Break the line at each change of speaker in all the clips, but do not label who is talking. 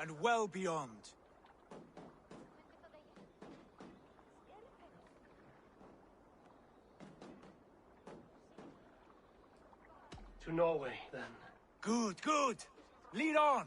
and well beyond.
To Norway, then.
Good, good! Lead on!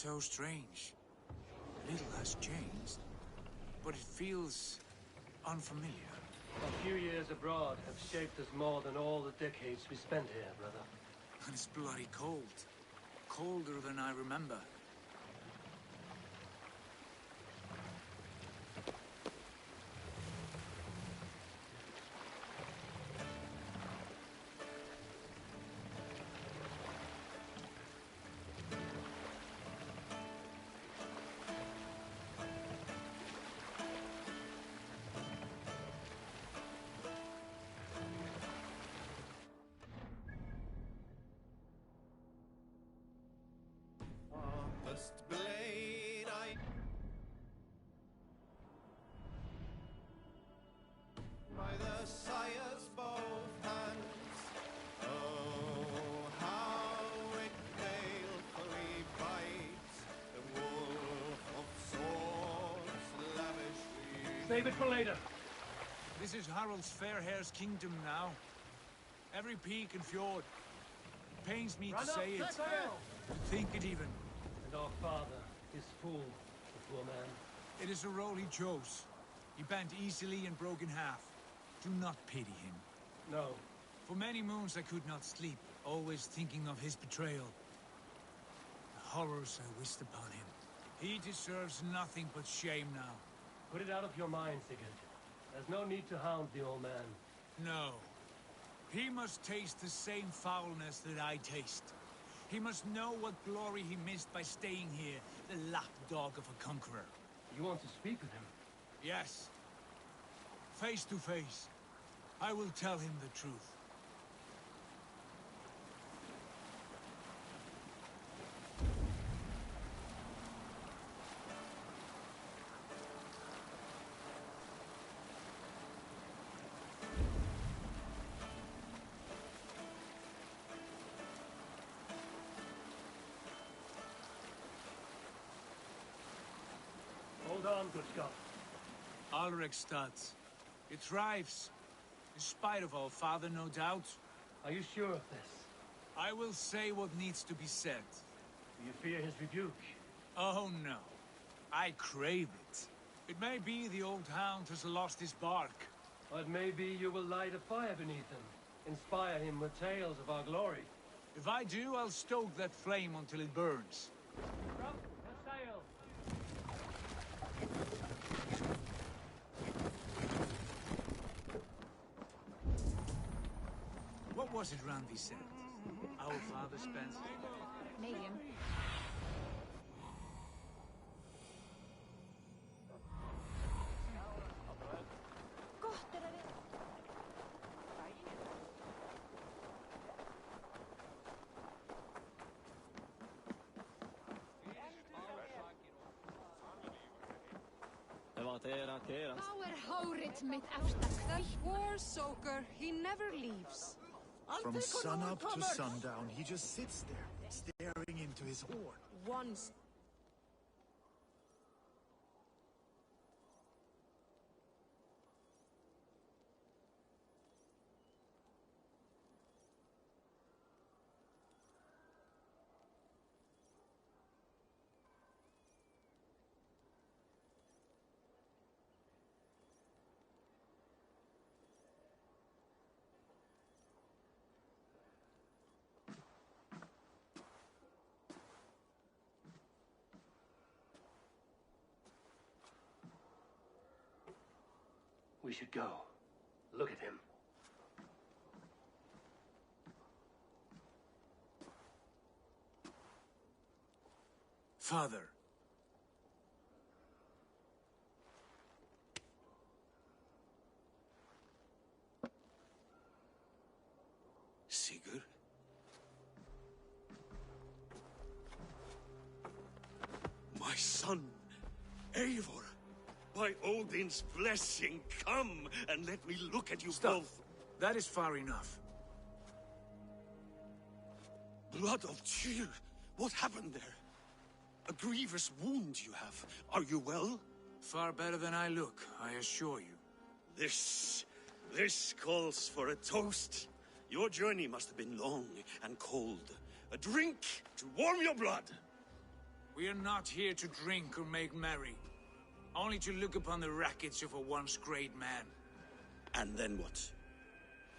So strange. Little has changed, but it feels unfamiliar.
A few years abroad have shaped us more than all the decades we spent here, brother.
And it's bloody cold. Colder than I remember.
By the sire's both hands, oh, how it balefully bites the wolf of swords lavishly.
Save it for later.
This is Harald's fair hair's kingdom now. Every peak and fjord. It pains me to say it, to think it even.
And our father, his fool, the poor man.
It is a role he chose. He bent easily and broke in half. Do not pity him.
No.
For many moons I could not sleep, always thinking of his betrayal. The horrors I wished upon him. He deserves nothing but shame now.
Put it out of your mind, Sigurd. There's no need to hound the old man.
No. He must taste the same foulness that I taste. He must know what glory he missed by staying here, the lapdog of a conqueror.
You want to speak with him?
Yes. Face to face. I will tell him the truth.
Hold on, good Scott.
Alrekstad. It thrives. In spite of our father, no doubt.
Are you sure of this?
I will say what needs to be said.
Do you fear his rebuke?
Oh no. I crave it. It may be the old hound has lost his bark.
But maybe you will light a fire beneath him. Inspire him with tales of our glory.
If I do, I'll stoke that flame until it burns.
Drop the sail!
What was it Randvi said? Our father spent...
Medium. Power hárið mitt efsta
That war soaker, he never leaves.
From sunup to sundown, he just sits there, staring into his horn.
Once.
We should go. Look at him.
Father.
Sigurd? My son, Eivor. By Odin's blessing, come and let me look at you both.
That is far enough.
Blood of Tyr, what happened there? A grievous wound you have. Are you well?
Far better than I look, I assure you.
This calls for a toast. Your journey must have been long and cold. A drink to warm your blood.
We are not here to drink or make merry. Only to look upon the wreckage of a once great man.
And then what?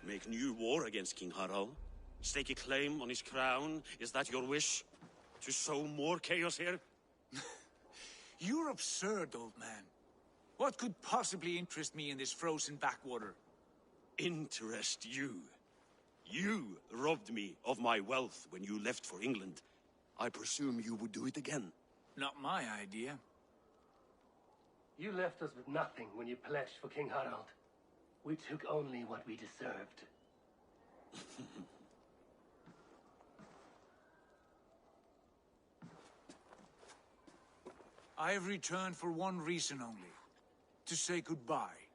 Make new war against King Harald? Stake a claim on his crown? Is that your wish? To sow more chaos here?
You're absurd, old man. What could possibly interest me in this frozen backwater?
Interest you? You robbed me of my wealth when you left for England. I presume you would do it again.
Not my idea.
You left us with nothing when you pledged for King Harald. We took only what we deserved.
I have returned for one reason only. To say goodbye.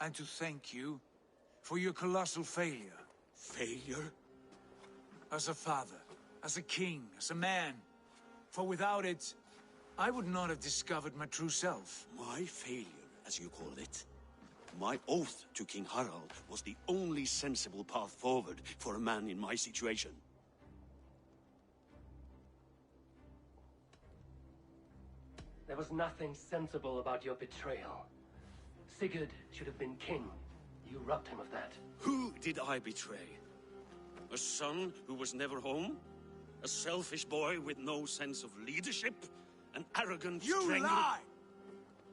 And to thank you for your colossal failure.
Failure?
As a father, as a king, as a man. For without it, I would not have discovered my true self.
My failure, as you call it. My oath to King Harald was the only sensible path forward for a man in my situation.
There was nothing sensible about your betrayal. Sigurd should have been king. You robbed him of that.
Who did I betray? A son who was never home? A selfish boy with no sense of leadership? An arrogant
You
strangler?
lie!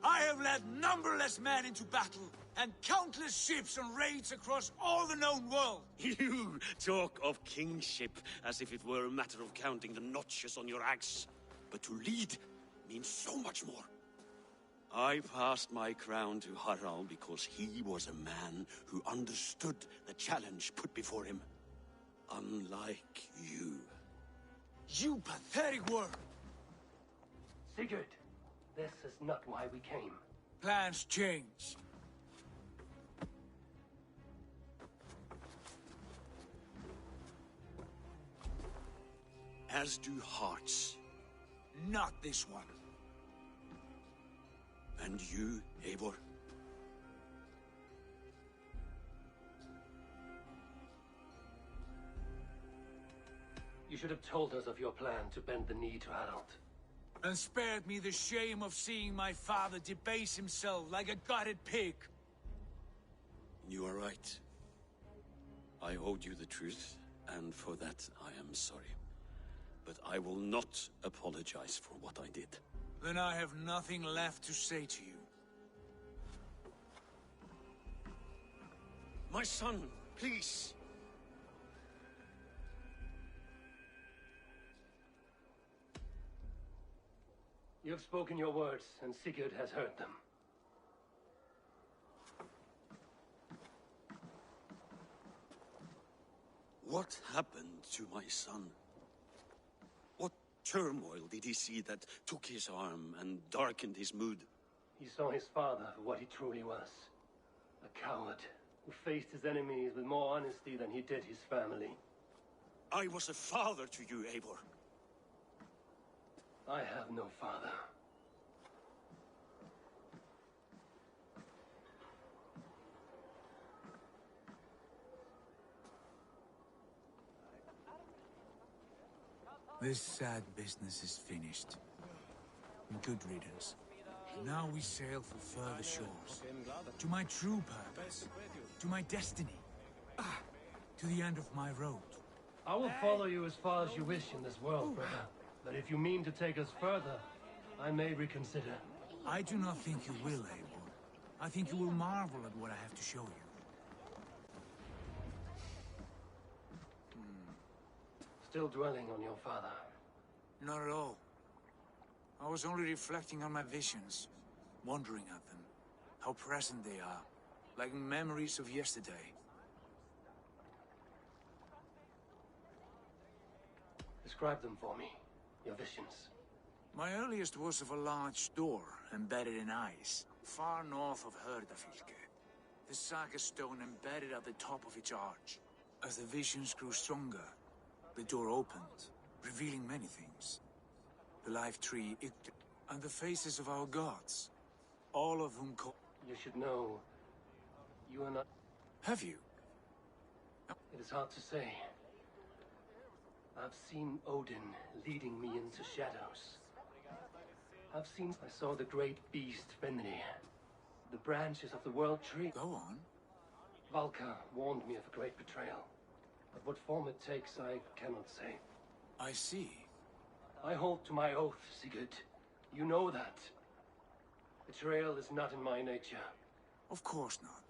I have led numberless men into battle, and countless ships on raids across all the known world.
You talk of kingship as if it were a matter of counting the notches on your axe. But to lead means so much more. I passed my crown to Harald because he was a man who understood the challenge put before him. Unlike you.
You pathetic worm!
Sigurd, this is not why we came.
Plans change.
As do hearts.
Not this one.
And you, Eivor?
You should have told us of your plan to bend the knee to Harald.
And spared me the shame of seeing my father debase himself like a gutted pig.
You are right. I owed you the truth, and for that I am sorry. But I will not apologize for what I did.
Then I have nothing left to say to you.
My son, please.
You have spoken your words, and Sigurd has heard them.
What happened to my son? What turmoil did he see that took his arm and darkened his mood?
He saw his father for what he truly was. A coward who faced his enemies with more honesty than he did his family.
I was a father to you, Eivor.
I have no father.
This sad business is finished. Good riddance. Now we sail for further shores. To my true purpose. To my destiny. To the end of my road.
I will follow you as far as you wish in this world, brother. But if you mean to take us further, I may reconsider.
I do not think you will, Eivor. I think you will marvel at what I have to show you.
Still dwelling on your father.
Not at all. I was only reflecting on my visions, wondering at them. How present they are, like memories of yesterday.
Describe them for me, your visions.
My earliest was of a large door embedded in ice, far north of Herdafylke. The saga stone embedded at the top of its arch. As the visions grew stronger, the door opened, revealing many things. The life tree, and the faces of our gods, all of whom
You should know, you are not...
Have you?
It is hard to say. I've seen Odin leading me into shadows. I saw the great beast Fenrir, the branches of the world tree.
Go on.
Valka warned me of a great betrayal. But what form it takes, I cannot say.
I see.
I hold to my oath, Sigurd. You know that. Betrayal is not in my nature.
Of course not.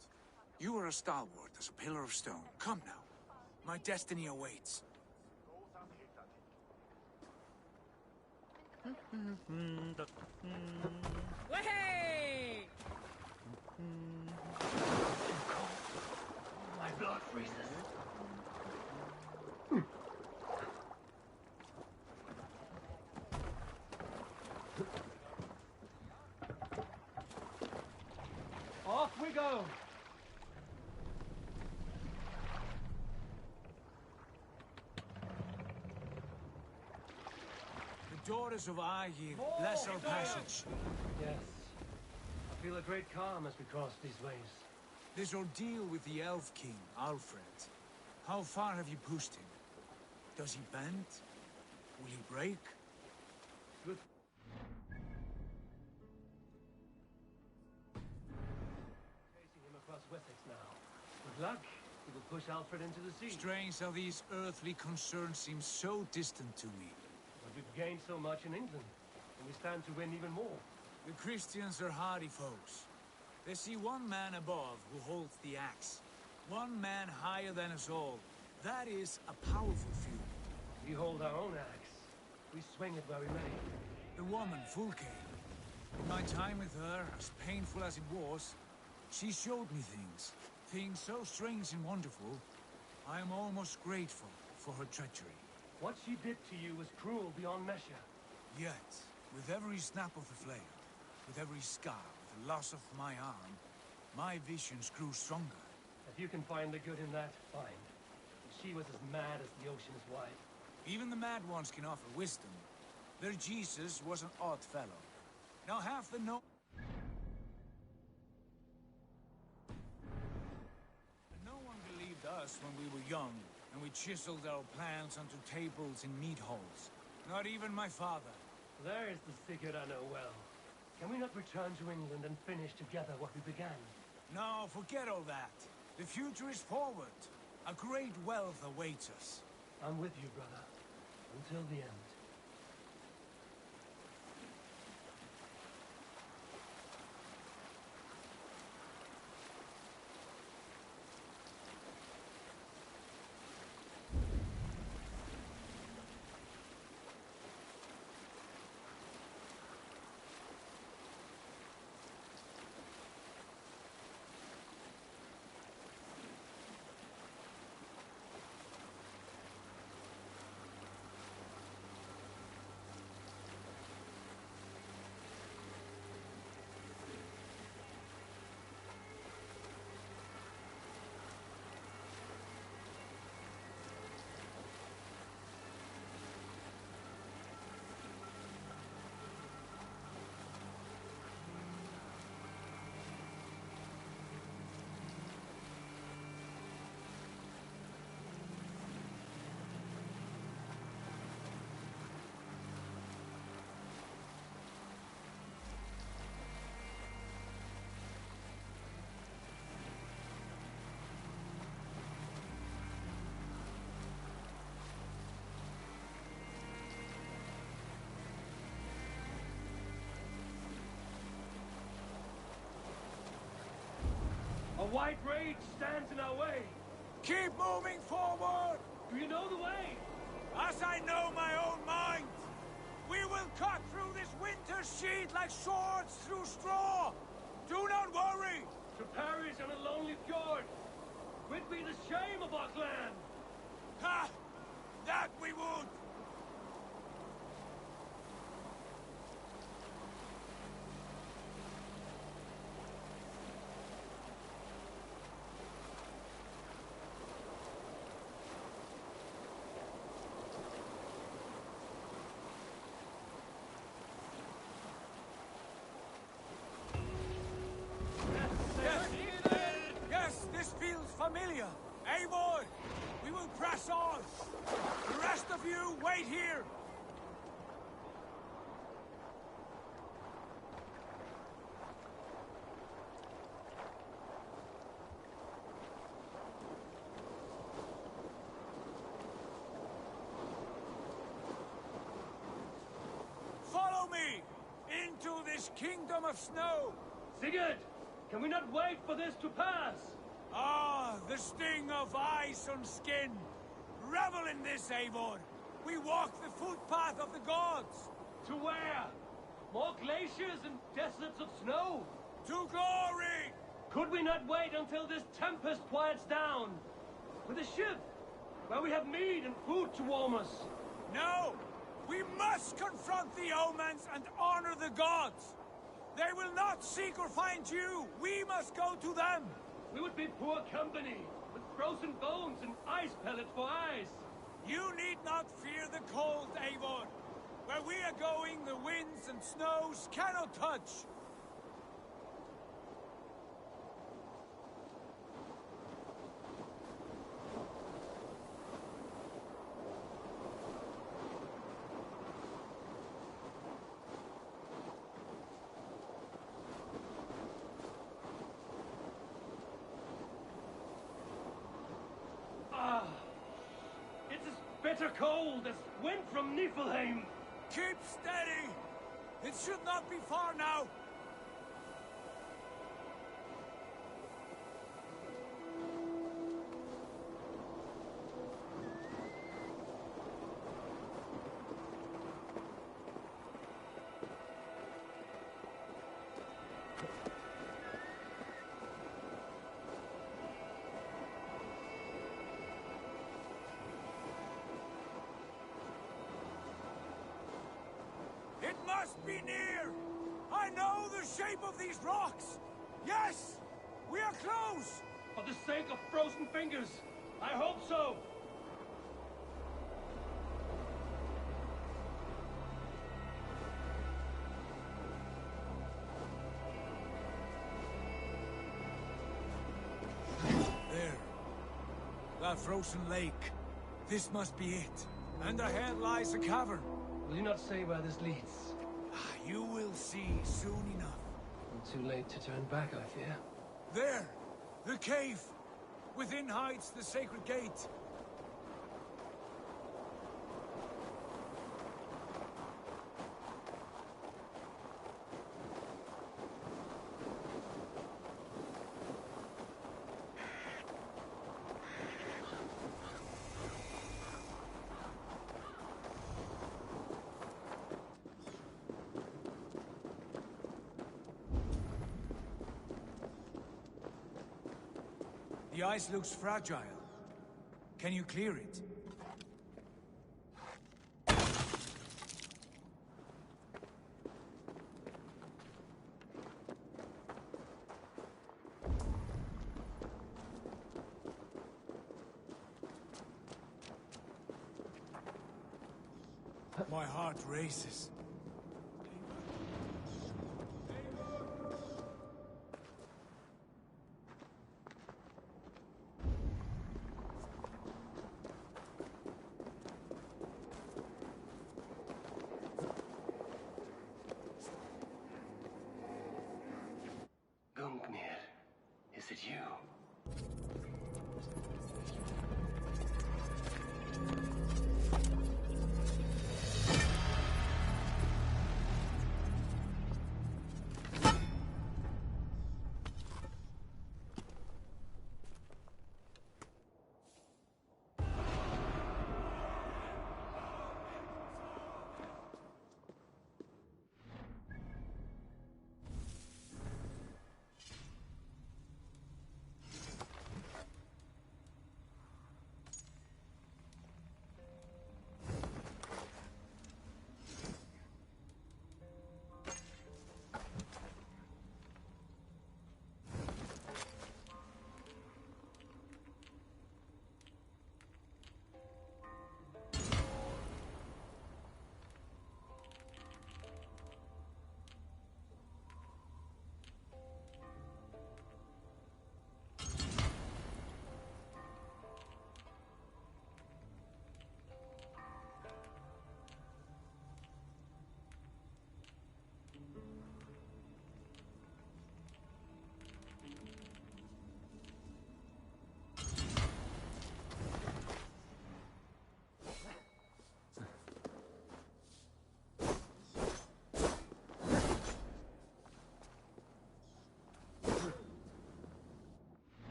You are a stalwart as a pillar of stone. Come now. My destiny awaits.
Way!
My blood freezes. Off we go!
The daughters of Aegir bless our passage.
Yes. I feel a great calm as we cross these ways.
This ordeal with the Elf King, Alfred. How far have you pushed him? Does he bend? Will he break?
Good. Chasing him across Wessex now. Good luck. He will push Alfred into the sea.
Strange how these earthly concerns seem so distant to me.
But we've gained so much in England, and we stand to win even more.
The Christians are hardy foes. They see one man above who holds the axe. One man higher than us all. That is a powerful feud.
We hold our own axe. We swing it where we may.
The woman, Fulke. In my time with her, as painful as it was, she showed me things. Things so strange and wonderful, I am almost grateful for her treachery.
What she did to you was cruel beyond measure.
Yet, with every snap of the flail, with every scar, the loss of my arm, my visions grew stronger.
If you can find the good in that, fine. But she was as mad as the ocean is wide.
Even the mad ones can offer wisdom. Their Jesus was an odd fellow. Now half the no one believed us when we were young, and we chiseled our plans onto tables in meat halls. Not even my father.
There is the Sigurd I know well. Can we not return to England and finish together what we began?
No, forget all that. The future is forward. A great wealth awaits us.
I'm with you, brother. Until the end. white rage stands in our way.
Keep moving forward!
Do you know the way?
As I know my own mind! We will cut through this winter sheet like swords through straw! Do not worry!
To perish on a lonely fjord! Would be the shame of our clan!
Ha! That we would! Yes, this feels familiar. Eivor, we will press on. The rest of you, wait here. Follow me into this kingdom of snow.
Sigurd! Can we not wait for this to pass?
Ah, the sting of ice on skin. Revel in this, Eivor. We walk the footpath of the gods.
To where? More glaciers and deserts of snow?
To glory!
Could we not wait until this tempest quiets down? With a ship, where we have meat and food to warm us.
No! We must confront the omens and honor the gods! They will not seek or find you! We must go to them!
We would be poor company, with frozen bones and ice pellets for eyes.
You need not fear the cold, Eivor. Where we are going, the winds and snows cannot touch.
It's as bitter cold as wind from Niflheim.
Keep steady! It should not be far now. It must be near! I know the shape of these rocks! Yes! We are close!
For the sake of frozen fingers, I hope so.
There. That frozen lake. This must be it. And ahead lies a cavern.
Will you not say where this leads?
You will see soon enough.
Too late to turn back, I fear.
There! The cave! Within hides the sacred gate. The ice looks fragile. Can you clear it? My heart races.
Gungnir, is it you?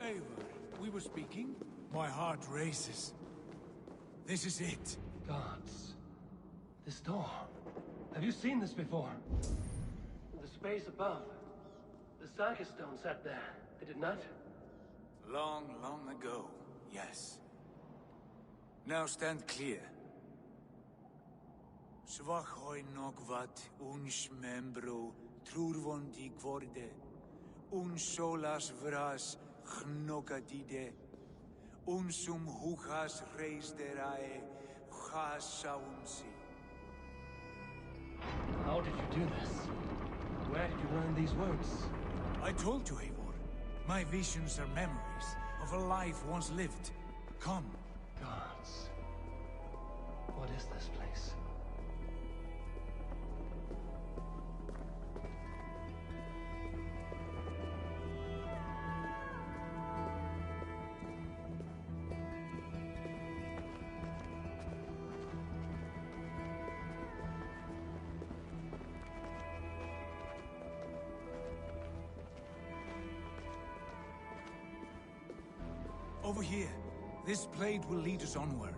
Eivor, we were speaking. My heart races. This is it.
Gods. This door. Have you seen this before? The space above. The Saga stone sat there, did it not?
Long, long ago, yes. Now stand clear. Svachoi nokvat uns membro trurvondi gvorde. Un solas vras gnokadide. Unsum huchas reisderae chasaunsi.
How did you do this? Where did you learn these words?
I told you, Eivor. My visions are memories of a life once lived. Come.
Gods. What is this place?
Over here. This blade will lead us onward.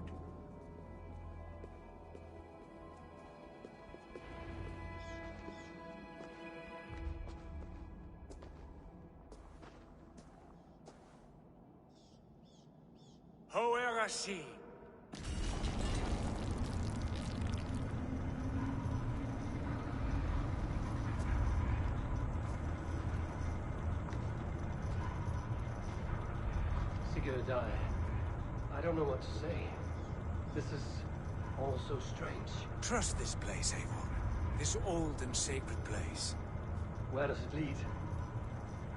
Hoerasi.
Sigurdai. I don't know what to say. This is all so strange.
Trust this place, Eivor. This old and sacred place.
Where does it lead?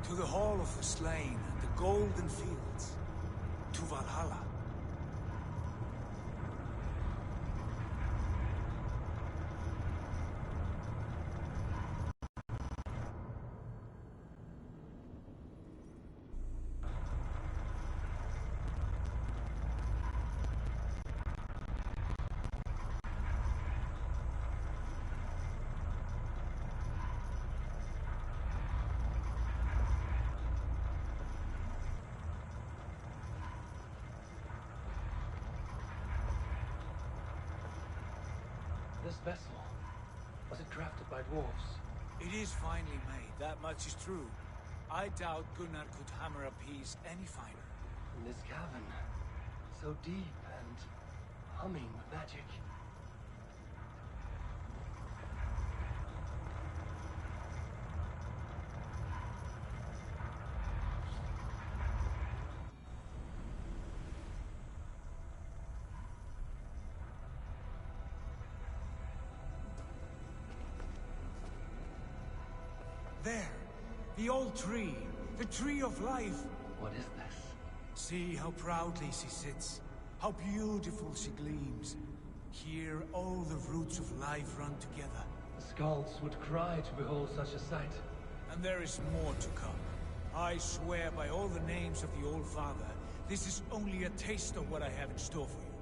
To the Hall of the Slain and the Golden Fields. To Valhalla.
This vessel, was it crafted by dwarves?
It is finely made, that much is true. I doubt Gunnar could hammer a piece any finer.
In this cavern, so deep and humming with magic.
There, the old tree, the tree of life.
What is this?
See how proudly she sits, how beautiful she gleams. Here all the roots of life run together.
The Skalds would cry to behold such a sight.
And there is more to come. I swear by all the names of the Old Father, this is only a taste of what I have in store for you.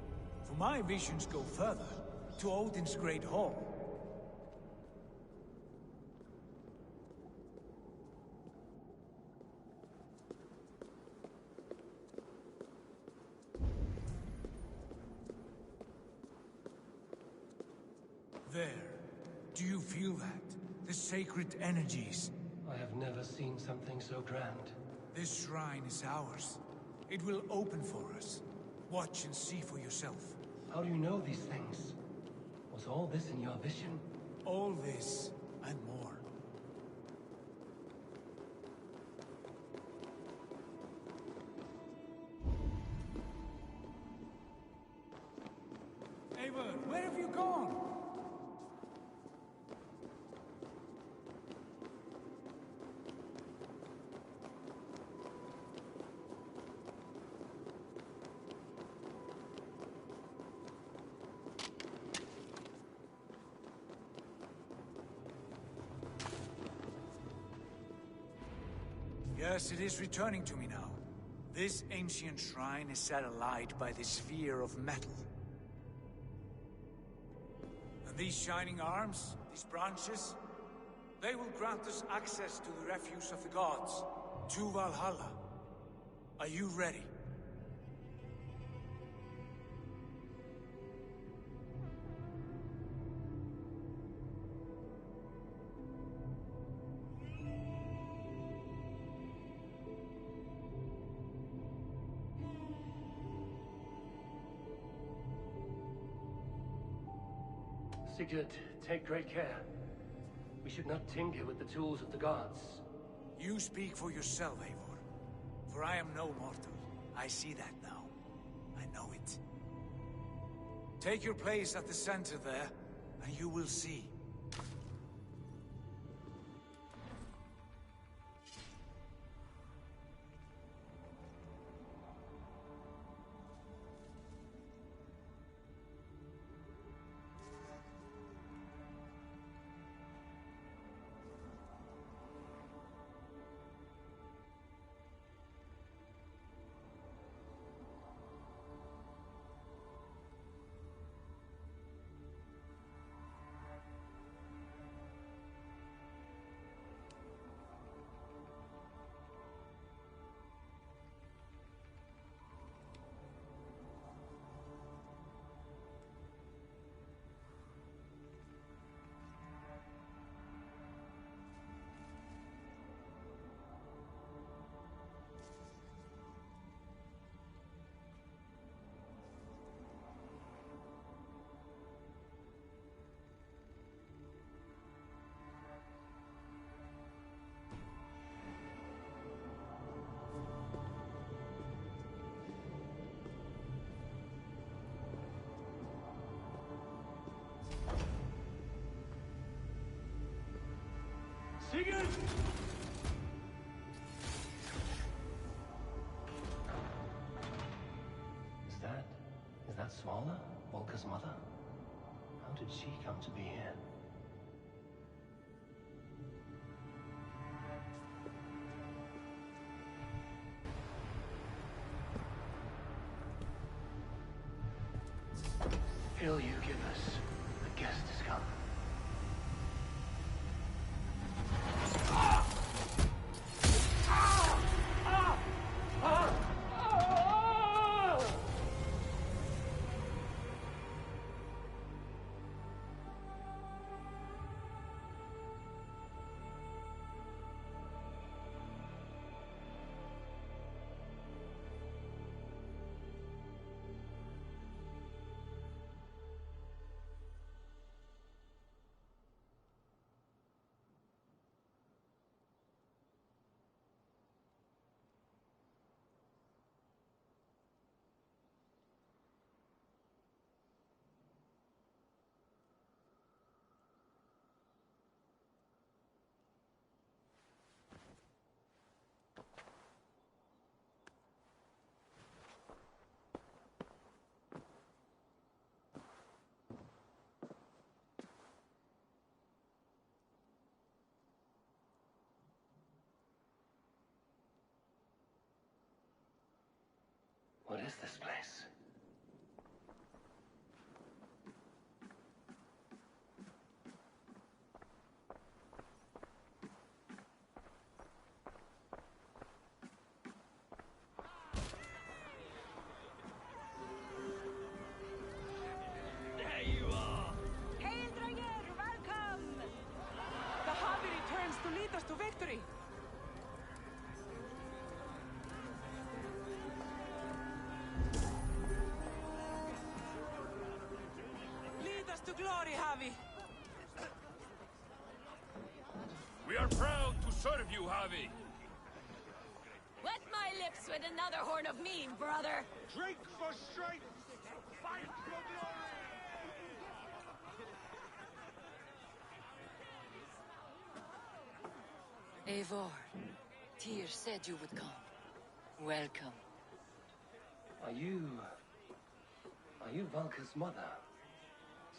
For my visions go further, to Odin's Great Hall. There. Do you feel that? The sacred energies.
I have never seen something so grand.
This shrine is ours. It will open for us. Watch and see for yourself.
How do you know these things? Was all this in your vision?
All this and more. Eivor, where have you gone? Yes, it is returning to me now. This ancient shrine is set alight by this sphere of metal. And these shining arms, these branches, they will grant us access to the refuse of the gods, to Valhalla. Are you ready?
Sigurd, take great care. We should not tinker with the tools of the gods.
You speak for yourself, Eivor. For I am no mortal. I see that now. I know it. Take your place at the center there, and you will see.
Sigurd! Is that Svala, Volka's mother? How did she come to be here? Hail you, Gibbous. The guest has come. What is this place?
There you are!
Hail, Dranger! Welcome! The hobby returns to lead us to victory. Lead us to glory, Javi.
We are proud to serve you, Javi.
Wet my lips with another horn of mead, brother.
Drink for strength! Fight for glory!
Eivor, Tyr said you would come. Welcome.
Are you Valka's mother?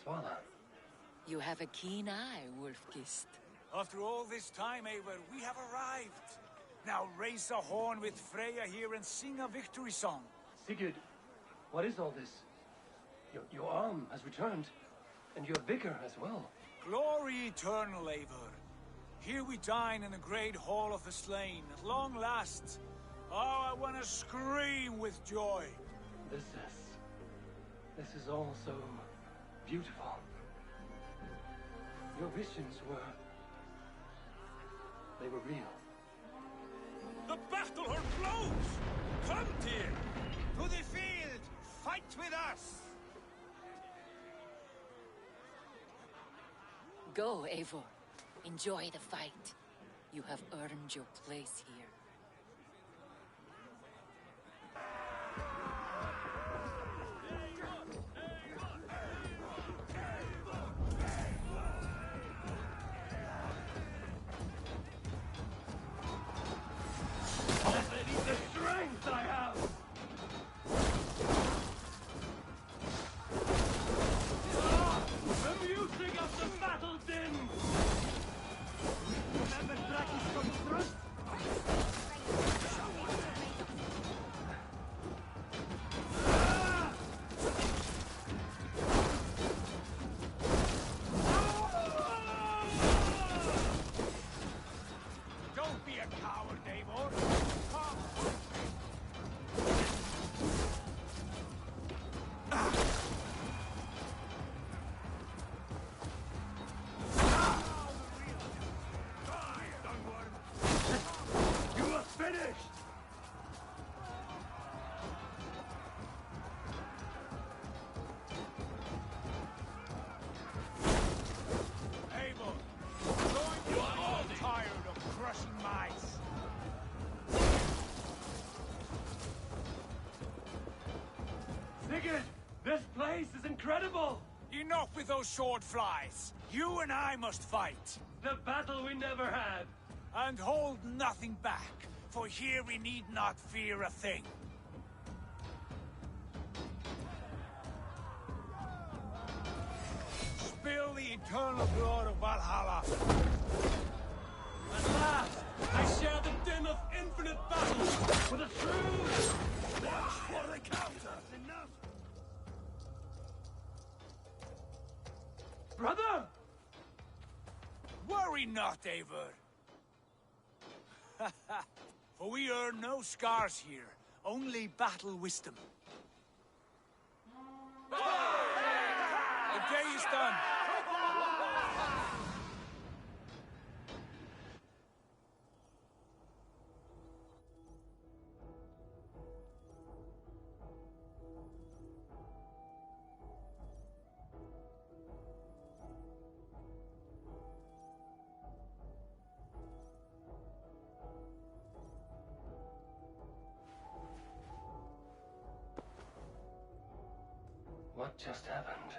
Svala?
You have a keen eye, Wolfgist.
After all this time, Eivor, we have arrived. Now raise a horn with Freya here and sing a victory song.
Sigurd, what is all this? Your arm has returned, and your vigor as well.
Glory eternal, Eivor. Here we dine in the great hall of the slain, at long last. Oh, I want to scream with joy.
This is all so beautiful. Your visions they were real.
The battle horn blows! Come, Tyr!
To the field! Fight with us!
Go, Eivor. Enjoy the fight. You have earned your place here.
The strength I have! The music of the battle din!
Remember Draki's thrust?
Don't be a coward, Eivor! Come!
You are finished!
Eivor! You are all tired of crushing mice!
Sigurd! This place is incredible!
Enough with those sword flies. You and I must fight.
The battle we never had!
And hold nothing back, for here we need not fear a thing. Spill the eternal blood of Valhalla.
At last, I share the din of infinite battle for the true!
For the counter! Enough!
Brother!
Worry not, Eivor. For we earn no scars here, only battle wisdom. The day is done.
What just happened?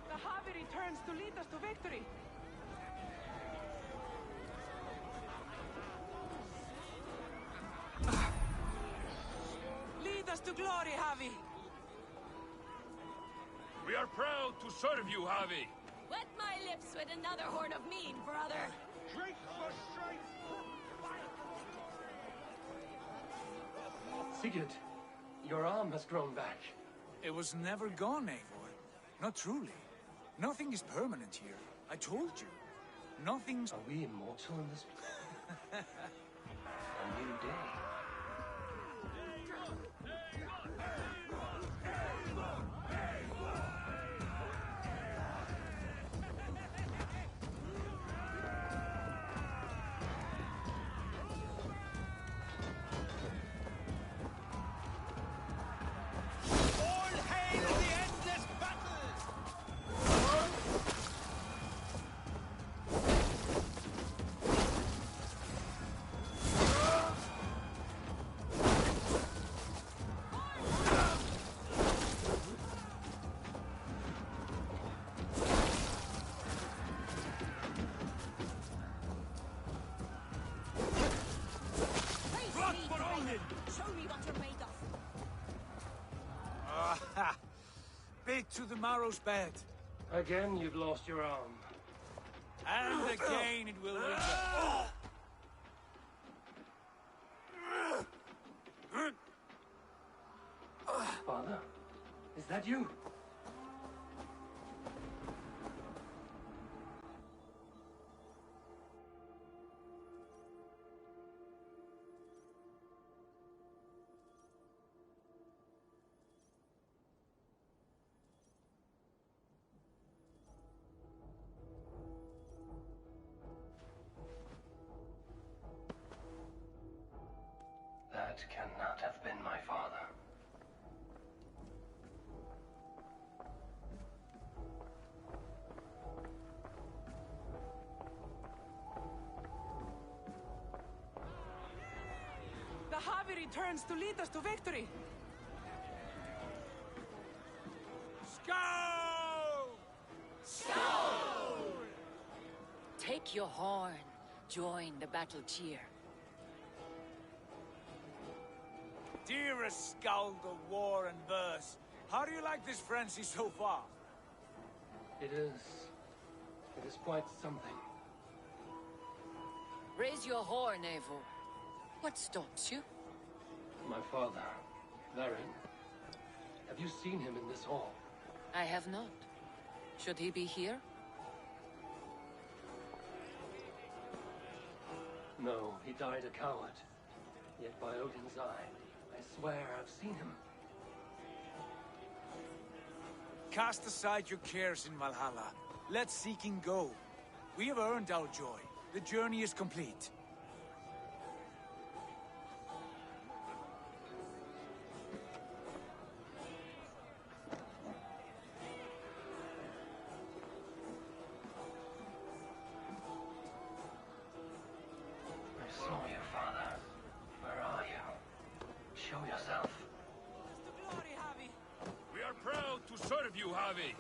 The Havi returns to lead us to victory. Lead us to glory, Havi.
We are proud to serve you, Havi.
Wet my lips with another horn of mead, brother.
Drink for strength!
Sigurd, your arm has grown back.
It was never gone, Eivor. Not truly. Nothing is permanent here. I told you. Nothing's...
Are we immortal in this? A new day.
All hail the endless battle!
Raise me, Draven. Show me what you're made of.
Ah, bit to the marrow's bed.
Again, you've lost your arm.
And again it will wither.
Father? that you? That cannot have been my father.
The Javi returns to lead us to victory.
Skull!
Take your horn. Join the battle cheer.
Dearest Skull of war and verse, how do you like this frenzy so far?
It is quite something.
Raise your horn, Eivor. What stops you?
My father, Varen. Have you seen him in this hall?
I have not. Should he be here?
No, he died a coward. Yet by Odin's eye, I swear I've seen him.
Cast aside your cares in Valhalla. Let seeking go. We have earned our joy. The journey is complete.
I saw you, Father. Where are you? Show yourself.
To glory, Javi.
We are proud to serve you, Javi.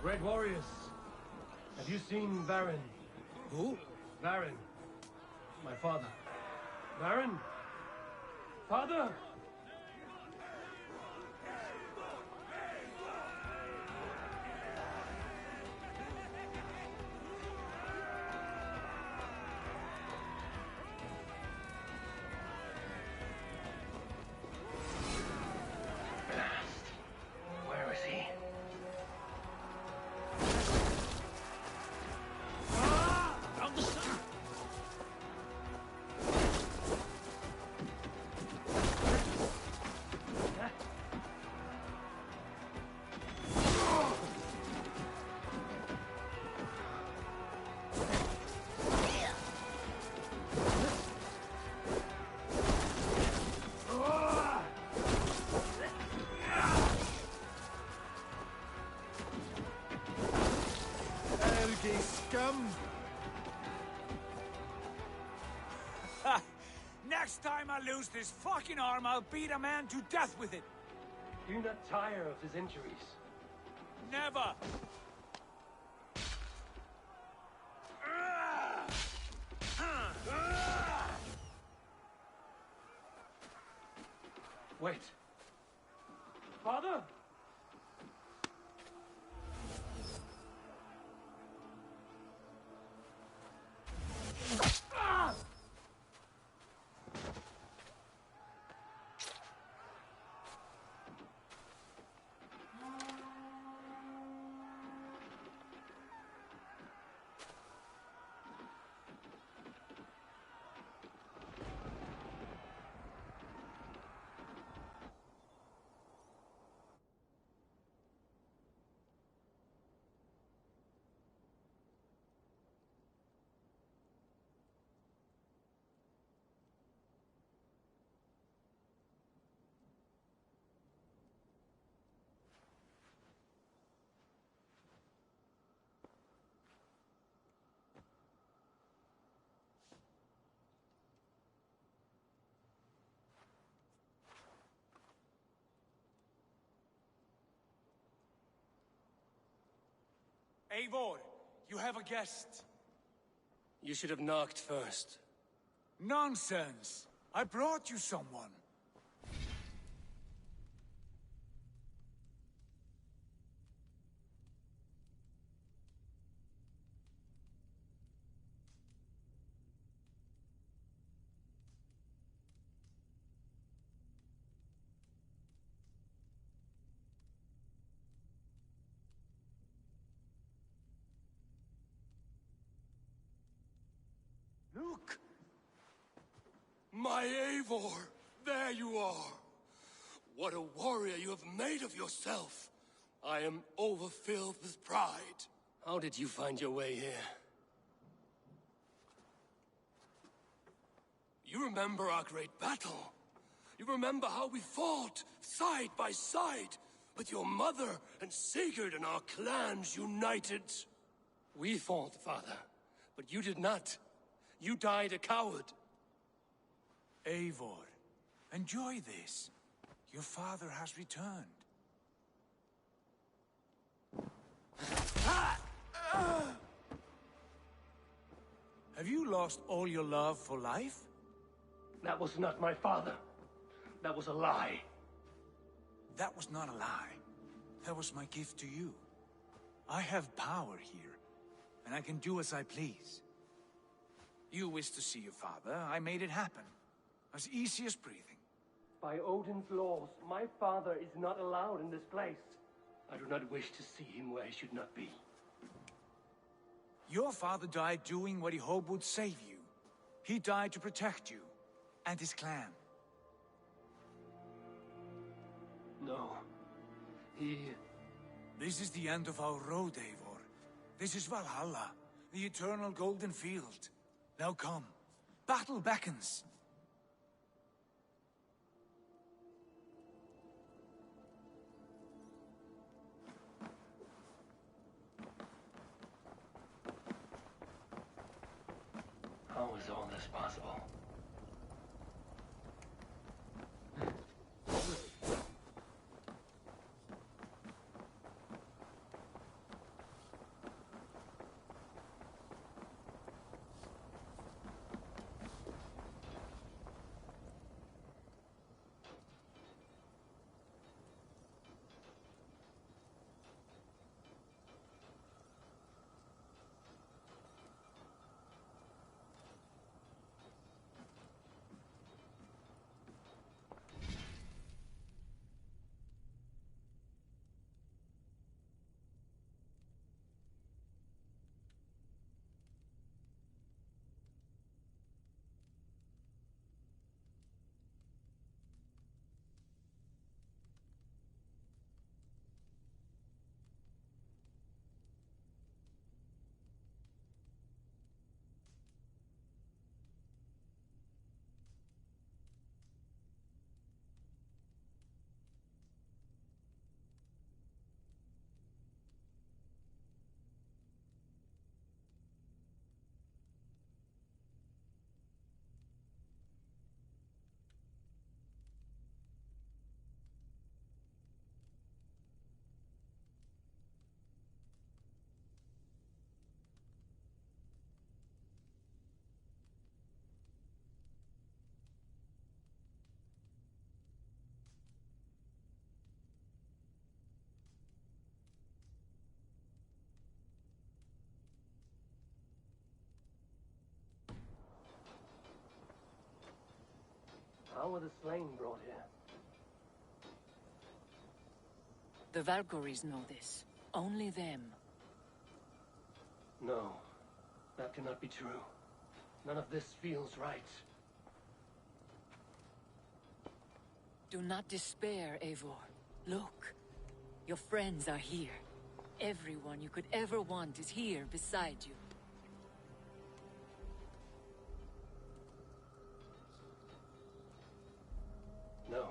Red warriors, have you seen Varen?
Who?
Varen. My father. Varen? Father? Blast. Where is he?
Elgi scum!
Next time I lose this fucking arm, I'll beat a man to death with it.
Do you not tire of his injuries?
Never!
Wait. Father?
Eivor, you have a guest.
You should have knocked first.
Nonsense! I brought you someone.
My Eivor! There you are! What a warrior you have made of yourself! I am overfilled with pride. How did you find your way here? You remember our great battle? You remember how we fought, side by side, with your mother and Sigurd and our clans united? We fought, father, but you did not. You died a coward.
Eivor, enjoy this. Your father has returned. Have you lost all your love for life?
That was not my father. That was a lie.
That was not a lie. That was my gift to you. I have power here, and I can do as I please. You wished to see your father, I made it happen. As easy as breathing.
By Odin's laws, my father is not allowed in this place. I do not wish to see him where he should not be.
Your father died doing what he hoped would save you. He died to protect you, and his clan.
No.
This is the end of our road, Eivor. This is Valhalla, the eternal golden field. Now come. Battle beckons.
How is all this possible? How were the slain brought here?
The Valkyries know this. Only them.
No, that cannot be true. None of this feels right.
Do not despair, Eivor. Look. Your friends are here. Everyone you could ever want is here beside you.
No,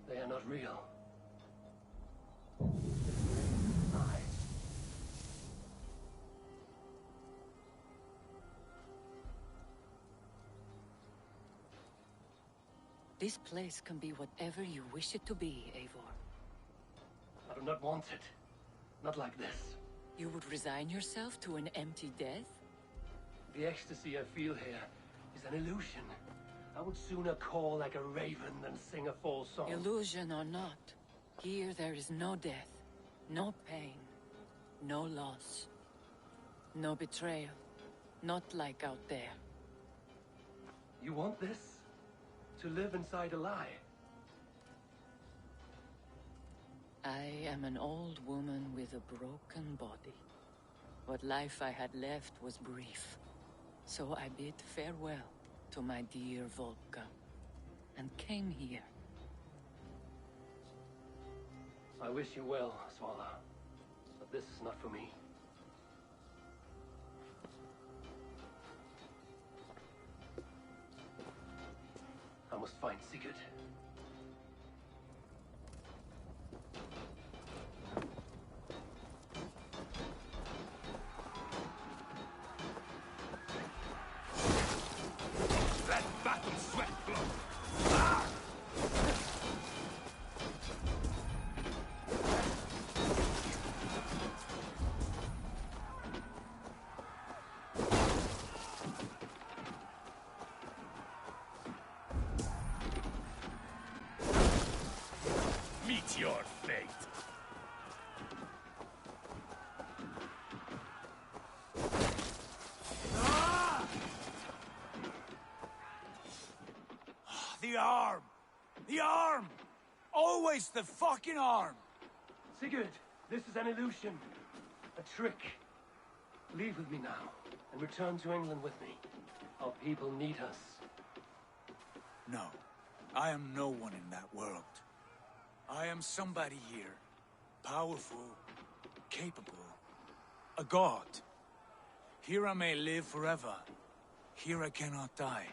they are not real.
This place can be whatever you wish it to be, Eivor.
I do not want it. Not like this.
You would resign yourself to an empty death?
The ecstasy I feel here is an illusion. I would sooner call like a raven than sing a false song.
Illusion or not, here there is no death, no pain, no loss, no betrayal. Not like out there.
You want this? To live inside a lie?
I am an old woman with a broken body. What life I had left was brief, so I bid farewell. to my dear Volka, and came here.
I wish you well, Svala, but this is not for me. I must find Sigurd.
Let battle sweat flow! Meet your fate.
The arm! The arm! Always the fucking arm!
Sigurd, this is an illusion. A trick. Leave with me now, and return to England with me. Our people need us.
No, I am no one in that world. I am somebody here. Powerful, capable, a god. Here I may live forever. Here I cannot die.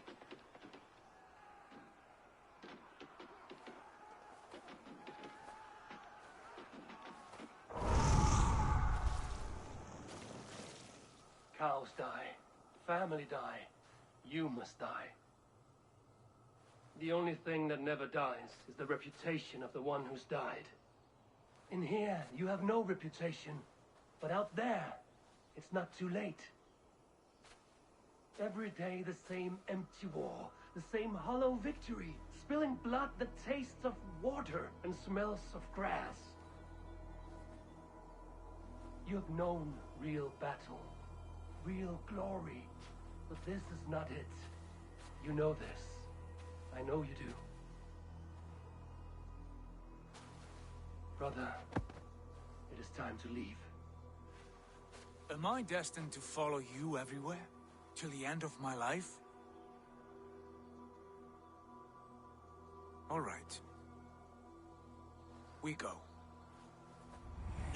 Cows die. Family die. You must die. The only thing that never dies is the reputation of the one who's died. In here, you have no reputation. But out there, it's not too late. Every day the same empty war, the same hollow victory, spilling blood that tastes of water and smells of grass. You have known real battle, real glory, but this is not it. You know this. I know you do. Brother, it is time to leave.
Am I destined to follow you everywhere? Till the end of my life? All right. We go.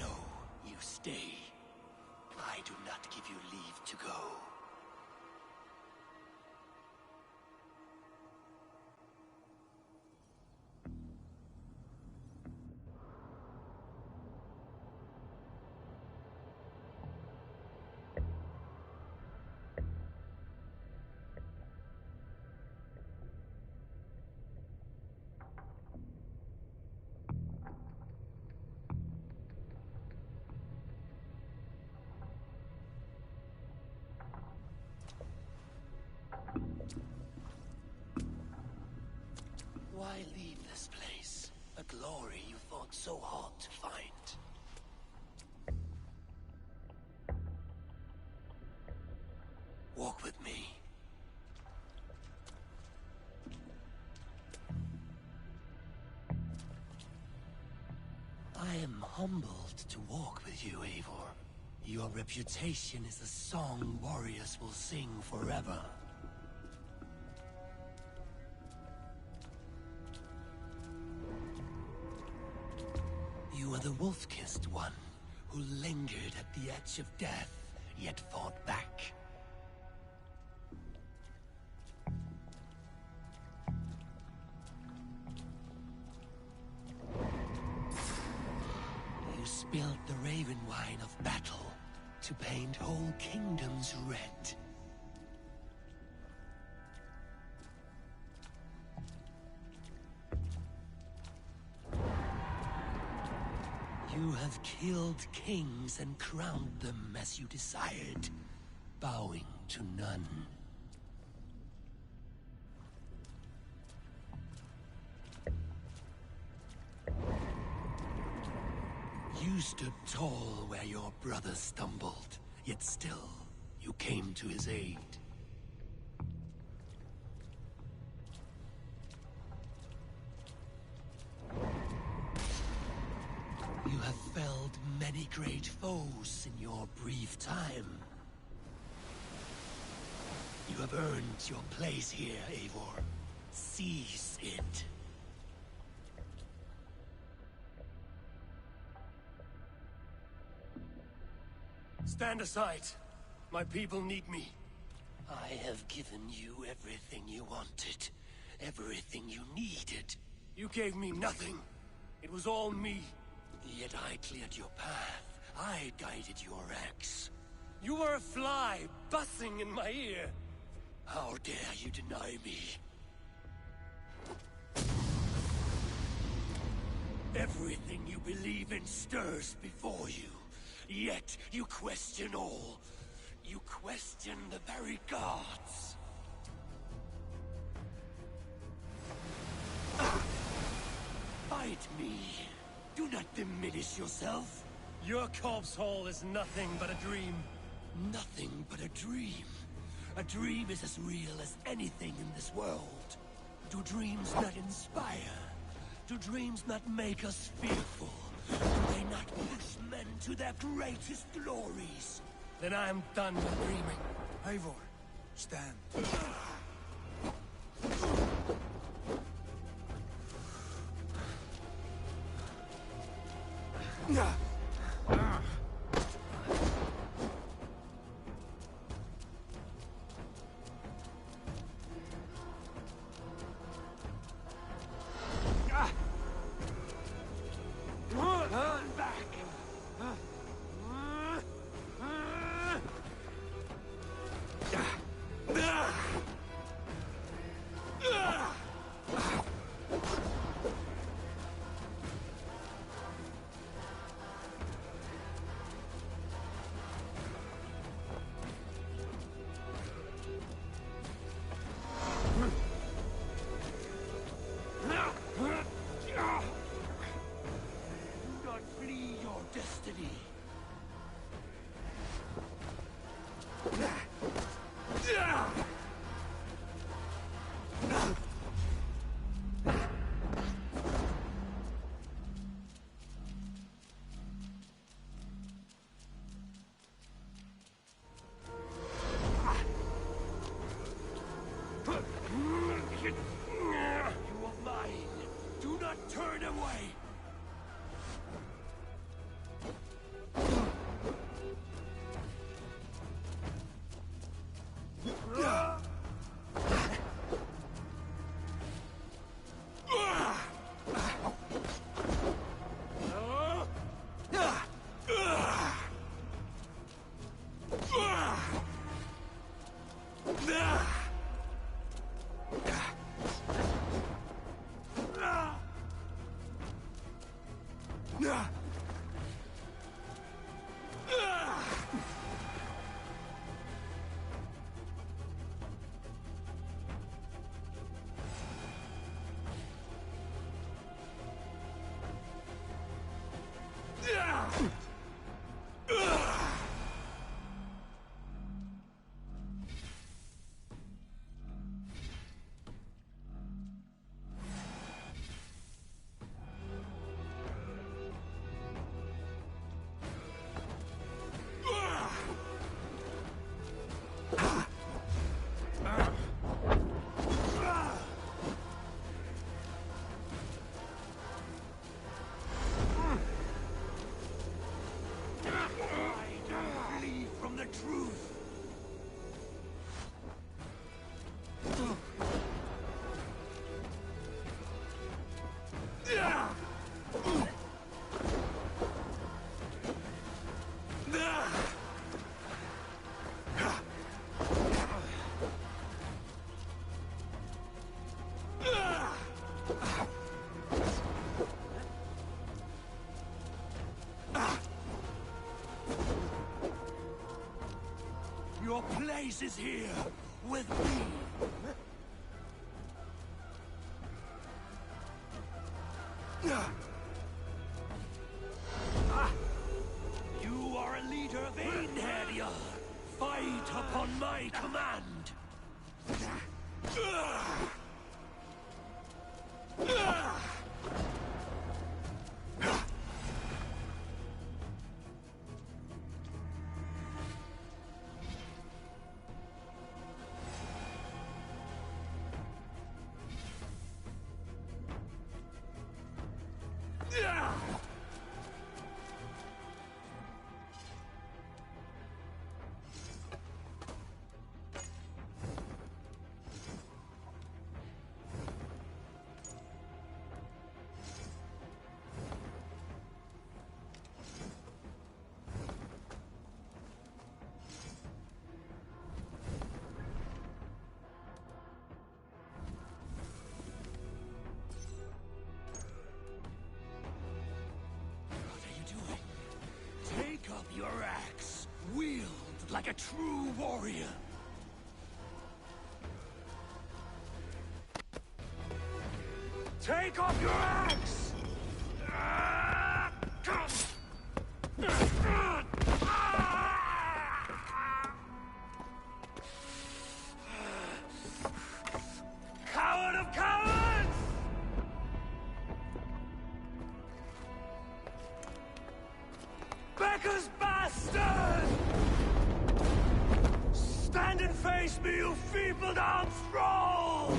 No, you stay. I do not give you leave to go. Why leave this place? A glory you fought so hard to find. Walk with me. I am humbled to walk with you, Eivor. Your reputation is a song warriors will sing forever. You are the wolf-kissed one, who lingered at the edge of death, yet fought back. You spilled the raven wine of battle to paint whole kingdoms red. You have killed kings and crowned them as you desired, bowing to none. You stood tall where your brother stumbled, yet still, you came to his aid. You have felled many great foes in your brief time. You You have earned your place here, Eivor. Seize it.
Stand aside. My people need me.
I have given you everything you wanted. Everything you needed.
You gave me nothing. It was all me.
Yet I cleared your path. I guided your axe.
You were a fly, buzzing in my ear.
How dare you deny me? Everything you believe in stirs before you. Yet you question all. You question the very gods. Fight me. Do not diminish yourself.
Your corpse hall is nothing but a dream.
Nothing but a dream. A dream is as real as anything in this world. Do dreams not inspire? Do dreams not make us fearful? Do they not push men to their greatest glories?
Then I am done with dreaming.
Eivor, stand.
Turn away! Your place is here, with me. You are a leader of Einherjar. Fight upon my command. Take up your axe, wield like a true warrior.
Take off your axe!
Coward of cowards! Becker's bastard! Stand and face me, you feeble-down thrall!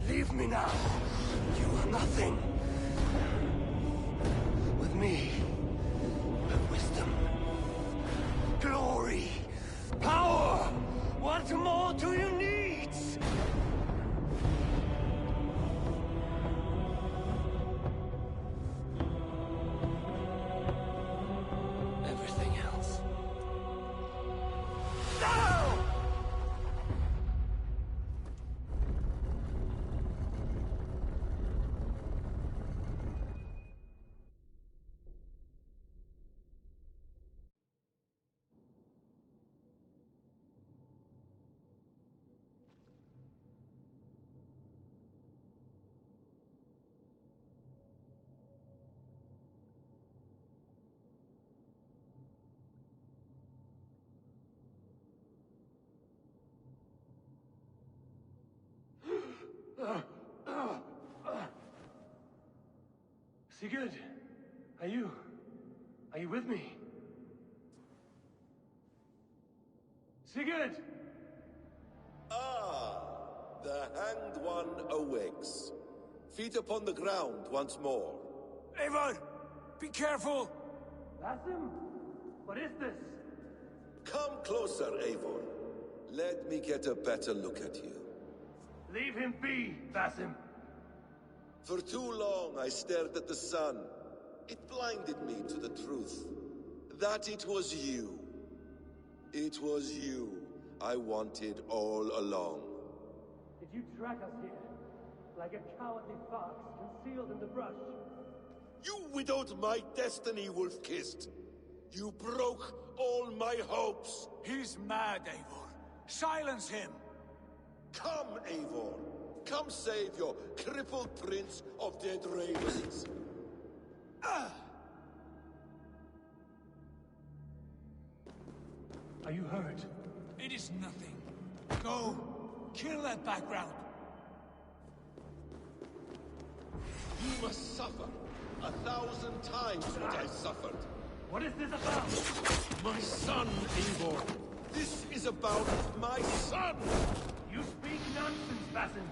Leave me now. You are nothing. With me, you have wisdom, glory, power. What more do you need? Everything else. No! Sigurd, are you with me? Sigurd!
Ah, the Hanged One awakes. Feet upon the ground once more.
Eivor! Be careful!
Basim? What is this?
Come closer, Eivor. Let me get a better look at you.
Leave him be, Basim.
For too long I stared at the sun. It blinded me to the truth. That it was you. It was you I wanted all along.
Did you track us here? Like a cowardly fox concealed in the brush?
You widowed my destiny, Wolf-Kissed. You broke all my hopes.
He's mad, Eivor. Silence him!
Come, Eivor. Come save your crippled prince of dead ravens.
Are you hurt?
It is nothing. Go. Kill that background.
You must suffer 1,000 times what I suffered.
What is this about?
My son, Eivor. This is about my son!
You speak nonsense, Basim.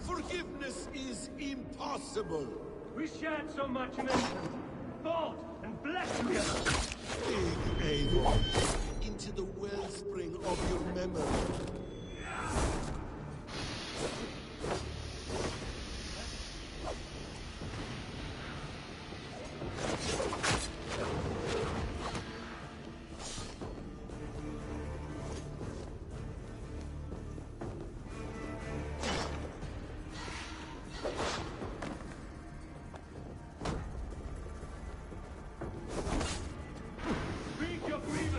Forgiveness is impossible.
We shared so much in innocence, fought and blessed together.
Dig, Eivor, into the wellspring of your memory.
Speak your grievance.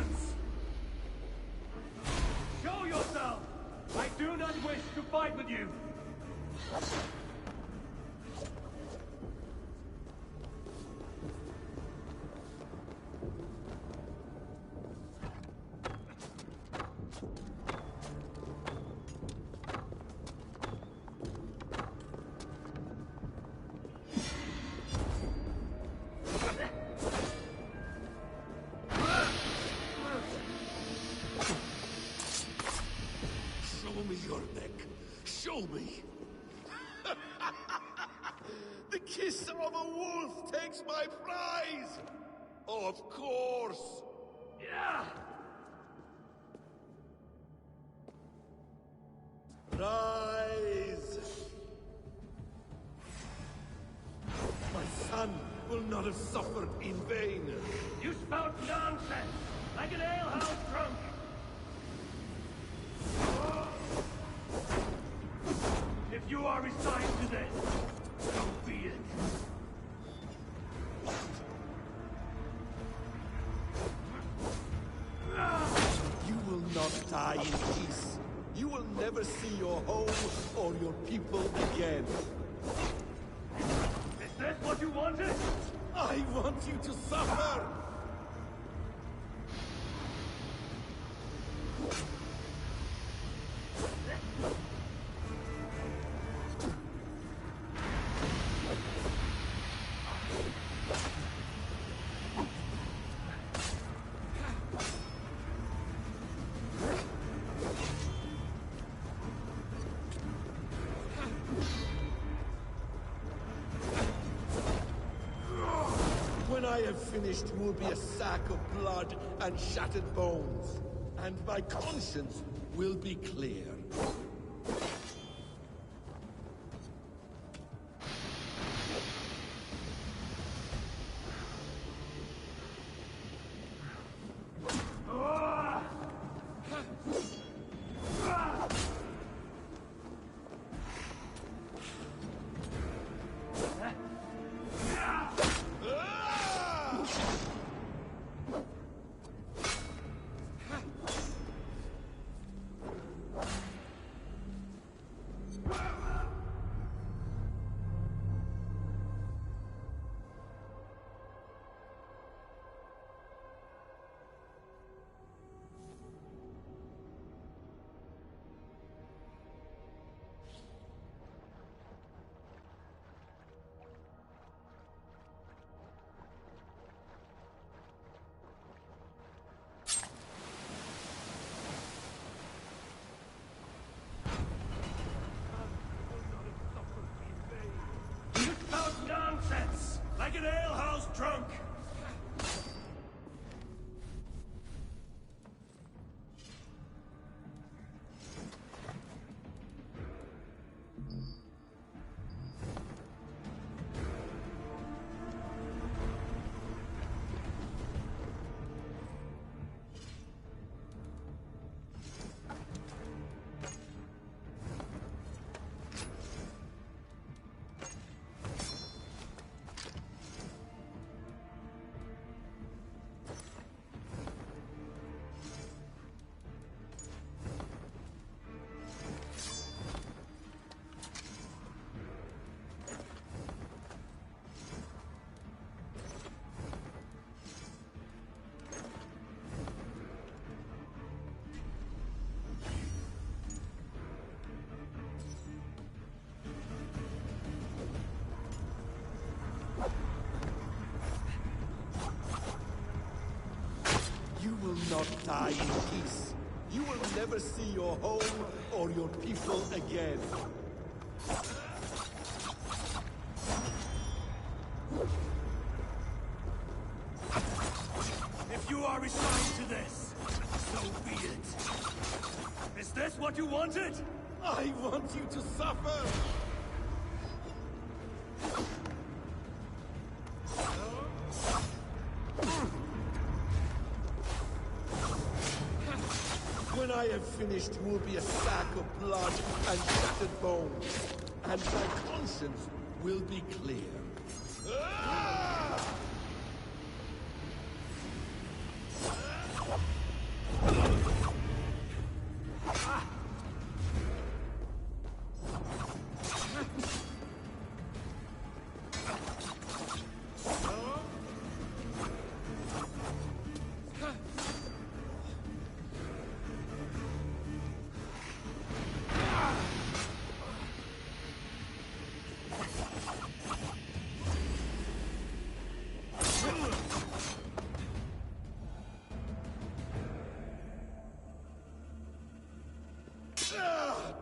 wolf takes my prize! Of course!
Yeah!
Rise! My son will not have suffered in vain.
You spout nonsense! Like an alehouse drunk! If you are resigned to this, so be it.
You will not die in peace. You will never see your home or your people again.
Is this what you wanted?
I want you to suffer! When I have finished, you will be a sack of blood and shattered bones. And my conscience will be clear.
Nonsense! Like an alehouse drunk!
You will not die in peace. You will never see your home or your people again.
If you are resigned to this, so be it. Is this what you wanted?
I want you to suffer! When I have finished, you will be a sack of blood and shattered bones. And my conscience will be clear.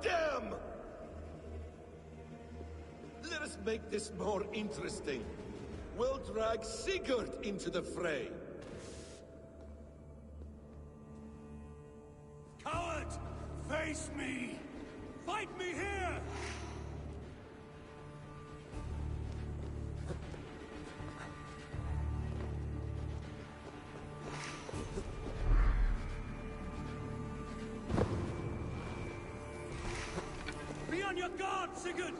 Damn! Let us make this more interesting. will drag Sigurd into the fray.
Coward! Face me! Fight me here! Be on your guard, Sigurd!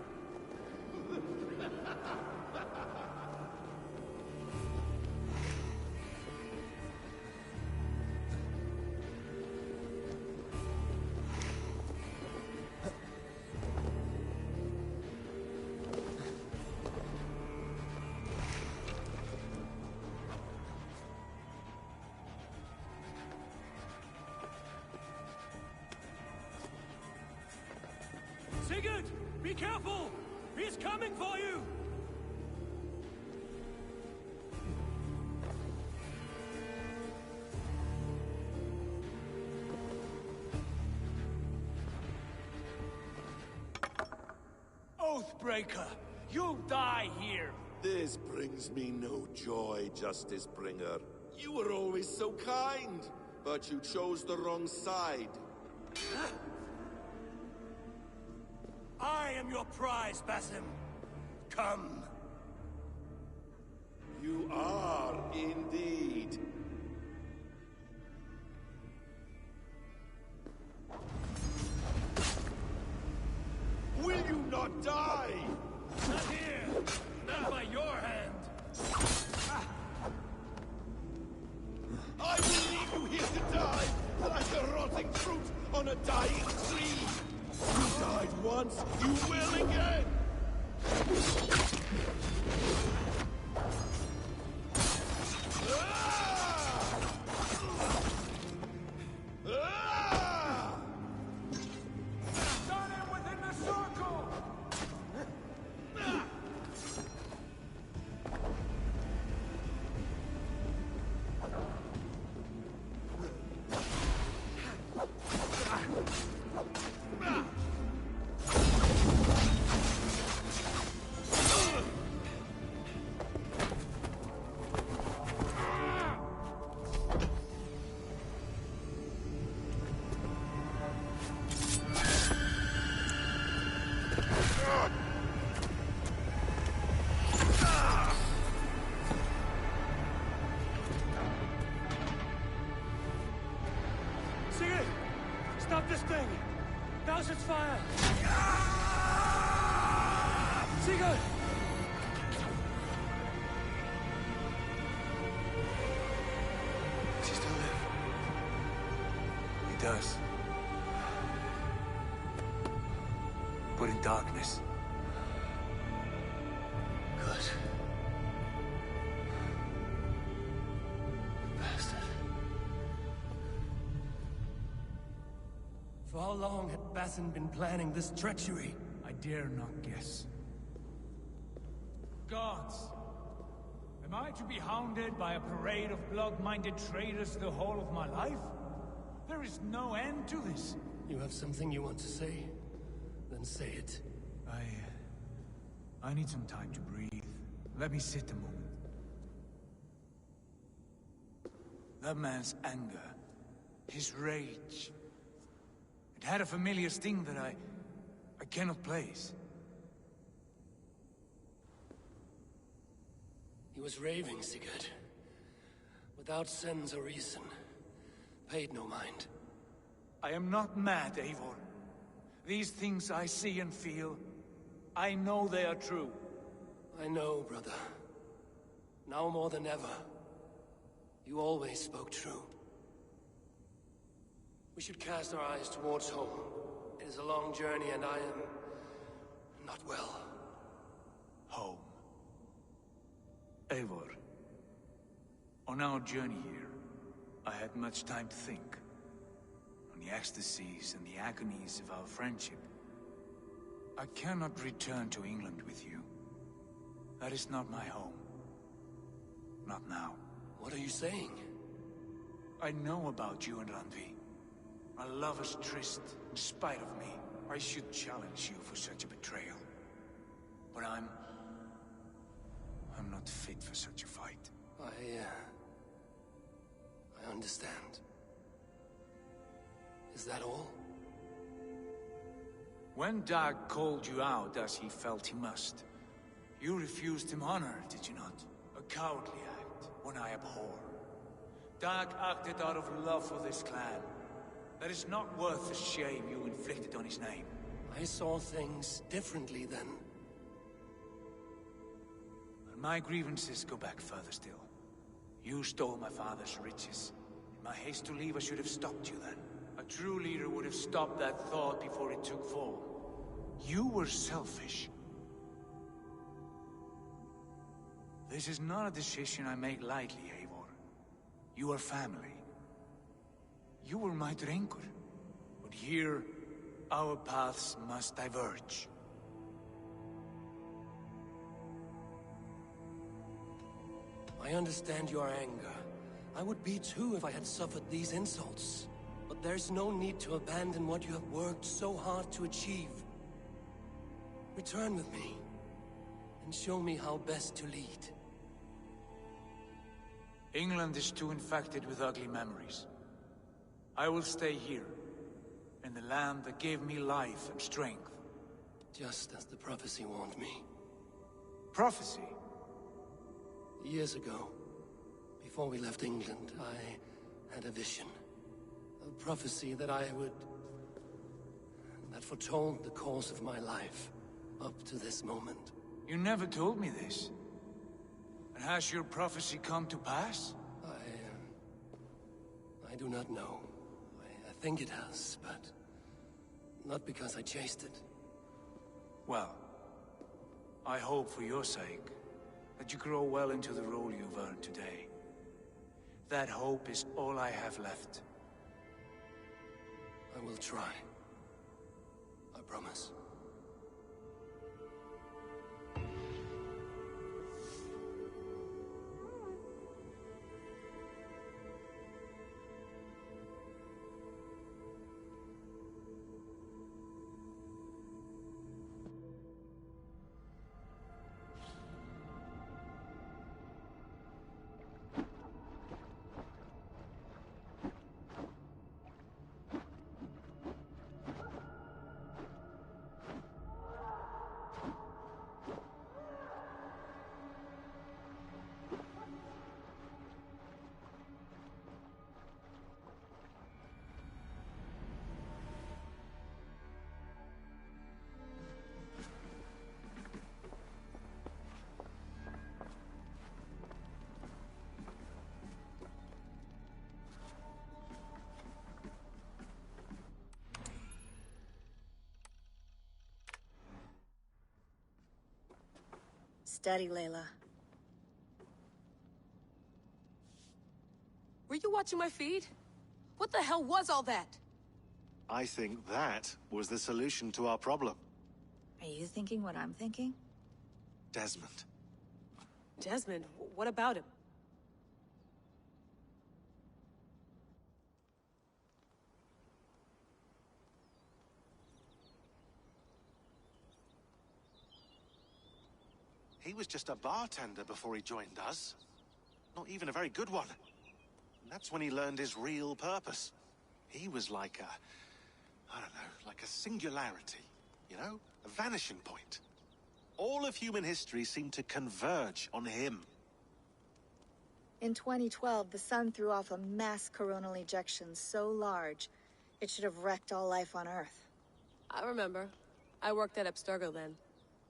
Sigurd! Be careful! He's coming for you!
Oathbreaker! You'll die here!
This brings me no joy, Justice Bringer. You were always so kind, but you chose the wrong side.
I am your prize, Basim. Come.
You are indeed. Will you not die?
Not here! Not by your hand!
I will leave you here to die, like a rotting fruit on a dying tree. You died once, you will again!
Done him within the circle!
Sigurd! Stop this thing! Douse its fire! Sigurd!
Does he still live? He does. But in darkness. Good. Bastard.
For how long had Basim been planning this treachery?
I dare not guess. Gods! Am I to be hounded by a parade of blood-minded traitors the whole of my life? There is no end to this.
You have something you want to say? Then say it.
I need some time to breathe. Let me sit a moment. That man's anger, his rage, it had a familiar sting that I cannot place.
He was raving, Sigurd. Without sense or reason. Paid no mind.
I am not mad, Eivor. These things I see and feel, I know they are true.
I know, brother. Now more than ever. You always spoke true. We should cast our eyes towards home. It is a long journey and I am... not well.
Home. Eivor. On our journey here, I had much time to think. On the ecstasies and the agonies of our friendship. I cannot return to England with you. That is not my home. Not now.
What are you saying?
I know about you and Randvi. A lover's tryst, in spite of me. I should challenge you for such a betrayal. But I'm I'm not fit for such a fight.
I understand. Is that all?
When Dag called you out as he felt he must, you refused him honor, did you not? A cowardly act, one I abhor. Dag acted out of love for this clan. That is not worth the shame you inflicted on his name.
I saw things differently then.
But my grievances go back further still. You stole my father's riches. In my haste to leave, I should have stopped you then. A true leader would have stopped that thought before it took form. You were selfish. This is not a decision I make lightly, Eivor. You are family. You were my drengur. But here, our paths must diverge.
I understand your anger. I would be too if I had suffered these insults. But there's no need to abandon what you have worked so hard to achieve. Return with me, and show me how best to lead.
England is too infected with ugly memories. I will stay here, in the land that gave me life and strength.
Just as the prophecy warned me.
Prophecy?
Years ago, before we left England, I had a vision. A prophecy that that foretold the course of my life, up to this moment.
You never told me this. And has your prophecy come to pass?
I do not know. I think it has, but not because I chased it.
Well, I hope for your sake that you grow well into the role you've earned today. That hope is all I have left.
I will try. I promise.
Steady, Layla.
Were you watching my feed? What the hell was all that?
I think that was the solution to our problem.
Are you thinking what I'm thinking?
Desmond.
Desmond? What about him?
He was just a bartender before he joined us. Not even a very good one. And that's when he learned his real purpose. He was like I don't know, like a singularity, you know? A vanishing point. All of human history seemed to converge on him.
In 2012, the sun threw off a mass coronal ejection so large, it should have wrecked all life on Earth.
I remember. I worked at Abstergo then.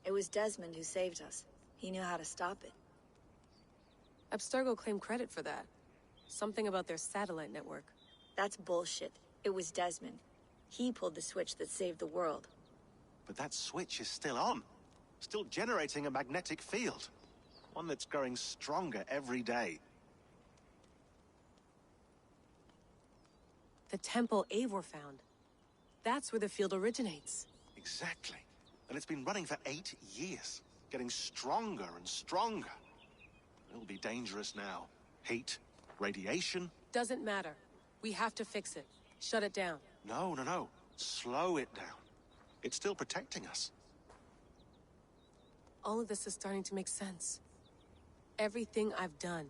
It was Desmond who saved us. He knew how to stop it.
Abstergo claimed credit for that. Something about their satellite network.
That's bullshit. It was Desmond. He pulled the switch that saved the world.
But that switch is still on. Still generating a magnetic field. One that's growing stronger every day.
The temple Eivor found. That's where the field originates.
Exactly. And it's been running for 8 years. Getting stronger and stronger. It'll be dangerous now. Heat, radiation.
Doesn't matter. We have to fix it. Shut it down.
No. Slow it down. It's still protecting us.
All of this is starting to make sense.
Everything I've done,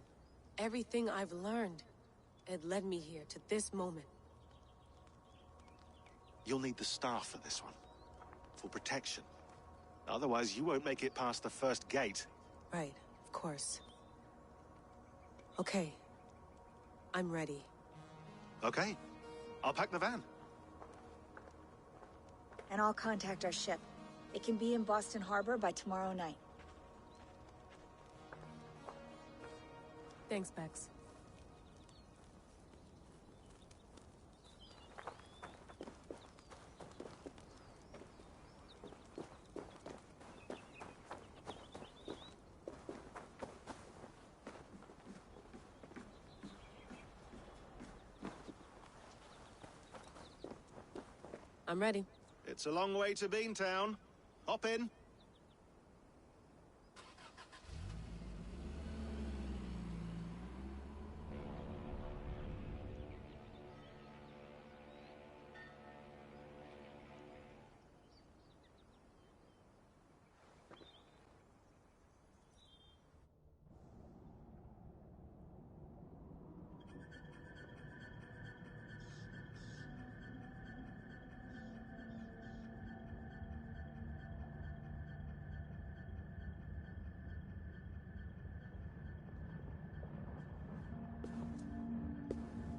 everything I've learned, it led me here to this moment.
You'll need the staff for this one. For protection. Otherwise, you won't make it past the first gate.
Right, of course. Okay. I'm ready.
Okay. I'll pack the van.
And I'll contact our ship. It can be in Boston Harbor by tomorrow night.
Thanks, Bex. I'm ready.
It's a long way to Beantown. Hop in.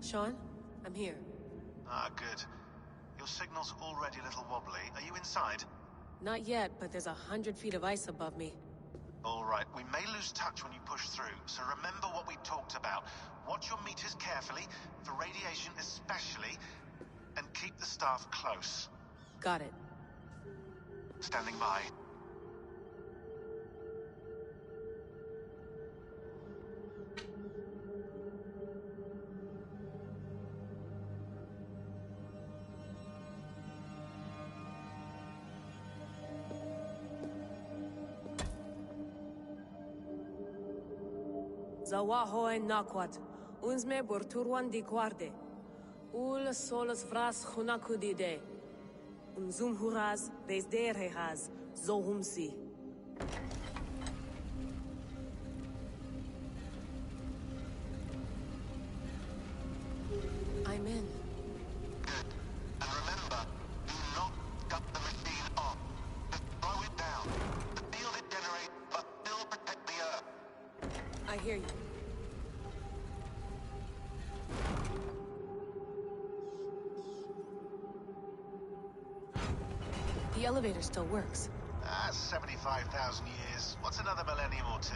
Sean, I'm here.
Ah, good. Your signal's already a little wobbly. Are you inside?
Not yet, but there's 100 feet of ice above me.
All right, we may lose touch when you push through, so remember what we talked about. Watch your meters carefully, for radiation especially, and keep the staff close.
Got it.
Standing by.
Zawaho en nakwat, unsme borturwan di guarde. Ul solos vras hunakudide. Unzum huraz, desderehaz, zohumsi. I'm in.
Good. And remember, do not cut the machine off. Just slow it down. The field it generates must still protect the Earth.
I hear you. The elevator still works.
That's 75,000 years. What's another millennium or two?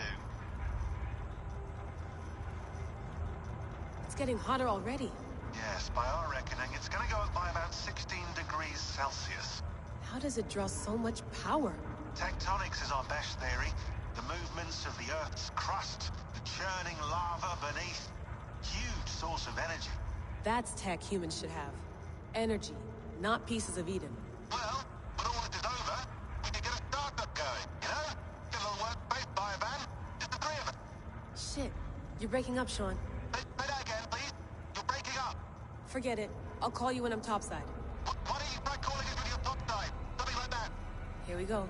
It's getting hotter already.
Yes, by our reckoning, it's gonna go up by about 16 degrees Celsius.
How does it draw so much power?
Tectonics is our best theory. The movements of the Earth's crust, the churning lava beneath. Huge source of energy.
That's tech humans should have. Energy, not pieces of Eden.
Well, when all this is over, we can get a startup going, you know? Get a little workspace, buy a van, just the three of us.
Shit. You're breaking up, Sean.
Say that again, please. You're breaking up.
Forget it. I'll call you when I'm topside.
Why don't you try calling us when you're topside? Something like that.
Here we go.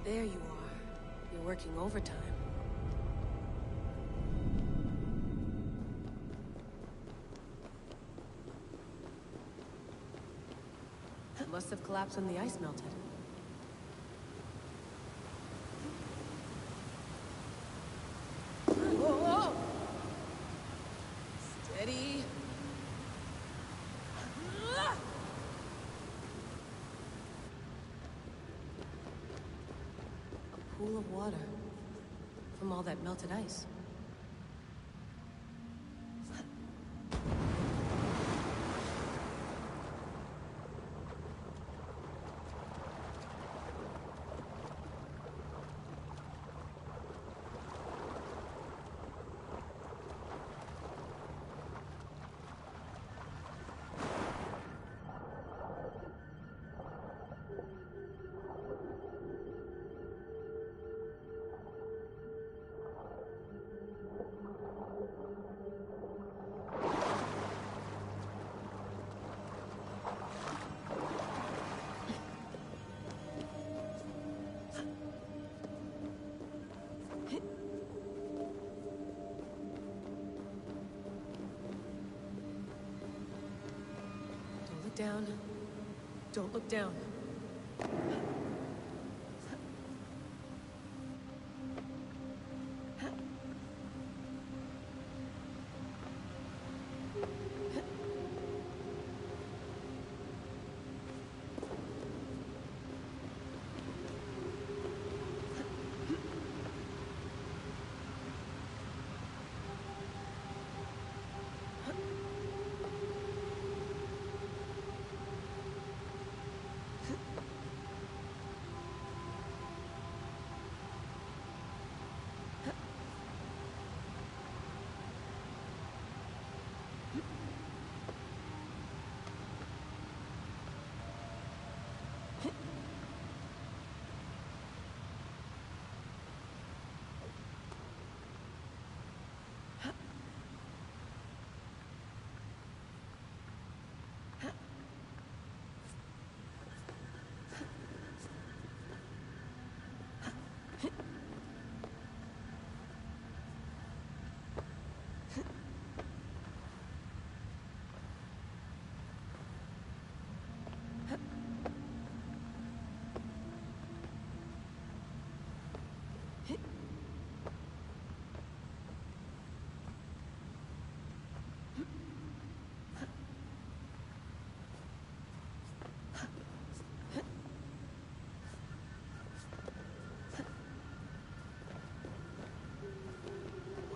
There you are. You're working overtime. It must have collapsed when the ice melted. Whoa, whoa! Steady. A pool of water from all that melted ice. down. Don't look down.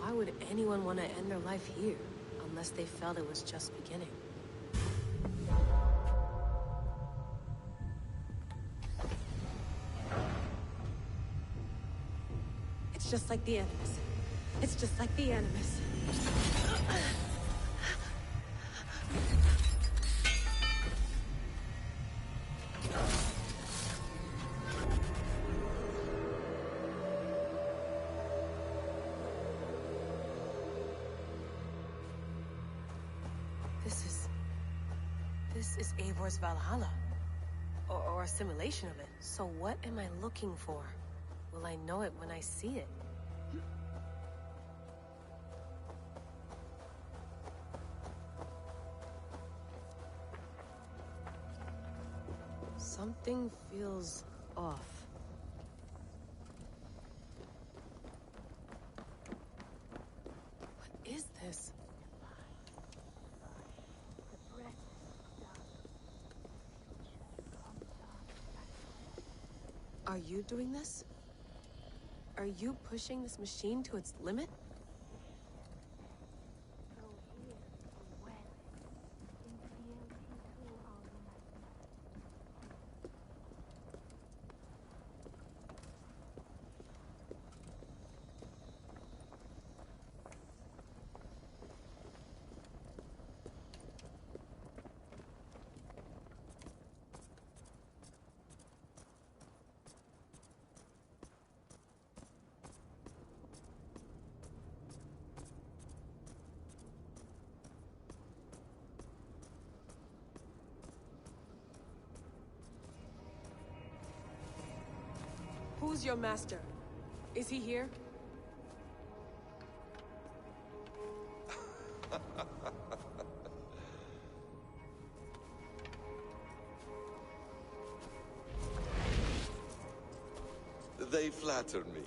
Why would anyone want to end their life here, unless they felt it was just beginning? It's just like the Animus. It's just like the Animus. This is Eivor's Valhalla. Or a simulation of it. So what am I looking for? Will I know it when I see it? Something feels off. What is this? Are you doing this? Are you pushing this machine to its limit? Who's your master? Is he here?
They flatter me.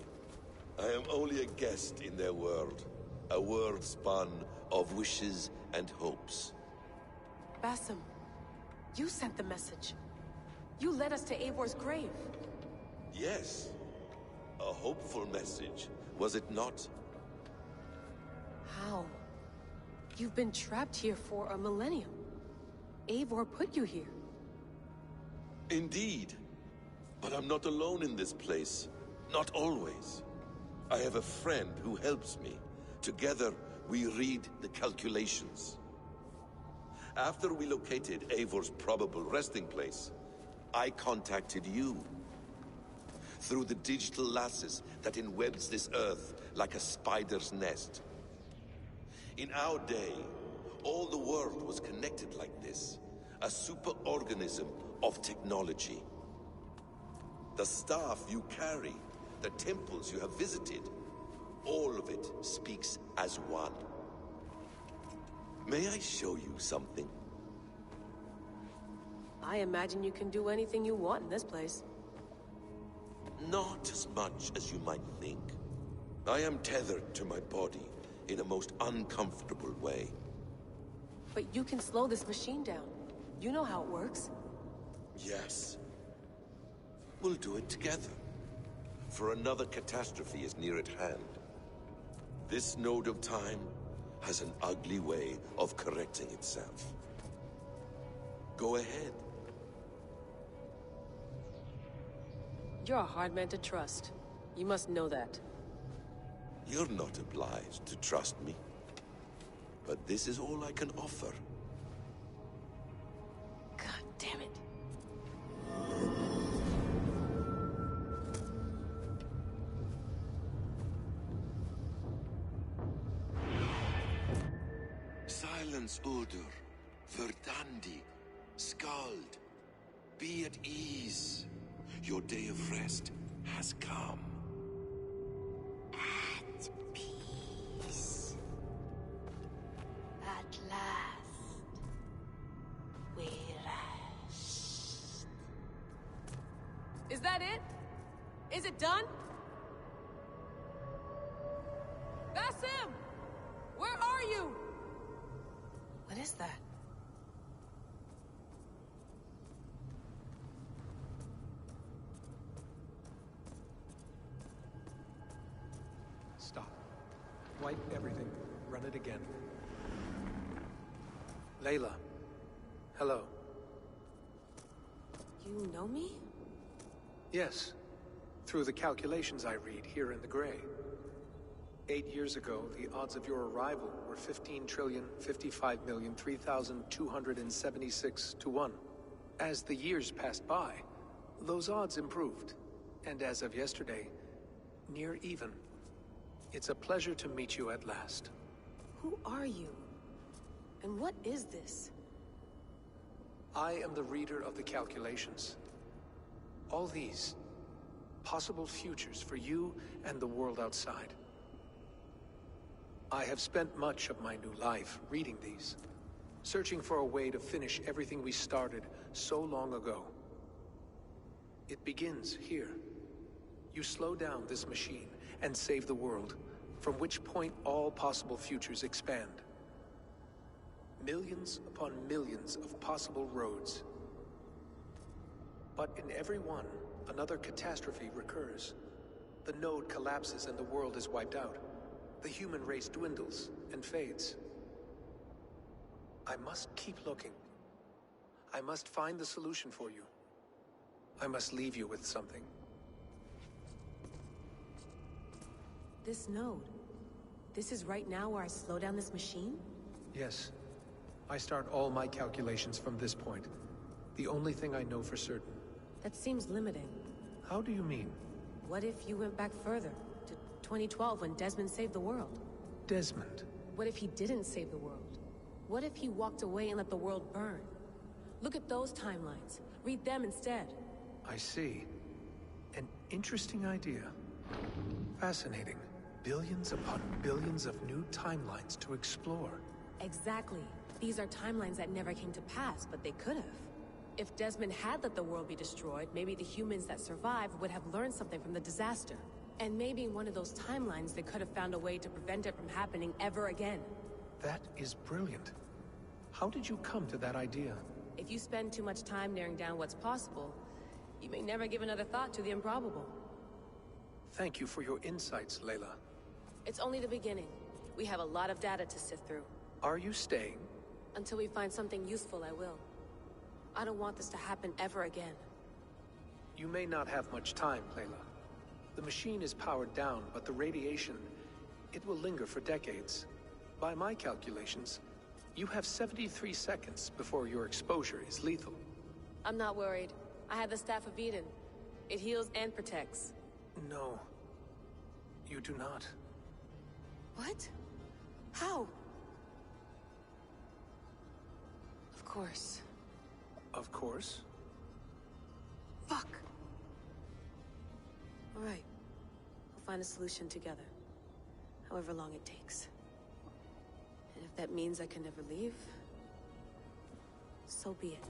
I am only a guest in their world. A world spun of wishes and hopes.
Basim, you sent the message. You led us to Eivor's grave.
Yes. A hopeful message, was it not?
How? You've been trapped here for a millennium. Eivor put you here.
Indeed. But I'm not alone in this place. Not always. I have a friend who helps me. Together, we read the calculations. After we located Eivor's probable resting place, I contacted you. Through the digital lasses that enwebs this Earth like a spider's nest. In our day, all the world was connected like this. A superorganism of technology. The staff you carry, the temples you have visited, all of it speaks as one. May I show you something?
I imagine you can do anything you want in this place.
Not as much as you might think. I am tethered to my body in a most uncomfortable way.
But you can slow this machine down. You know how it works.
Yes. We'll do it together. For another catastrophe is near at hand. This node of time has an ugly way of correcting itself. Go ahead.
You're a hard man to trust. You must know that.
You're not obliged to trust me. But this is all I can offer.
God damn it.
Silence, Udur. Verdandi. Skald. Be at ease. Your day of rest has come.
At peace. At last. We rest.
Is that it? Is it done? Basim! Where are you? What is that?
Stop. Wipe everything. Run it again. Layla. Hello.
You know me?
Yes. Through the calculations I read here in the gray. 8 years ago, the odds of your arrival were 15,055,003,276 to 1. As the years passed by, those odds improved. And as of yesterday, near even. It's a pleasure to meet you at last.
Who are you? And what is this?
I am the reader of the calculations. All these, possible futures for you and the world outside. I have spent much of my new life reading these, searching for a way to finish everything we started so long ago. It begins here. You slow down this machine and save the world, from which point all possible futures expand. Millions upon millions of possible roads. But in every one, another catastrophe recurs. The node collapses and the world is wiped out. The human race dwindles and fades. I must keep looking. I must find the solution for you. I must leave you with something.
This node. This is right now where I slow down this machine?
Yes. I start all my calculations from this point. The only thing I know for certain.
That seems limiting.
How do you mean?
What if you went back further, to 2012 when Desmond saved the world?
Desmond?
What if he didn't save the world? What if he walked away and let the world burn? Look at those timelines. Read them instead.
I see. An interesting idea. Fascinating. Billions upon billions of new timelines to explore.
Exactly. These are timelines that never came to pass, but they could have. If Desmond had let the world be destroyed, maybe the humans that survived would have learned something from the disaster. And maybe in one of those timelines they could have found a way to prevent it from happening ever again.
That is brilliant. How did you come to that idea?
If you spend too much time narrowing down what's possible, you may never give another thought to the improbable.
Thank you for your insights, Layla.
It's only the beginning. We have a lot of data to sift through.
Are you staying?
Until we find something useful, I will. I don't want this to happen ever again.
You may not have much time, Layla. The machine is powered down, but the radiation, it will linger for decades. By my calculations, you have 73 seconds before your exposure is lethal.
I'm not worried. I have the Staff of Eden. It heals and protects.
No. You do not.
What? How? Of course.
Of course?
Fuck! Alright. We'll find a solution together. However long it takes. And if that means I can never leave, so be it.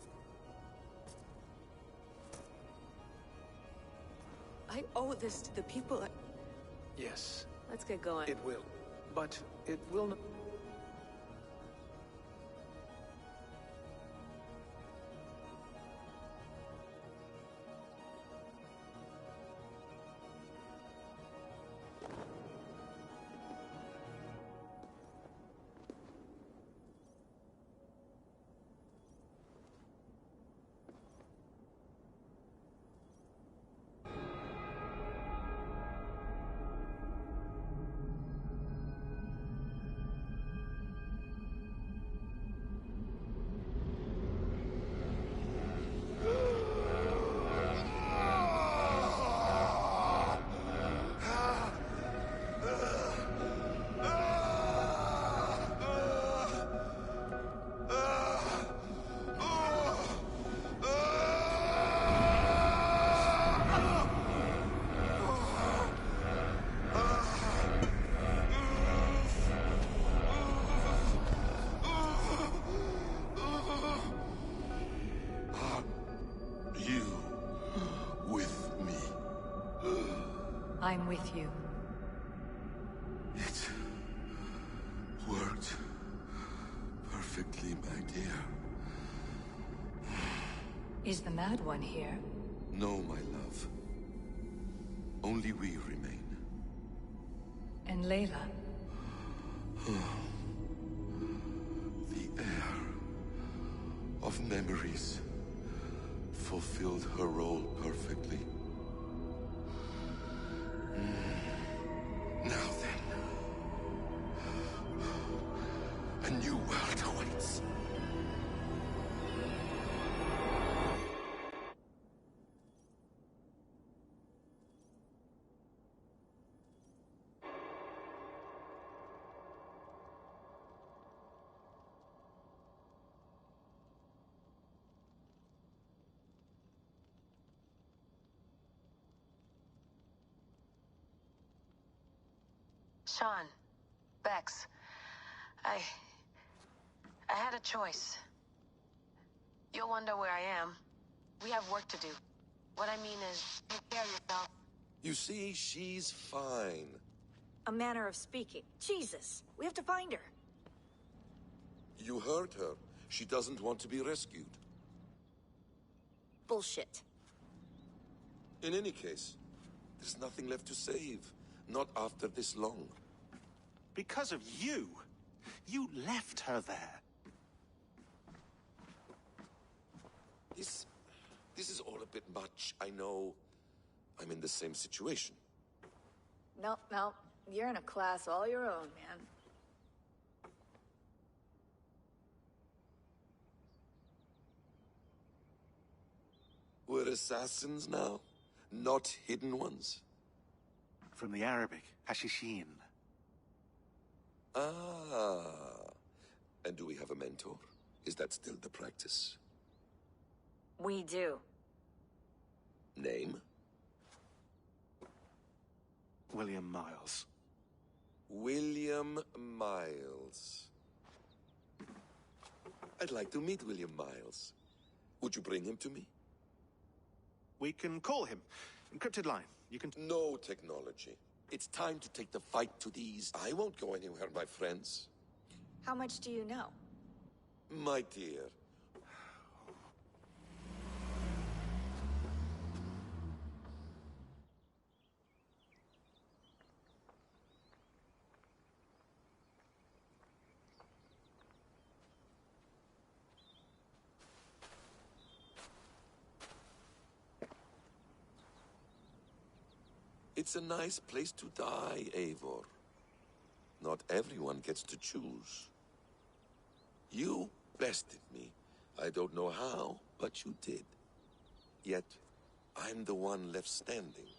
I owe this to the people.
Yes,
Let's get going.
it will. But it will not.
I'm with you.
It worked perfectly, my dear.
Is the Mad One here?
No, my love. Only we remain.
And Layla?
The air of memories fulfilled her role perfectly. Now then, a new world awaits.
Sean, Bex, I had a choice. You'll wonder where I am. We have work to do. What I mean is, take care of yourself.
You see, she's fine.
A manner of speaking. Jesus, we have to find her.
You heard her. She doesn't want to be rescued.
Bullshit.
In any case, there's nothing left to save. Not after this long.
Because of you. You left her there.
This is all a bit much. I know. I'm in the same situation.
No, you're in a class all your own, man.
We're assassins now, not hidden ones.
From the Arabic, Hashishin.
Ah. And do we have a mentor? Is that still the practice?
We do.
Name?
William Miles.
William Miles. I'd like to meet William Miles. Would you bring him to me?
We can call him. Encrypted line. You can...
No technology. It's time to take the fight to these. I won't go anywhere, my friends.
How much do you know?
My dear. It's a nice place to die, Eivor. Not everyone gets to choose. You bested me. I don't know how, but you did. Yet, I'm the one left standing.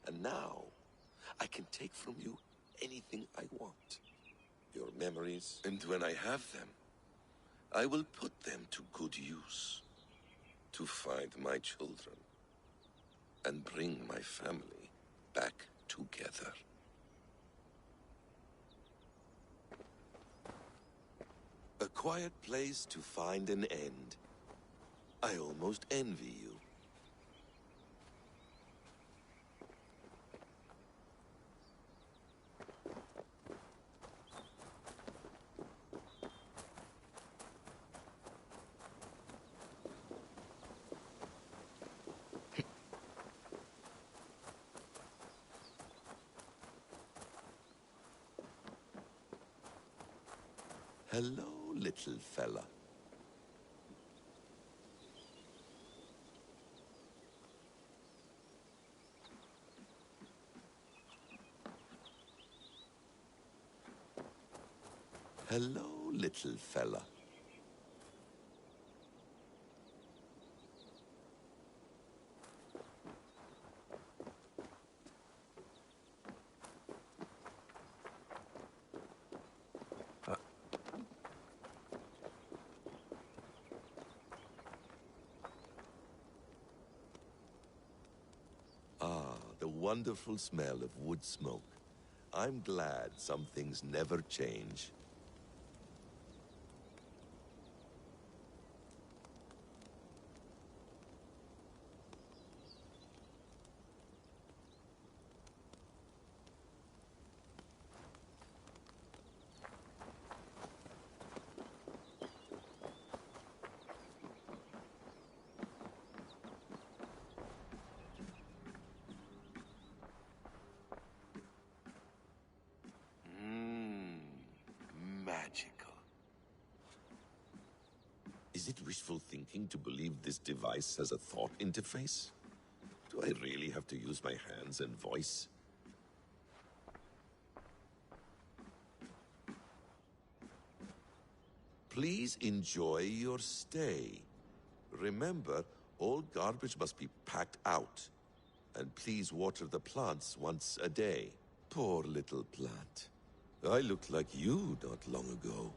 And now, I can take from you anything I want. Your memories, and when I have them, I will put them to good use. To find my children. And bring my family back together. A quiet place to find an end. I almost envy you. Hello, little fella. Hello, little fella. Ah, the wonderful smell of wood smoke. I'm glad some things never change. Magical. Is it wishful thinking to believe this device has a thought interface? Do I really have to use my hands and voice? Please enjoy your stay. Remember, all garbage must be packed out. And please water the plants once a day. Poor little plant. I looked like you not long ago.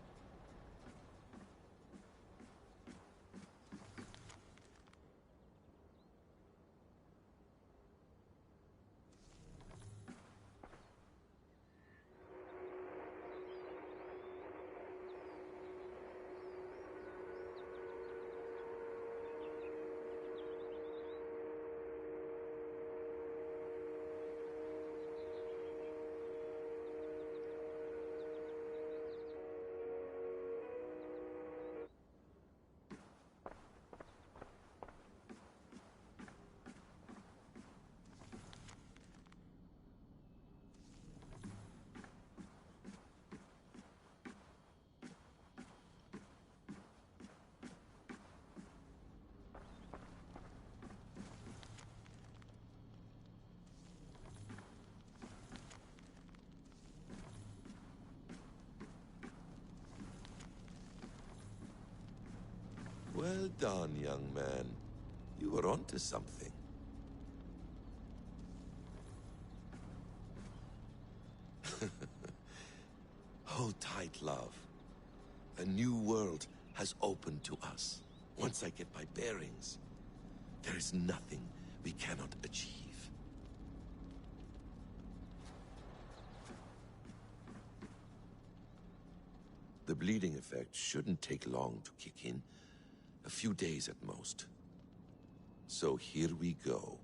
Well done, young man. You were onto something. Hold tight, love. A new world has opened to us. Once I get my bearings, there is nothing we cannot achieve. The bleeding effect shouldn't take long to kick in. A few days at most. So here we go.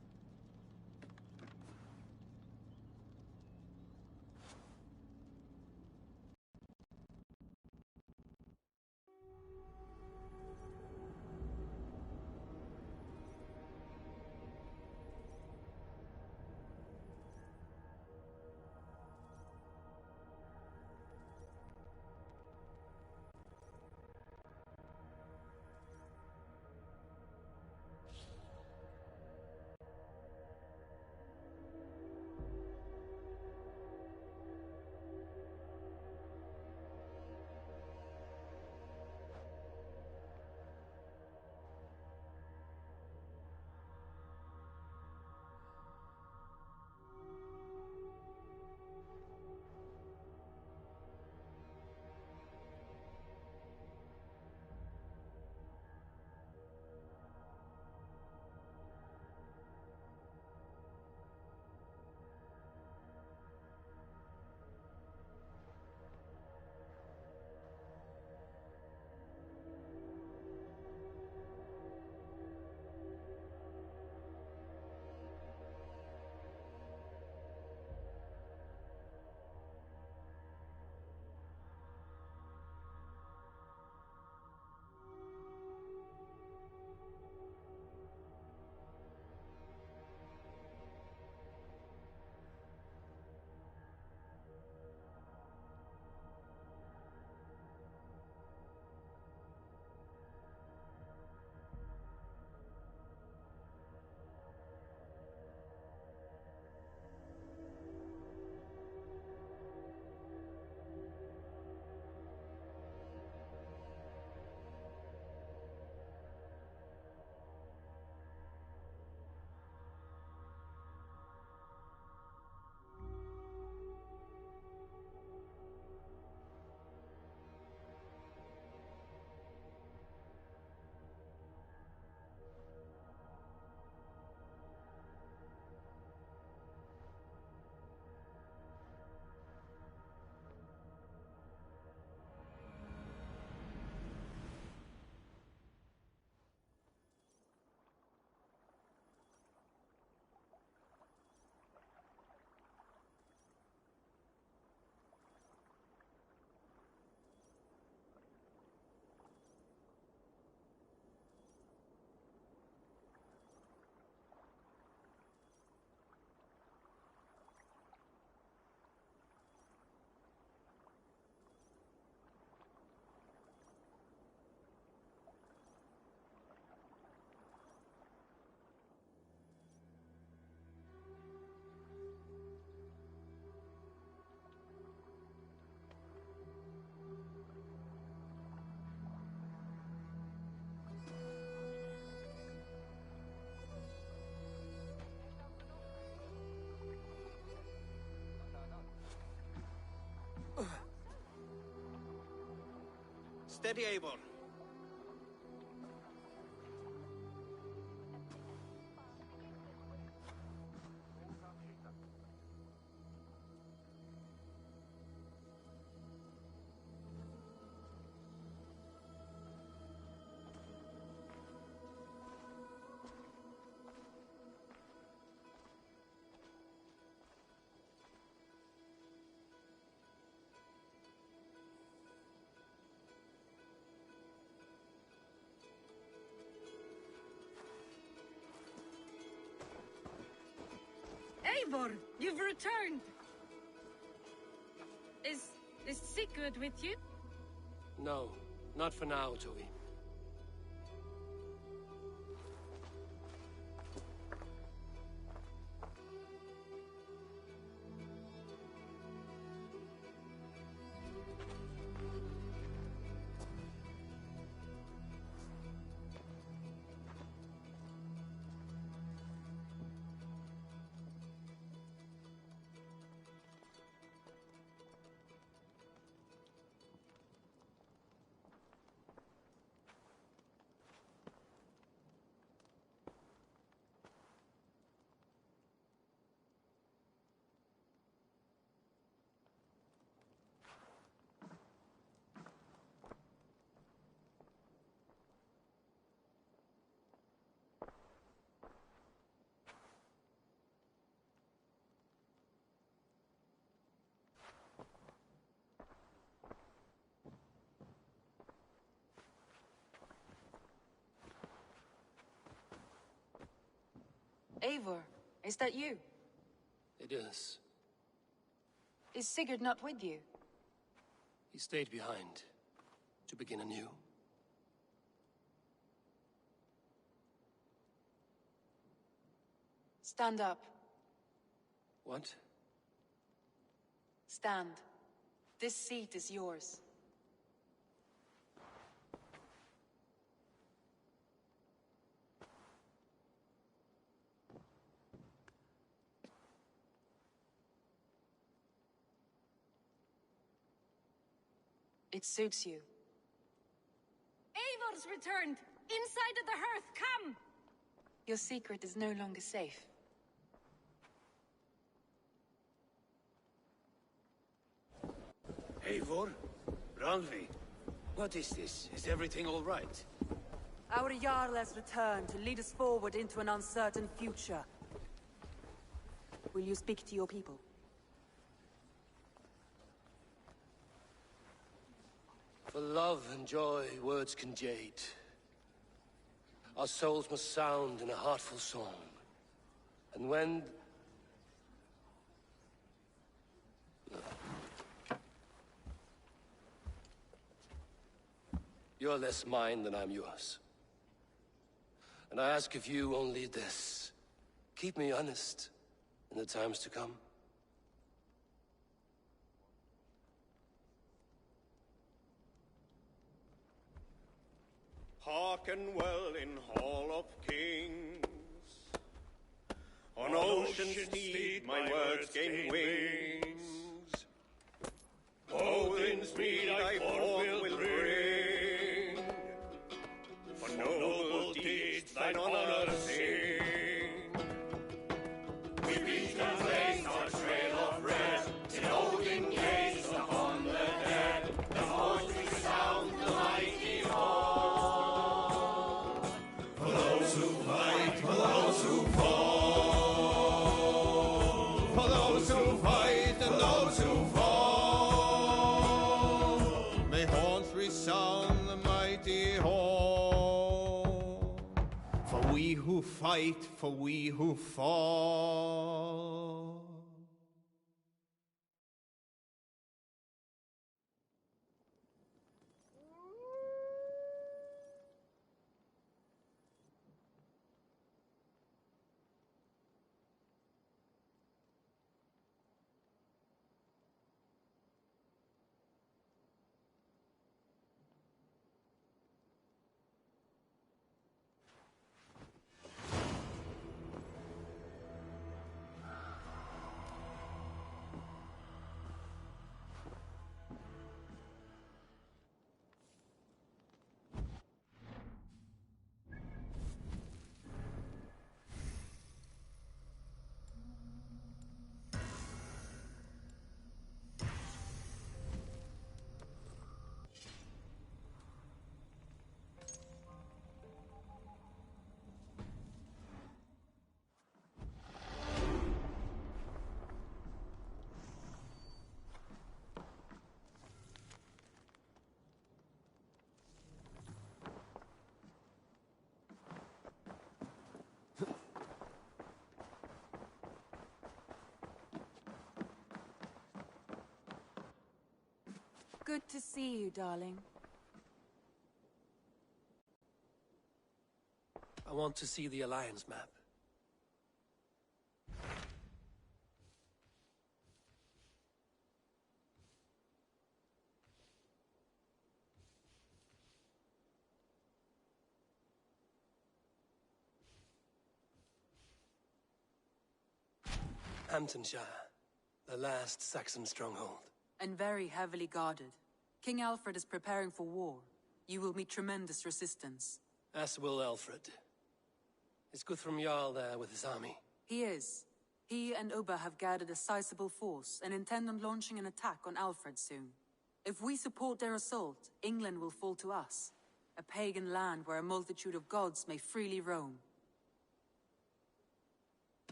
Steady, Eivor.
Eivor, you've returned! Is Sigurd with you?
No, not for now, Toby.
Eivor, is that you?
It is.
Is Sigurd not with you?
He stayed behind to begin anew.
Stand up.
What?
Stand. This seat is yours. It suits you.
Eivor's returned! Inside of the hearth, come!
Your secret is no longer safe.
Eivor? Randvi? What is this? Is everything all right?
Our Jarl has returned to lead us forward into an uncertain future. Will you speak to your people?
For love and joy, words can jade. Our souls must sound in a heartful song. And when... You're less mine than I'm yours. And I ask of you only this. Keep me honest in the times to come.
Hearken well in Hall of Kings. On ocean steed my words gain wings. Odin's mead I forth will bring. For noble deeds thine honor sing. We beat and place our trail of red, till Odin gaze upon the dead. The voice resound the mighty hall. For those who fight, for those who fall. For those who fight and those who fall. May horns resound the mighty hall. For we who fight, for we who fall.
Good to see you, darling.
I want to see the Alliance map. Hamptonshire, the last Saxon stronghold.
And very heavily guarded. King Alfred is preparing for war. You will meet tremendous resistance.
As will Alfred. Is Guthrum Jarl there with his army?
He is. He and Ubba have gathered a sizable force and intend on launching an attack on Alfred soon. If we support their assault, England will fall to us. A pagan land where a multitude of gods may freely roam.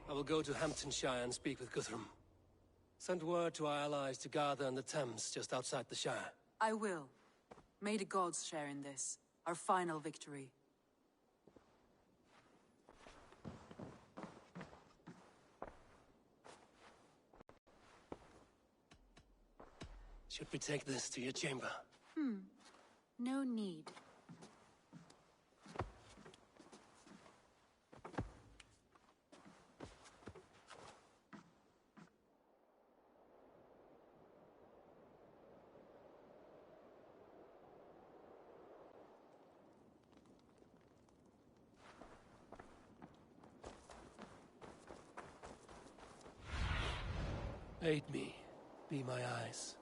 I will go to Hamptonshire and speak with Guthrum. Send word to our allies to gather on the Thames just outside the Shire.
I will. May the gods share in this, our final victory.
Should we take this to your chamber?
No need.
Aid me. Be my eyes.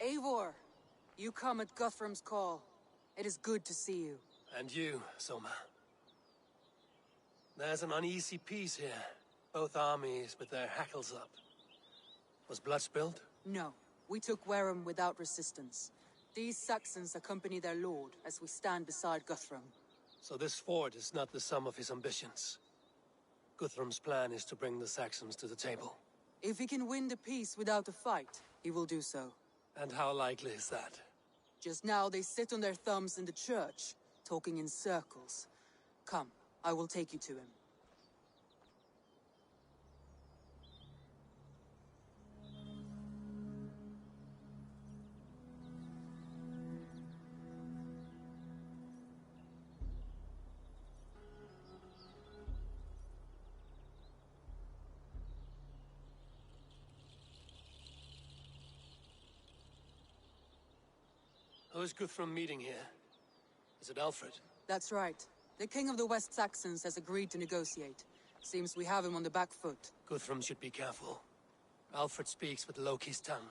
Eivor, you come at Guthrum's call. It is good to see you.
And you, Soma. There's an uneasy peace here. Both armies with their hackles up. Was blood spilled?
No. We took Wareham without resistance. These Saxons accompany their lord as we stand beside Guthrum.
So this fort is not the sum of his ambitions. Guthrum's plan is to bring the Saxons to the table.
If he can win the peace without a fight, he will do so.
And how likely is that?
Just now they sit on their thumbs in the church, talking in circles. Come, I will take you to him.
Who is Guthrum meeting here? Is it Alfred?
That's right. The King of the West Saxons has agreed to negotiate. Seems we have him on the back foot.
Guthrum should be careful. Alfred speaks with Loki's tongue.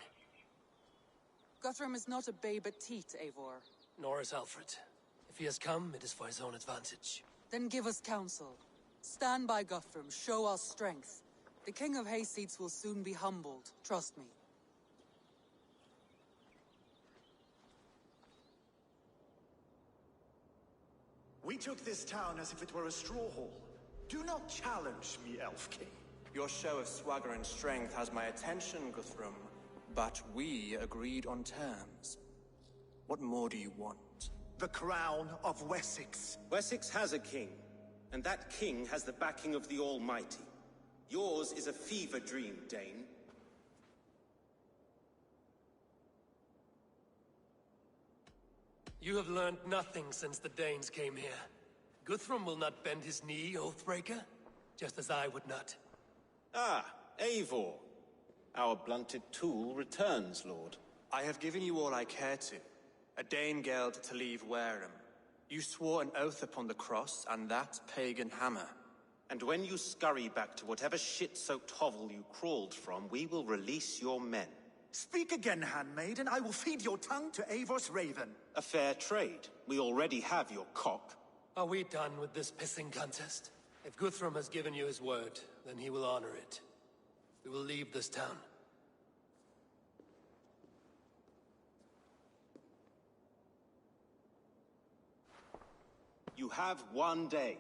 Guthrum is not a babe at teat, Eivor.
Nor is Alfred. If he has come, it is for his own advantage.
Then give us counsel. Stand by Guthrum, show our strength. The King of Hayseeds will soon be humbled, trust me.
We took this town as if it were a straw hall. Do not challenge me, Elf King.
Your show of swagger and strength has my attention, Guthrum. But we agreed on terms. What more do you want?
The crown of Wessex.
Wessex has a king, and that king has the backing of the Almighty. Yours is a fever dream, Dane.
You have learned nothing since the Danes came here. Guthrum will not bend his knee, Oathbreaker, just as I would not.
Ah, Eivor. Our blunted tool returns, Lord.
I have given you all I care to. A Danegeld to leave Wareham. You swore an oath upon the cross, and that pagan hammer.
And when you scurry back to whatever shit-soaked hovel you crawled from, we will release your men.
Speak again, handmaid, and I will feed your tongue to Eivor's raven.
A fair trade. We already have your cock.
Are we done with this pissing contest? If Guthrum has given you his word, then he will honor it. We will leave this town.
You have one day.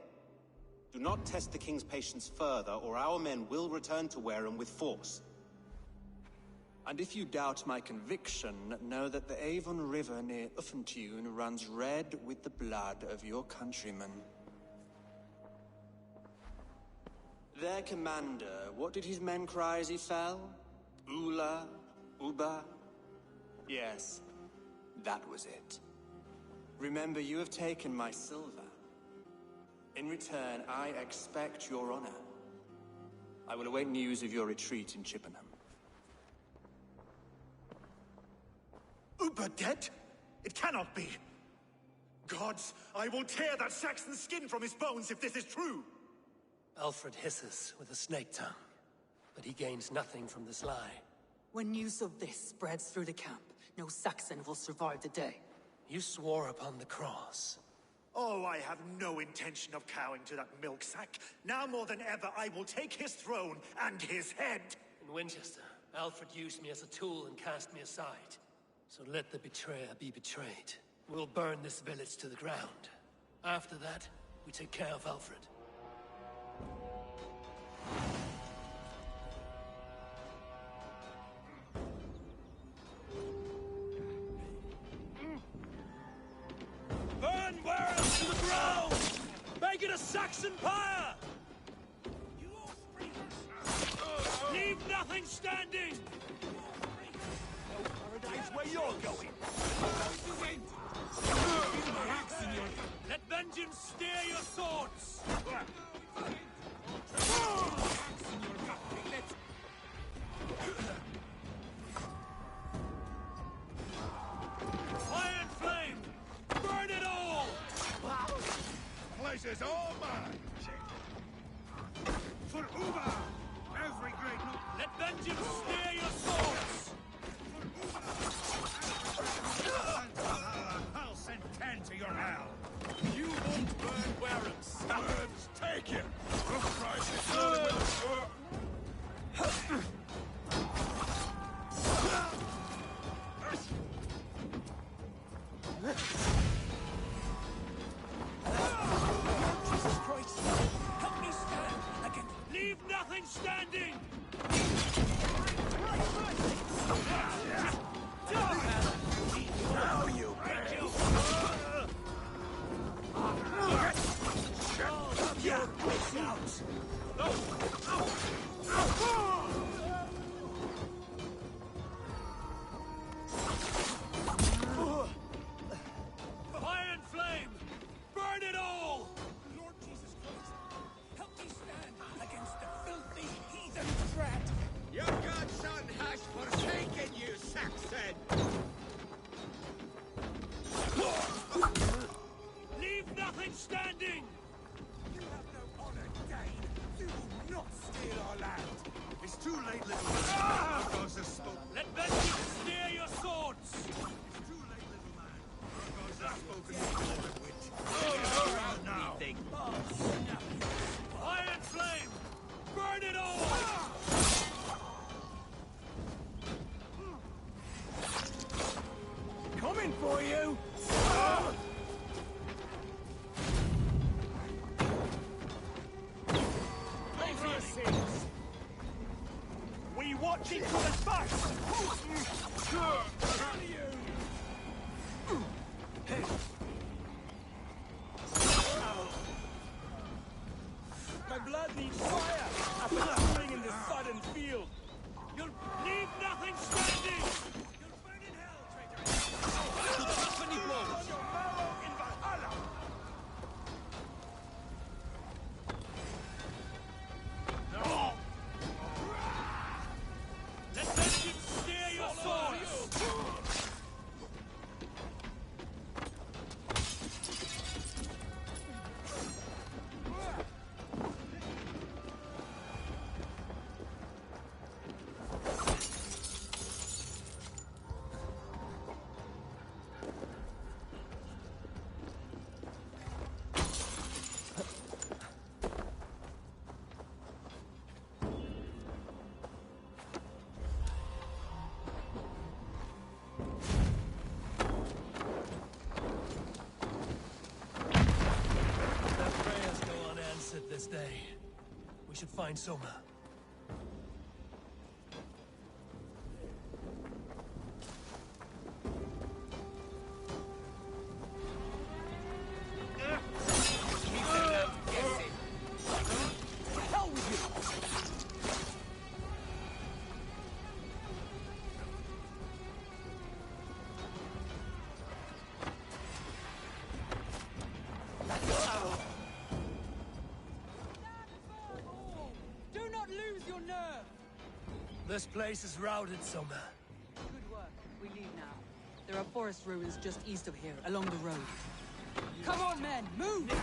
Do not test the king's patience further, or our men will return to Wareham with force.
And if you doubt my conviction, know that the Avon River near Uffentune runs red with the blood of your countrymen. Their commander, what did his men cry as he fell? Ula? Uba? Yes, that was it. Remember, you have taken my silver. In return, I expect your honor. I will await news of your retreat in Chippenham.
Uber dead? It cannot be. Gods, I will tear that Saxon skin from his bones if this is true.
Alfred hisses with a snake tongue, but he gains nothing from this lie.
When news of this spreads through the camp, no Saxon will survive the day.
You swore upon the cross.
Oh, I have no intention of cowing to that milk sack. Now more than ever, I will take his throne and his head.
In Winchester, Alfred used me as a tool and cast me aside. So let the betrayer be betrayed. We'll burn this village to the ground. After that, we take care of Alfred.
Burn Wareham to the ground! Make it a Saxon pyre! Leave nothing standing!
Paradise where you're going.
Let vengeance steer your swords! Fire and flame! Burn it all!
Place is all mine. For Uber, every great note.
Let vengeance steer your swords!
I'll send 10 to your hell.
You won't burn Wareham.
Words, take it. Christ, it's only
for you!
Pay for your sins! We watch each other's backs! My blood needs fire after cooling in this sodden field. You'll leave nothing standing! You'll burn in hell, traitor! Your marrow in Valhalla! No! Let that ship steer your swords!
This day. We should find Soma. This place is routed, Soma.
Good work. We leave now. There are forest ruins just east of here, along the road. Come on, men! Move!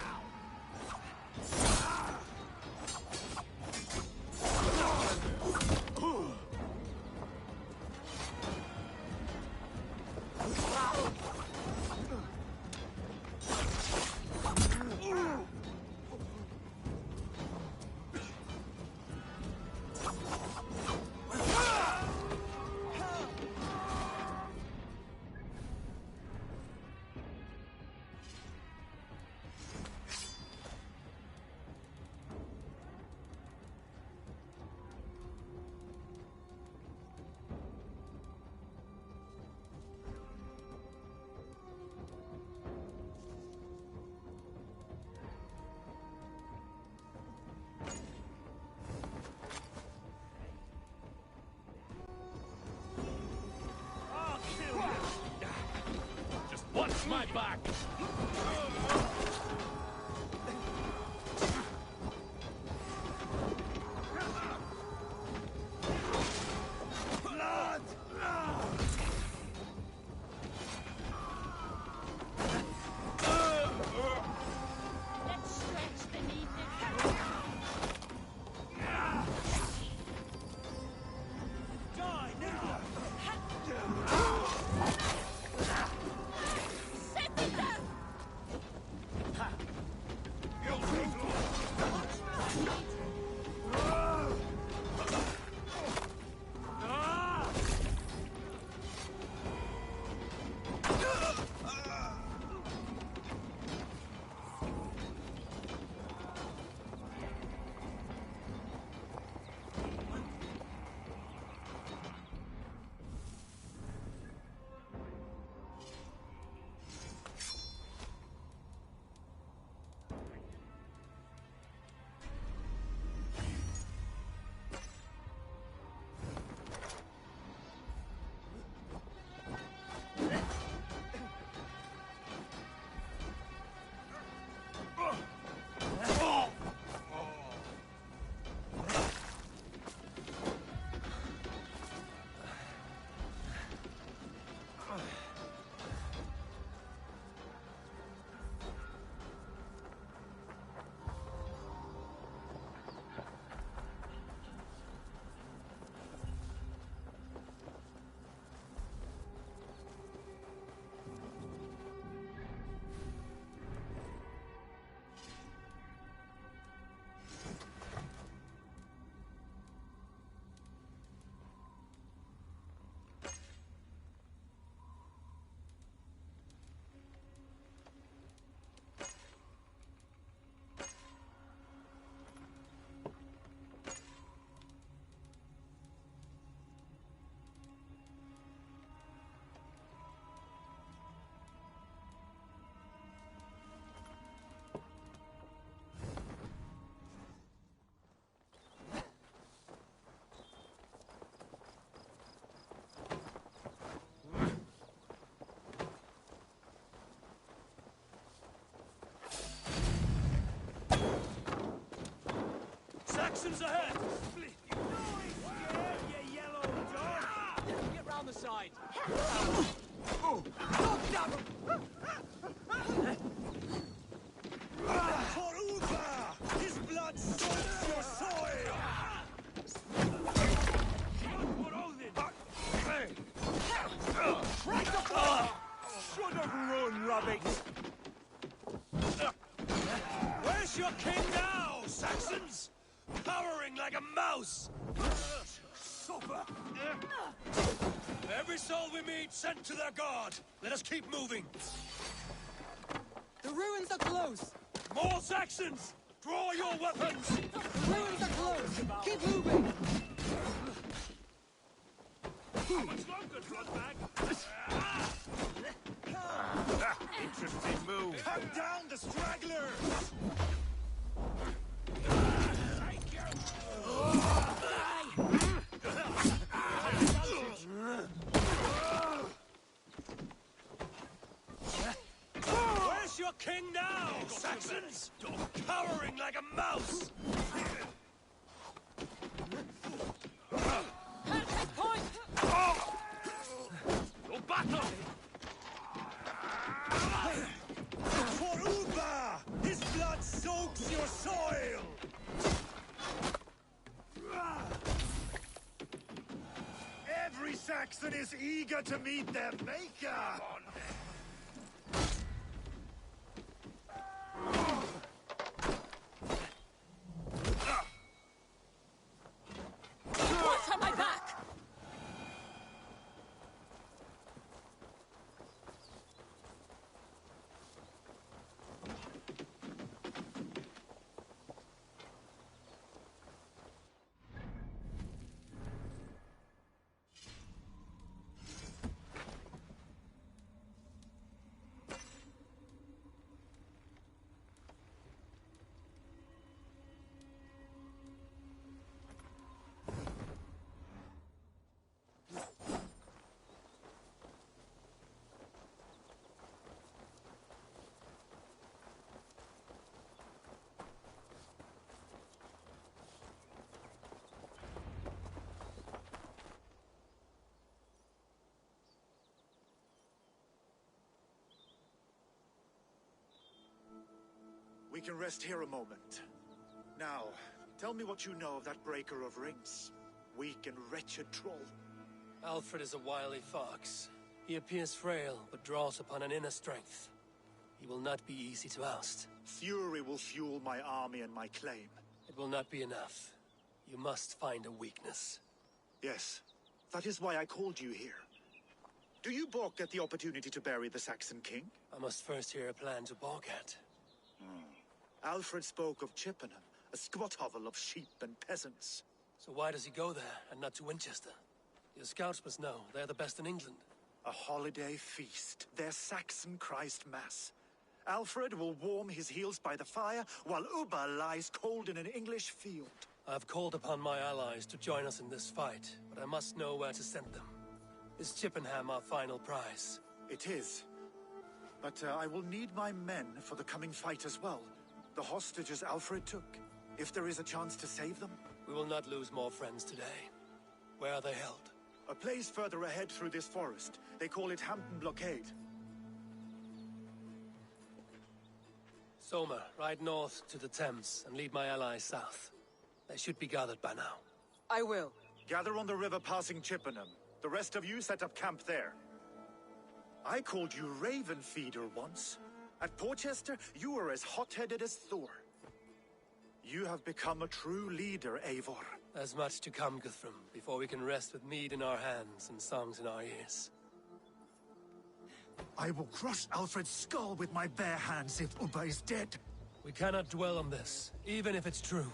Watch my back! Blood!
Let's stretch beneath it.
Die now! Saxons ahead! You know he's scared, you yellow dog! Get round the side!
For Uva! His blood soaks your soil!
Should have run, rabbit!
Where's your king now, Saxons? Cowering like a mouse! Suffer! Every soul we meet sent to their god! Let us keep moving!
The ruins are close!
More Saxons! Draw your weapons!
The ruins are close! Keep moving!
How much longer, bloodbag?
Interesting move. Cut down the stragglers!
Where's your king now, Saxons? Cowering like a mouse!
Point! Go battle!
For Uba! His blood soaks your soil! Every Saxon is eager to meet their maker!
What's on my back?
We can rest here a moment. Now, tell me what you know of that breaker of rings. Weak and wretched troll.
Alfred is a wily fox. He appears frail, but draws upon an inner strength. He will not be easy to oust.
Fury will fuel my army and my claim.
It will not be enough. You must find a weakness.
Yes, that is why I called you here. Do you balk at the opportunity to bury the Saxon king?
I must first hear a plan to balk at.
Alfred spoke of Chippenham, a squat hovel of sheep and peasants.
So why does he go there, and not to Winchester? Your scouts must know, they're the best in England.
A holiday feast, their Saxon Christ Mass. Alfred will warm his heels by the fire, while Uba lies cold in an English field.
I've called upon my allies to join us in this fight, but I must know where to send them. Is Chippenham our final prize?
It is. But I will need my men for the coming fight as well. The hostages Alfred took. If there is a chance to save them.
We will not lose more friends today. Where are they held?
A place further ahead through this forest. They call it Hampton Blockade.
Soma, ride north to the Thames and lead my allies south. They should be gathered by now.
I will.
Gather on the river passing Chippenham. The rest of you set up camp there. I called you Raven Feeder once. At Porchester, you were as hot-headed as Thor. You have become a true leader, Eivor.
There's much to come, Guthrum, before we can rest with mead in our hands and songs in our ears.
I will crush Alfred's skull with my bare hands if Uba is dead.
We cannot dwell on this, even if it's true.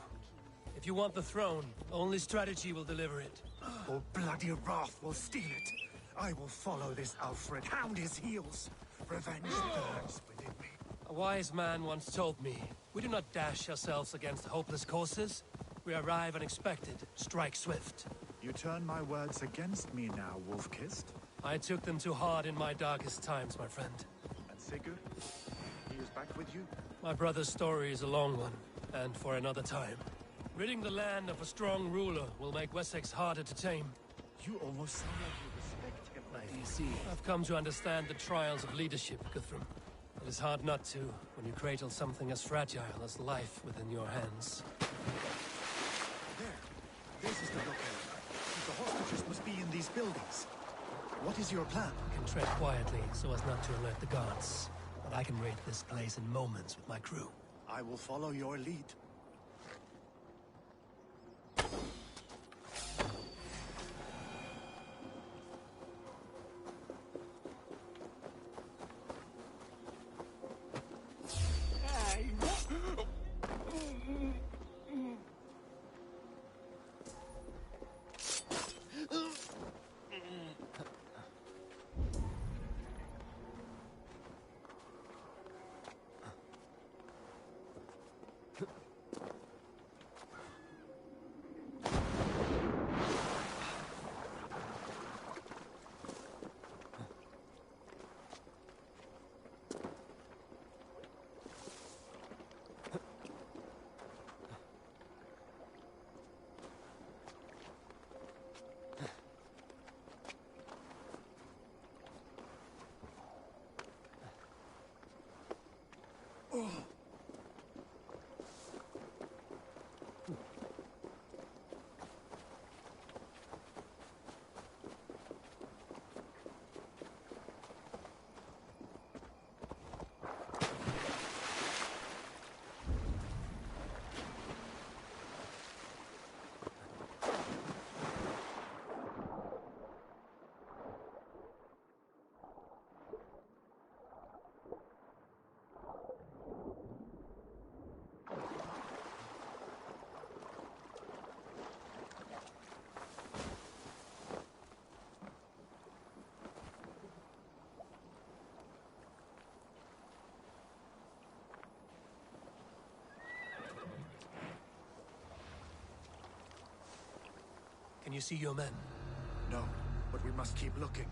If you want the throne, only strategy will deliver it.
Or bloody wrath will steal it. I will follow this Alfred, hound his heels. Revenge burns within me.
A wise man once told me, we do not dash ourselves against hopeless courses. We arrive unexpected, strike swift.
You turn my words against me now, Wolf-Kissed.
I took them too hard in my darkest times, my friend.
And Sigurd? He is back with you?
My brother's story is a long one, and for another time. Ridding the land of a strong ruler will make Wessex harder to tame.
You almost sound like you respect him.
You see, I've come to understand the trials of leadership, Guthrum. It is hard not to, when you cradle something as fragile as life within your hands.
There. This is the blockade. The hostages must be in these buildings. What is your plan?
I can tread quietly so as not to alert the guards. But I can raid this place in moments with my crew.
I will follow your lead.
Can you see your men?
No, but we must keep looking.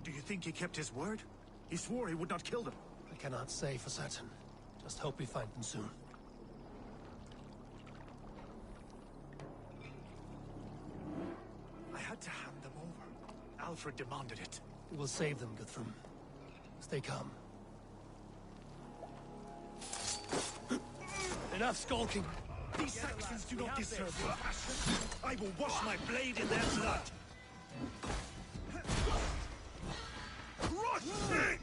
Do you think he kept his word? He swore he would not kill them.
I cannot say for certain. Just hope we find them soon.
I had to hand them over. Alfred demanded it.
We will save them, Guthrum. Stay calm. Enough skulking!
These Saxons do not deserve your passion. I will wash my blade in their blood. Crush it!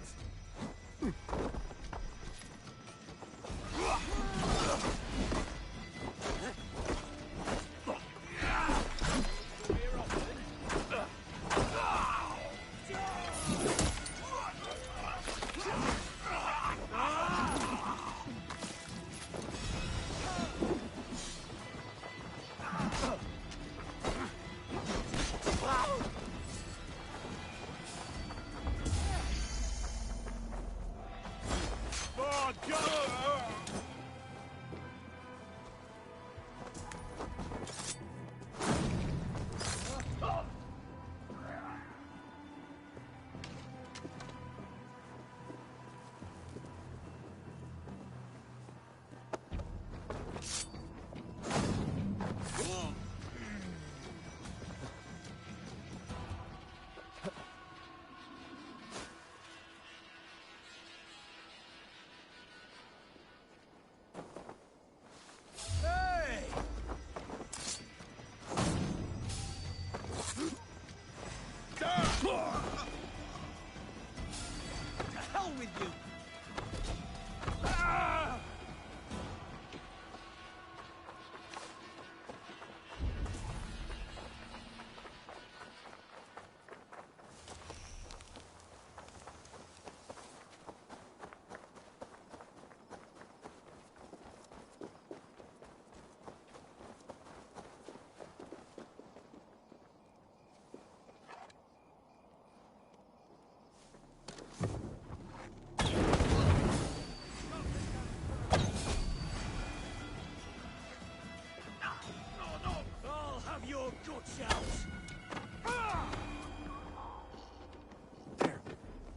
There.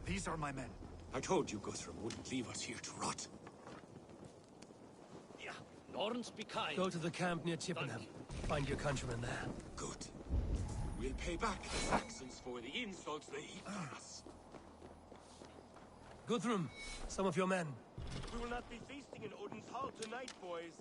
These are my men.
I told you Guthrum wouldn't leave us here to rot.
Yeah, Lawrence, be kind.
Go to the camp near Chippenham. Find your countrymen there.
Good. We'll pay back the Saxons for the insults they heaped on us.
Guthrum, some of your men.
We will not be feasting in Odin's hall tonight, boys.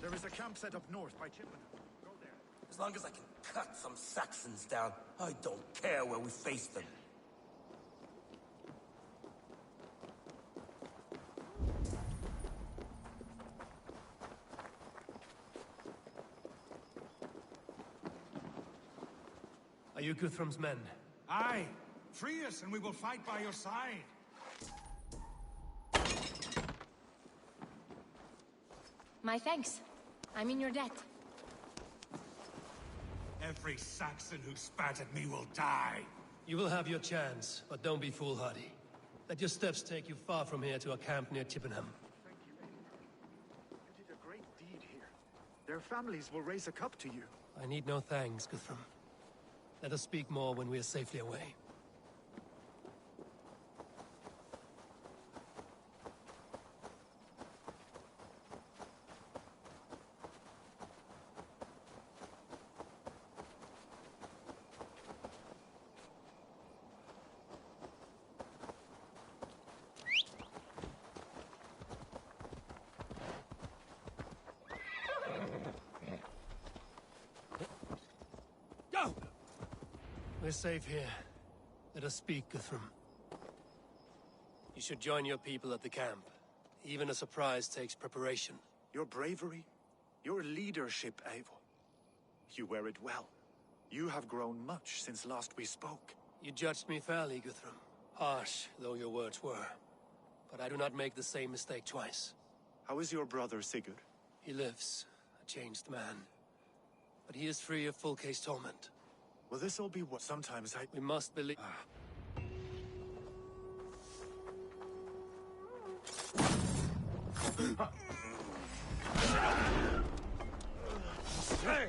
There is a camp set up north by Chippenham. Go there.
As long as I can cut some Saxons down, I don't care where we face them.
Are you Guthrum's men?
Aye. Free us and we will fight by your side.
My thanks. I'm in your debt.
Every Saxon who spat at me will die.
You will have your chance, but don't be foolhardy. Let your steps take you far from here to a camp near Chippenham.
Thank you, Edward. You did a great deed here. Their families will raise a cup to you.
I need no thanks, Guthrum. Let us speak more when we are safely away. We're safe here. Let us speak, Guthrum. You should join your people at the camp. Even a surprise takes preparation.
Your bravery, your leadership, Eivor. You wear it well. You have grown much since last we spoke.
You judged me fairly, Guthrum. Harsh though your words were. But I do not make the same mistake twice.
How is your brother, Sigurd?
He lives, a changed man. But he is free of full case torment.
Will this all be what sometimes
We must believe...
Hey!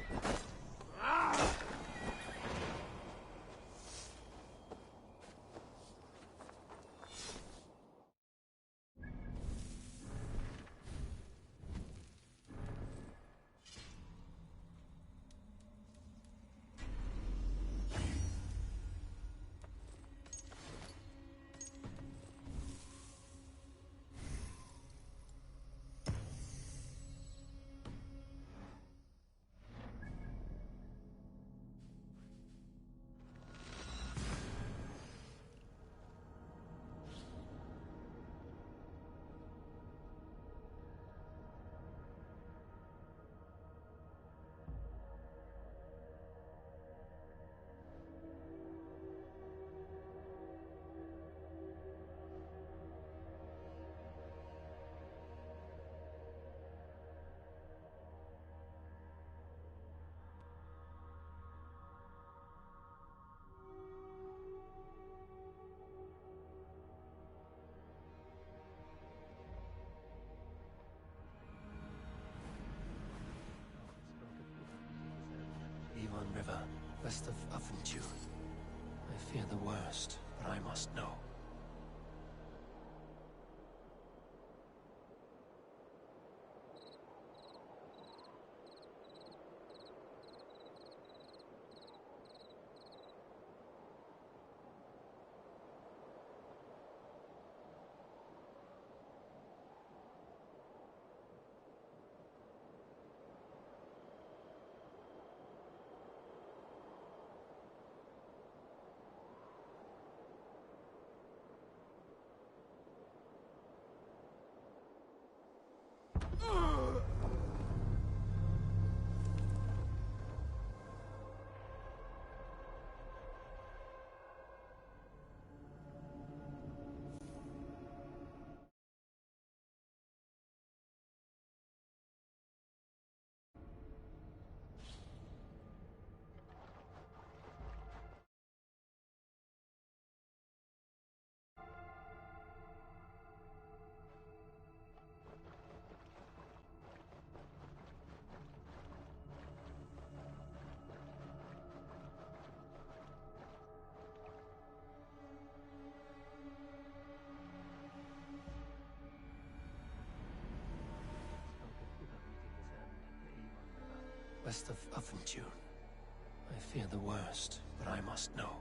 Avon River, west of Affenture. I fear the worst, but I must know. West of Affenture. I fear the worst, but I must know.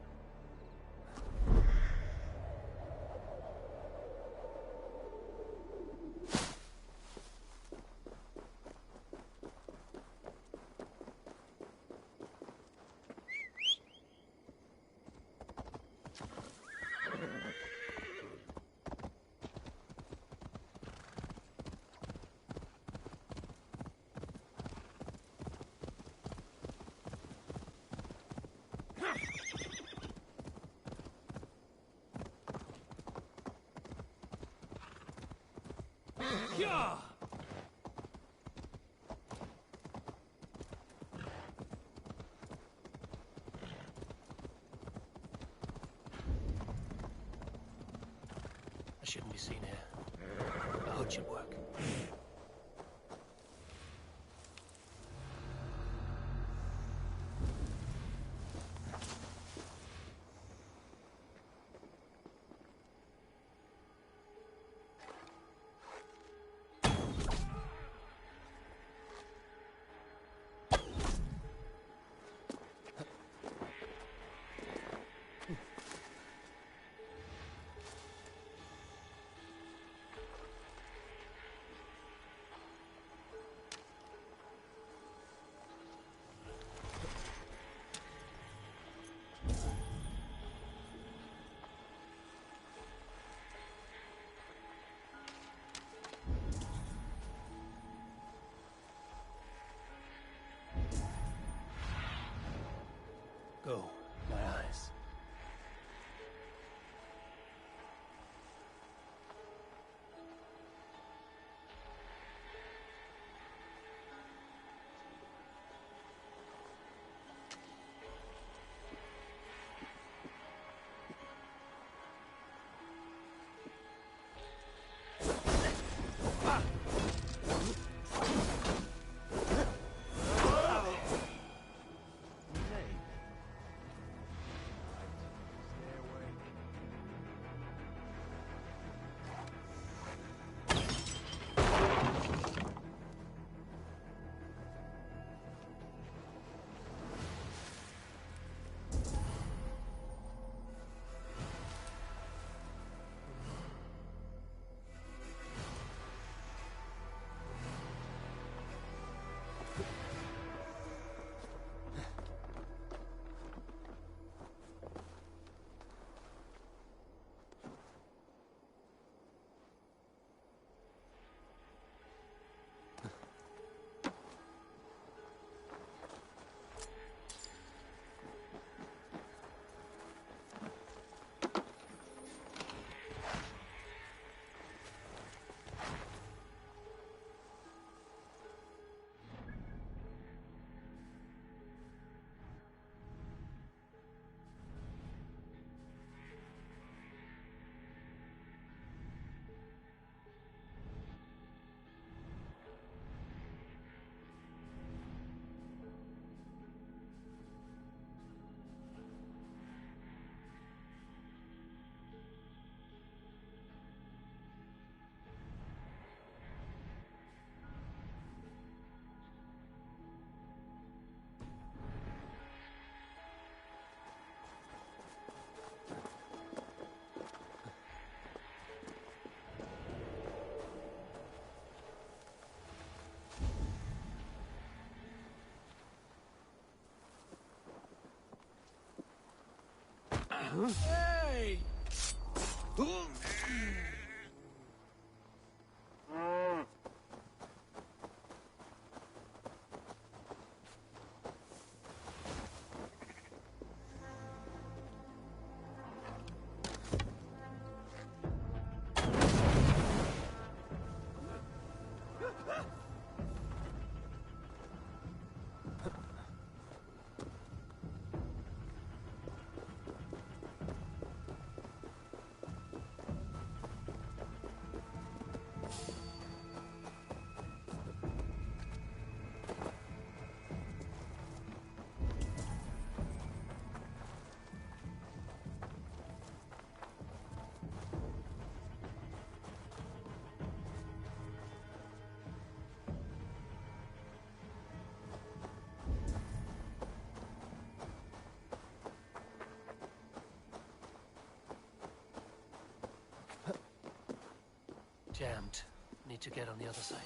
Yeah!
I shouldn't be seen here. A hood should work. Go, my eyes.
Hey!
Jammed. Need to get on the other side.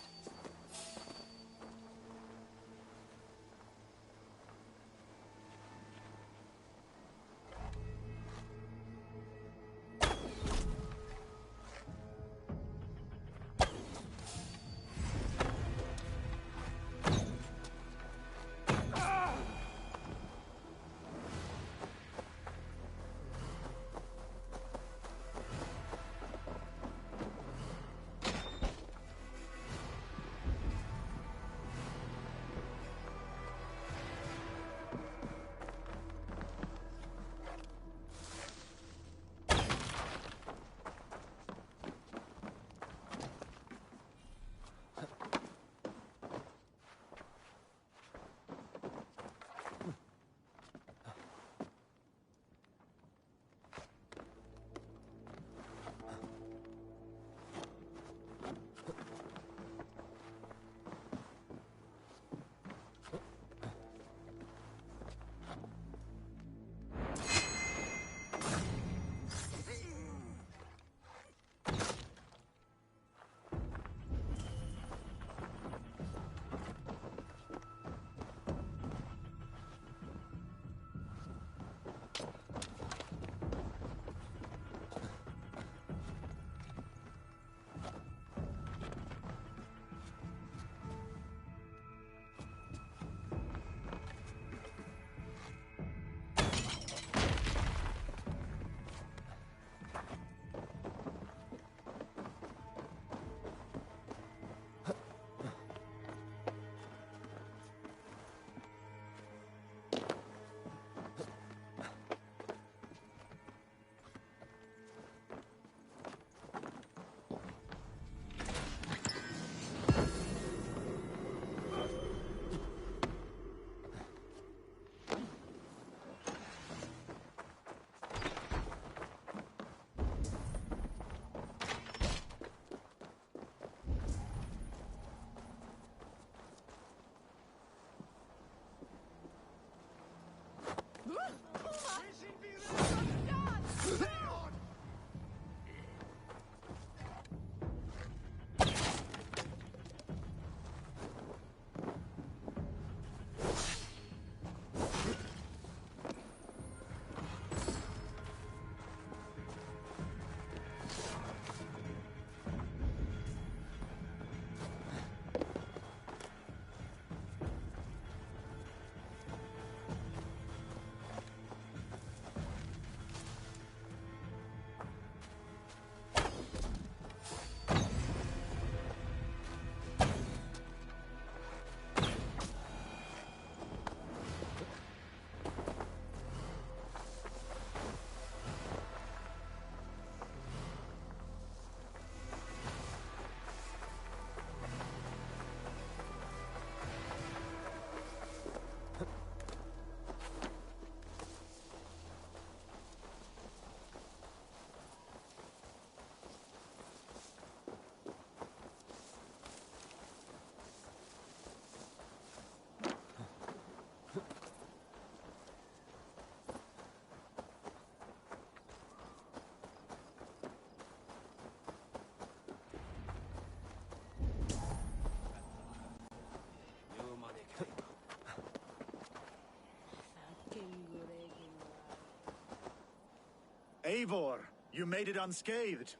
Eivor, you made it unscathed.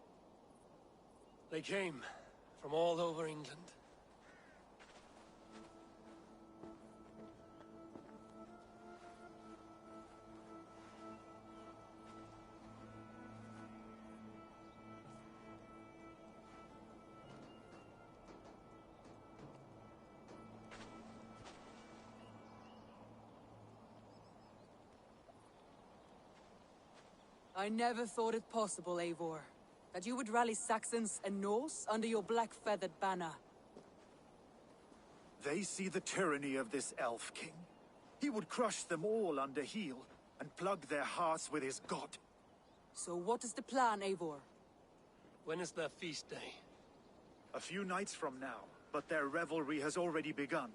They came from all over England.
I never thought it possible, Eivor, that you would rally Saxons and Norse under your black-feathered banner.
They see the tyranny of this elf king. He would crush them all under heel and plug their hearts with his god.
So what is the plan, Eivor?
When is their feast day?
A few nights from now, but their revelry has already begun.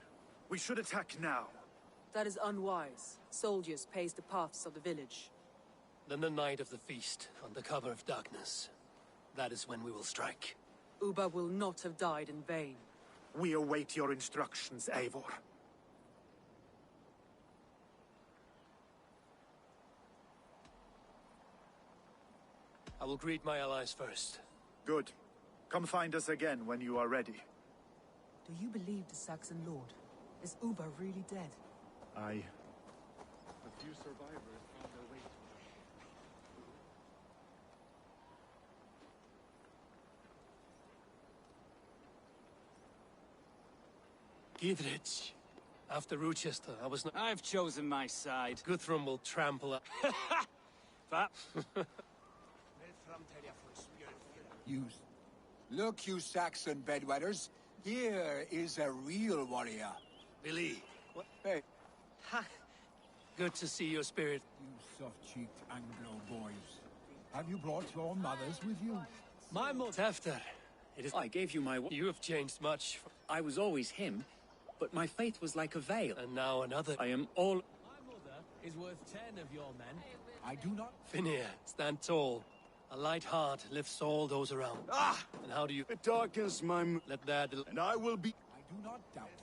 We should attack now.
That is unwise. Soldiers pace the paths of the village.
Then the night of the feast, under cover of darkness. That is when we will strike.
Ubba will not have died in vain.
We await your instructions, Eivor.
I will greet my allies first.
Good. Come find us again when you are ready.
Do you believe the Saxon lord? Is Ubba really dead?
A few survivors found their way to
Gidrich. After Rochester, I was not...
I've chosen my side.
Guthrum will trample up.
Look, you Saxon bedwetters. Here is a real warrior.
Billy.
What? Hey.
Ha! Good to see your spirit.
You soft-cheeked Anglo boys. Have you brought your mothers with you?
My mother... Tefter. It is...
I gave you my...
You have changed much.
I was always him, but my faith was like a veil.
And now another...
I am all...
My mother is worth 10 of your men.
I do not...
Finir, stand tall. A light heart lifts all those around.
Ah!
And how do you...
It darkens my...
Let that...
And I will be...
I do not doubt it.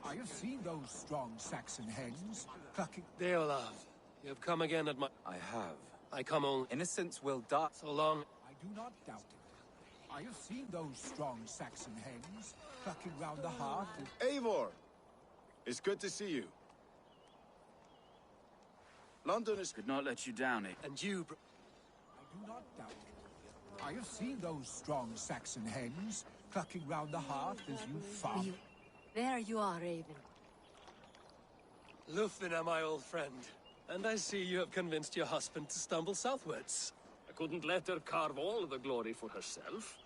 I have seen those strong Saxon hens clucking...
Deolaf, you have come again at my...
I have.
I come only...
Innocence will die.
So long...
I do not doubt it. I have seen those strong Saxon hens clucking round the hearth of...
Eivor! It's good to see you. London is...
Could not let you down, eh?
And you...
I do not doubt it. I have seen those strong Saxon hens clucking round the hearth as you farm.
There you are, Raven.
Lufina, my old friend. And I see you have convinced your husband to stumble southwards.
I couldn't let her carve all the glory for herself.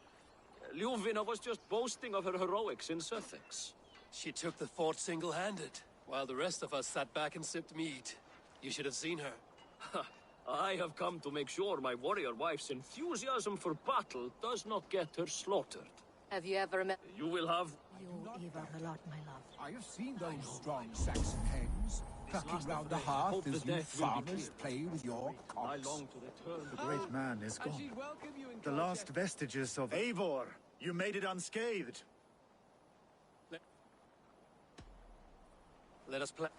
Ljuvina was just boasting of her heroics in Sussex.
She took the fort single-handed, while the rest of us sat back and sipped mead. You should have seen her.
I have come to make sure my warrior wife's enthusiasm for battle does not get her slaughtered.
Have you ever met...
You will have...
You Eva a lot, my love.
I have seen those strong Saxon hens clucking round the hearth as you farmers play with your cocks.
I long to return.
The great man is gone. The last vestiges of... Eivor, you made it unscathed.
Let us play.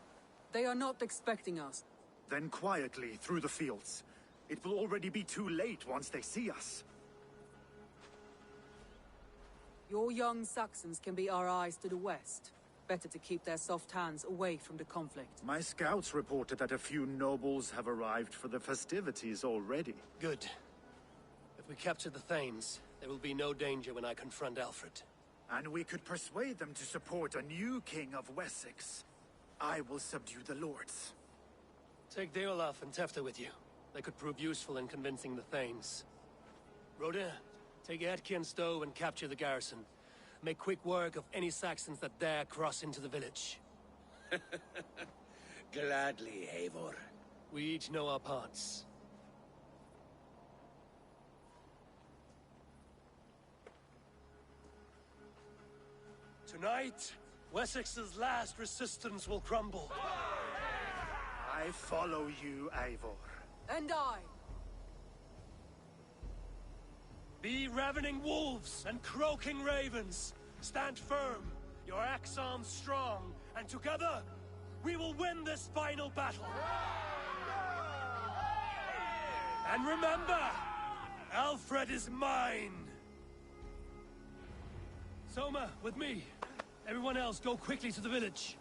They are not expecting us.
Then quietly through the fields. It will already be too late once they see us.
Your young Saxons can be our eyes to the west. Better to keep their soft hands away from the conflict.
My scouts reported that a few nobles have arrived for the festivities already.
Good. If we capture the Thanes, there will be no danger when I confront Alfred.
And we could persuade them to support a new king of Wessex. I will subdue the lords.
Take Deolaf and Tefta with you. They could prove useful in convincing the Thanes. Rodin, take Etki and Stowe and capture the garrison. Make quick work of any Saxons that dare cross into the village.
Gladly, Eivor.
We each know our parts. Tonight, Wessex's last resistance will crumble.
I follow you, Eivor.
And I.
Be ravening wolves and croaking ravens. Stand firm, your axe arms strong, and together, we will win this final battle. And remember, Alfred is mine! Soma, with me. Everyone else, go quickly to the village.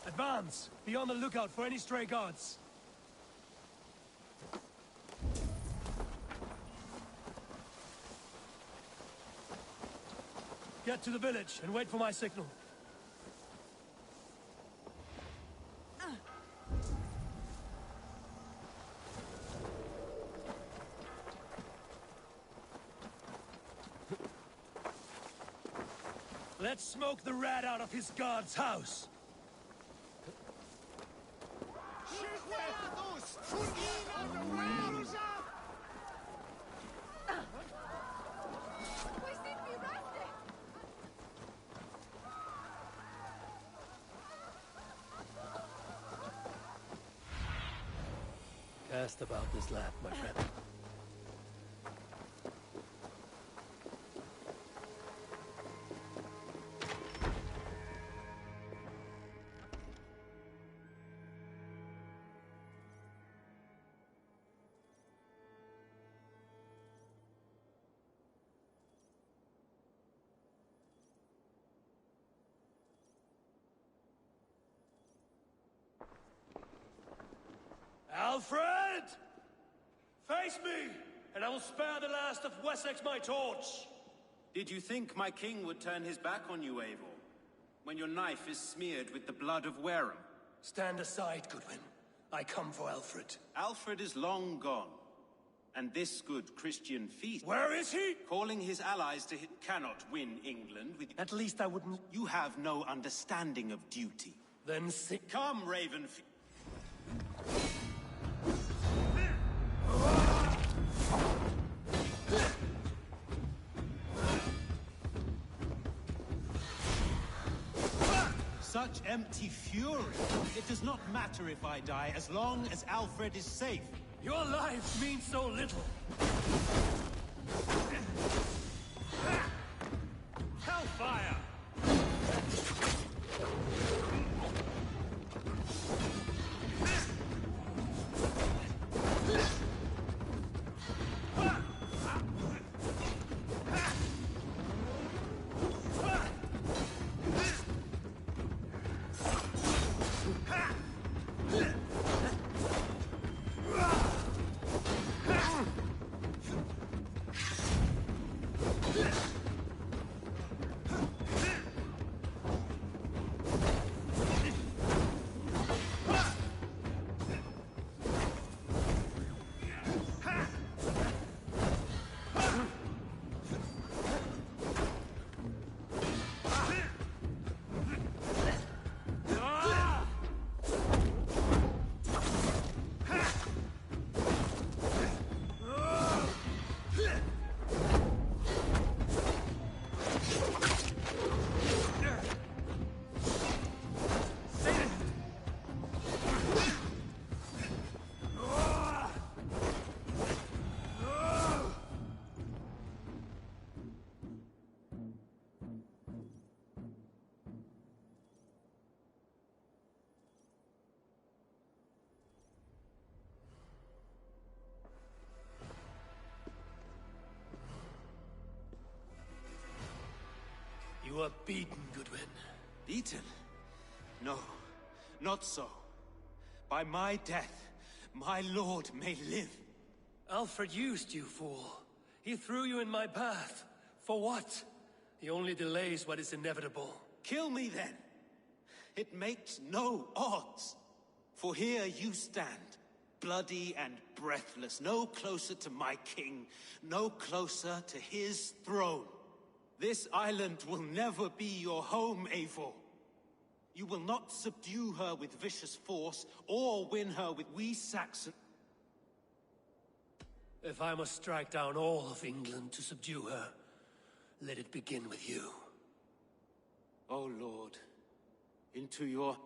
Advance! Be on the lookout for any stray guards. Get to the village and wait for my signal. Let's smoke the rat out of his guard's house. Cast about this land, my friend. Alfred! Face me, and I will spare the last of Wessex my torch!
Did you think my king would turn his back on you, Eivor? When your knife is smeared with the blood of Wareham?
Stand aside, Goodwin. I come for Alfred.
Alfred is long gone. And this good Christian feast...
Where is he?
Calling his allies to cannot win England with...
At least I wouldn't...
You have no understanding of duty.
Then
Come, Raven... Such empty fury. It does not matter if I die, as long as Alfred is safe.
Your life means so little.
Hellfire!
You are beaten, Goodwin.
Beaten? No, not so. By my death, my lord may live.
Alfred used you, fool. He threw you in my path. For what? He only delays what is inevitable.
Kill me then. It makes no odds. For here you stand, bloody and breathless, no closer to my king, no closer to his throne. This island will never be your home, Eivor. You will not subdue her with vicious force, or win her with we Saxon.
If I must strike down all of England to subdue her, let it begin with you.
O Lord, into your...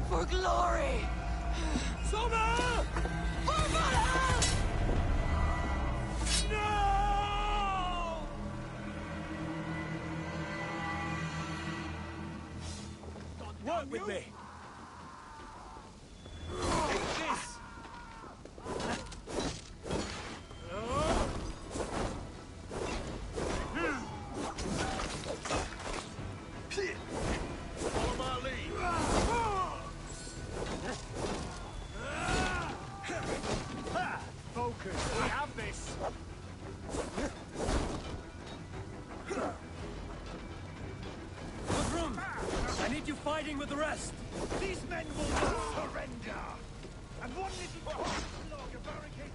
For glory!
Soma!
For Valhalla!
No! Work with me. Take this.
Follow my lead.
Focus. We have this. Good room. I need you fighting with the rest. These men will not surrender. And one little log of barricade.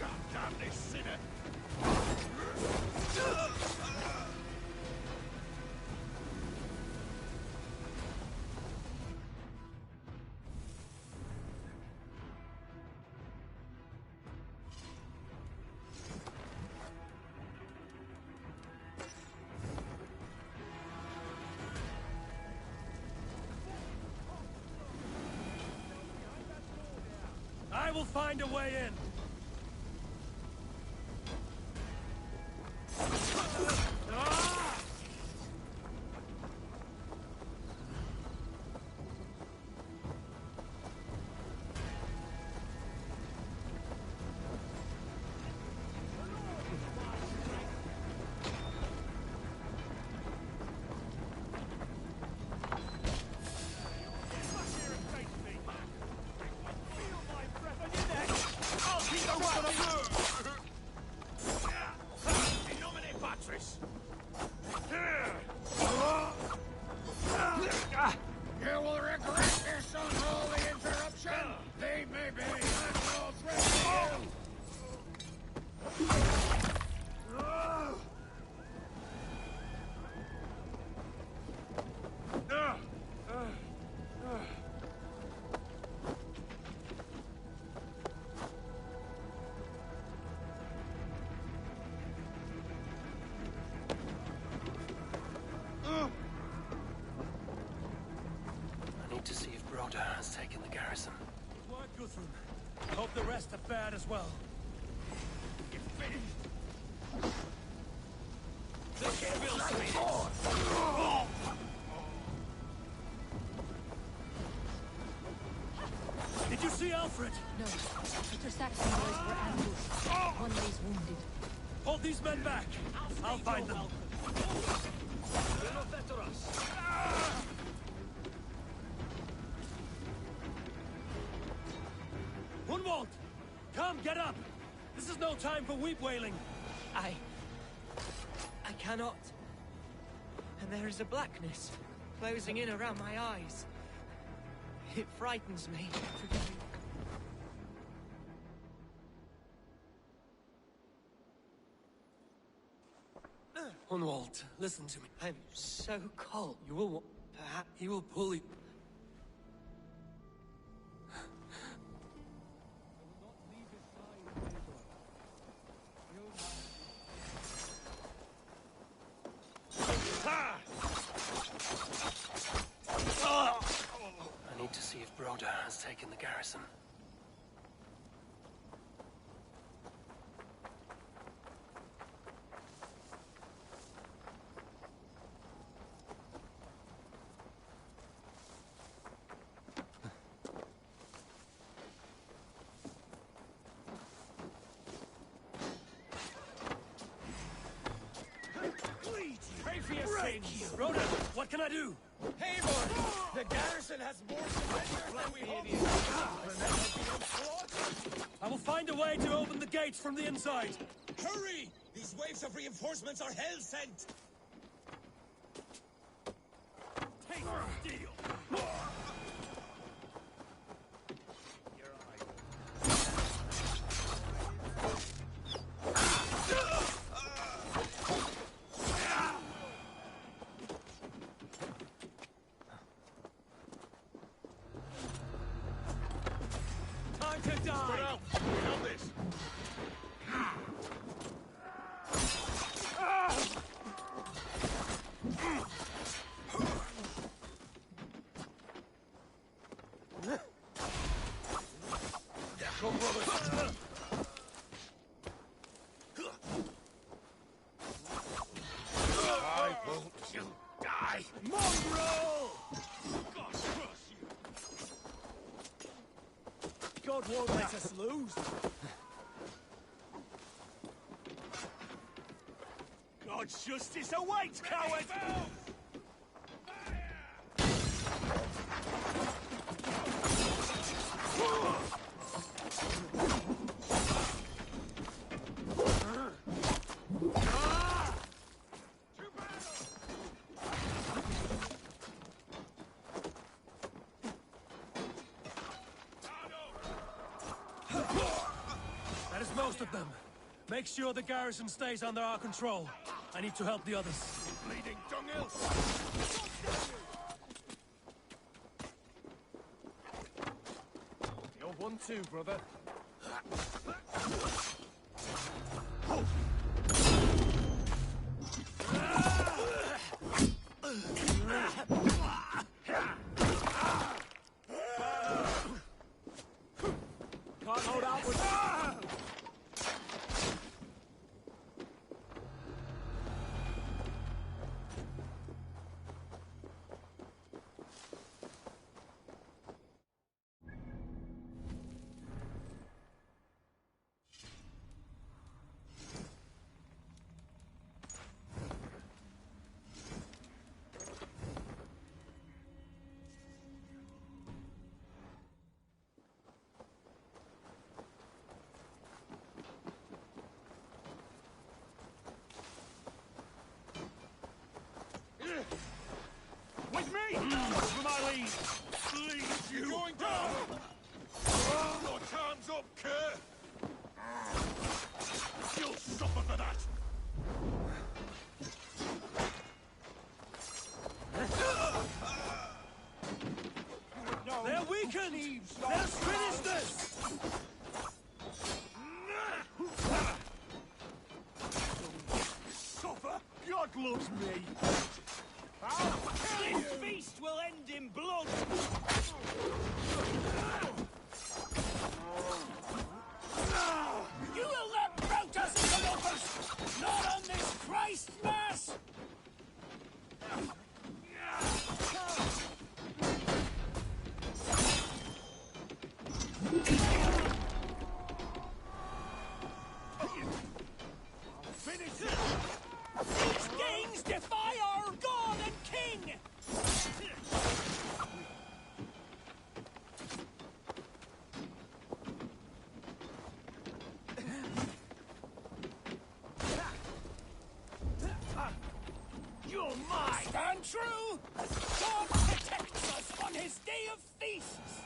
God damn this sinner.
I will find a way in.
You will regret this unholy interruption. They may be all threatening
I need to see if Broder has taken the garrison.
Work, Guthrum. Hope the rest are fared as well.
Get finished.
The devil Did you see Alfred?
No. Peter Saxon boys were ambushed. One lays wounded.
Hold these men back. I'll find them. Hunwald! Come, get up! This is no time for weep wailing.
I cannot. And there is a blackness closing in around my eyes. It frightens me. Forgive me.
Hunwald, listen to me.
I'm so cold.
You will...
Perhaps
he will pull you...
I need to see if Broder has taken the garrison.
Pray for your sins! Broder, what can I do?
Eivor! The garrison has more surrenders than we hoped.
I will find a way to open the gates from the inside.
Hurry! These waves of reinforcements are hell sent.
Take steel! Time to die!
Spread out! We got this!
Die! Mongrel! God curse you! God won't let us lose. God's justice awaits, coward!
That is most of them. Make sure the garrison stays under our control. I need to help the others.
Bleeding dunghill! You're 1-2, brother. Can't hold out with... With me! For my lead! Lead you! You're going down! Your time's up, Kerr! You'll suffer for that!
They're weakened! They're finisters!
Suffer? God loves me! This feast will end in blood!
You will not rout us interlopers! Not on this Christ Mass!
Finish it!
These things defy our God and King!
You're mine!
Stand true! God protects us on his day of feasts!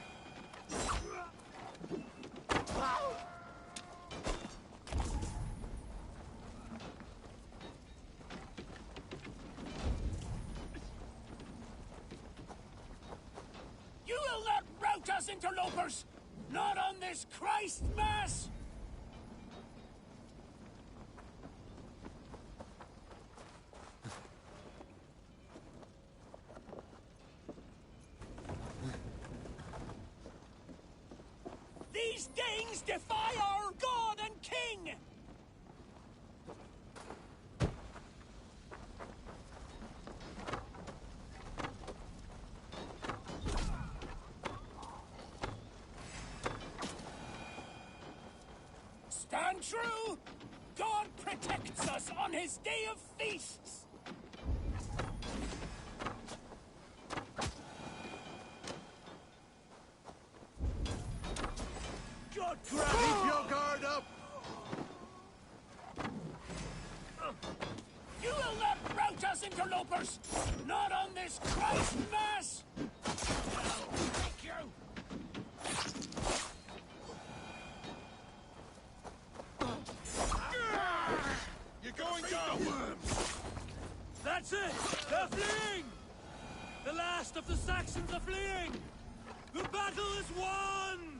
You will not rout us, interlopers! Not on this Christ Mass! These Danes defy our God and King! Stand true! God protects us on his day of feasts!
God grab Keep your guard up!
You will not rout us, interlopers! Not on this Christ Mass! Thank you!
You're going down!
That's it! They're fleeing! The last of the Saxons are fleeing! The battle is won!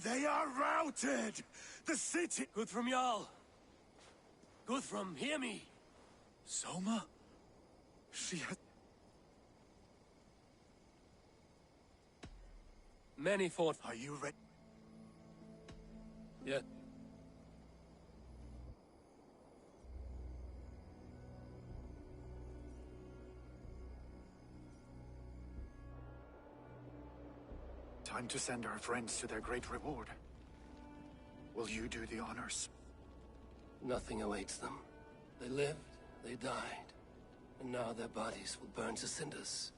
They are routed! The city...
Guthrum Jarl! Guthrum, hear me!
Soma? She has...
Many fought...
Are you ready?
Yeah.
Time to send our friends to their great reward. Will you do the honors?
Nothing awaits them. They lived, they died, and now their bodies will burn to cinders.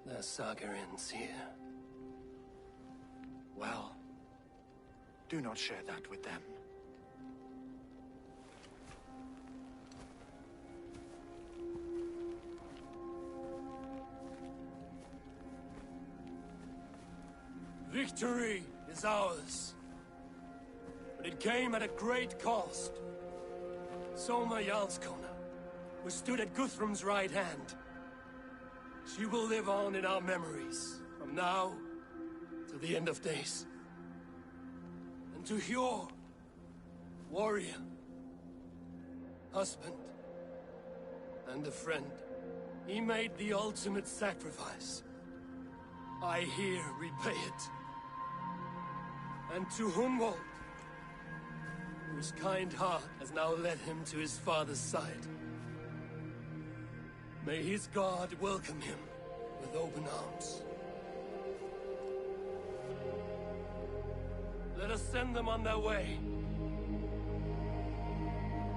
Their saga ends here.
Well, do not share that with them.
Victory is ours. But it came at a great cost. Soma Jarlskona, who stood at Guthrum's right hand. She will live on in our memories, from now to the end of days. And to Hjor, warrior, husband, and a friend, he made the ultimate sacrifice. I here repay it. And to Hunwald, whose kind heart has now led him to his father's side. May his God welcome him with open arms. Let us send them on their way.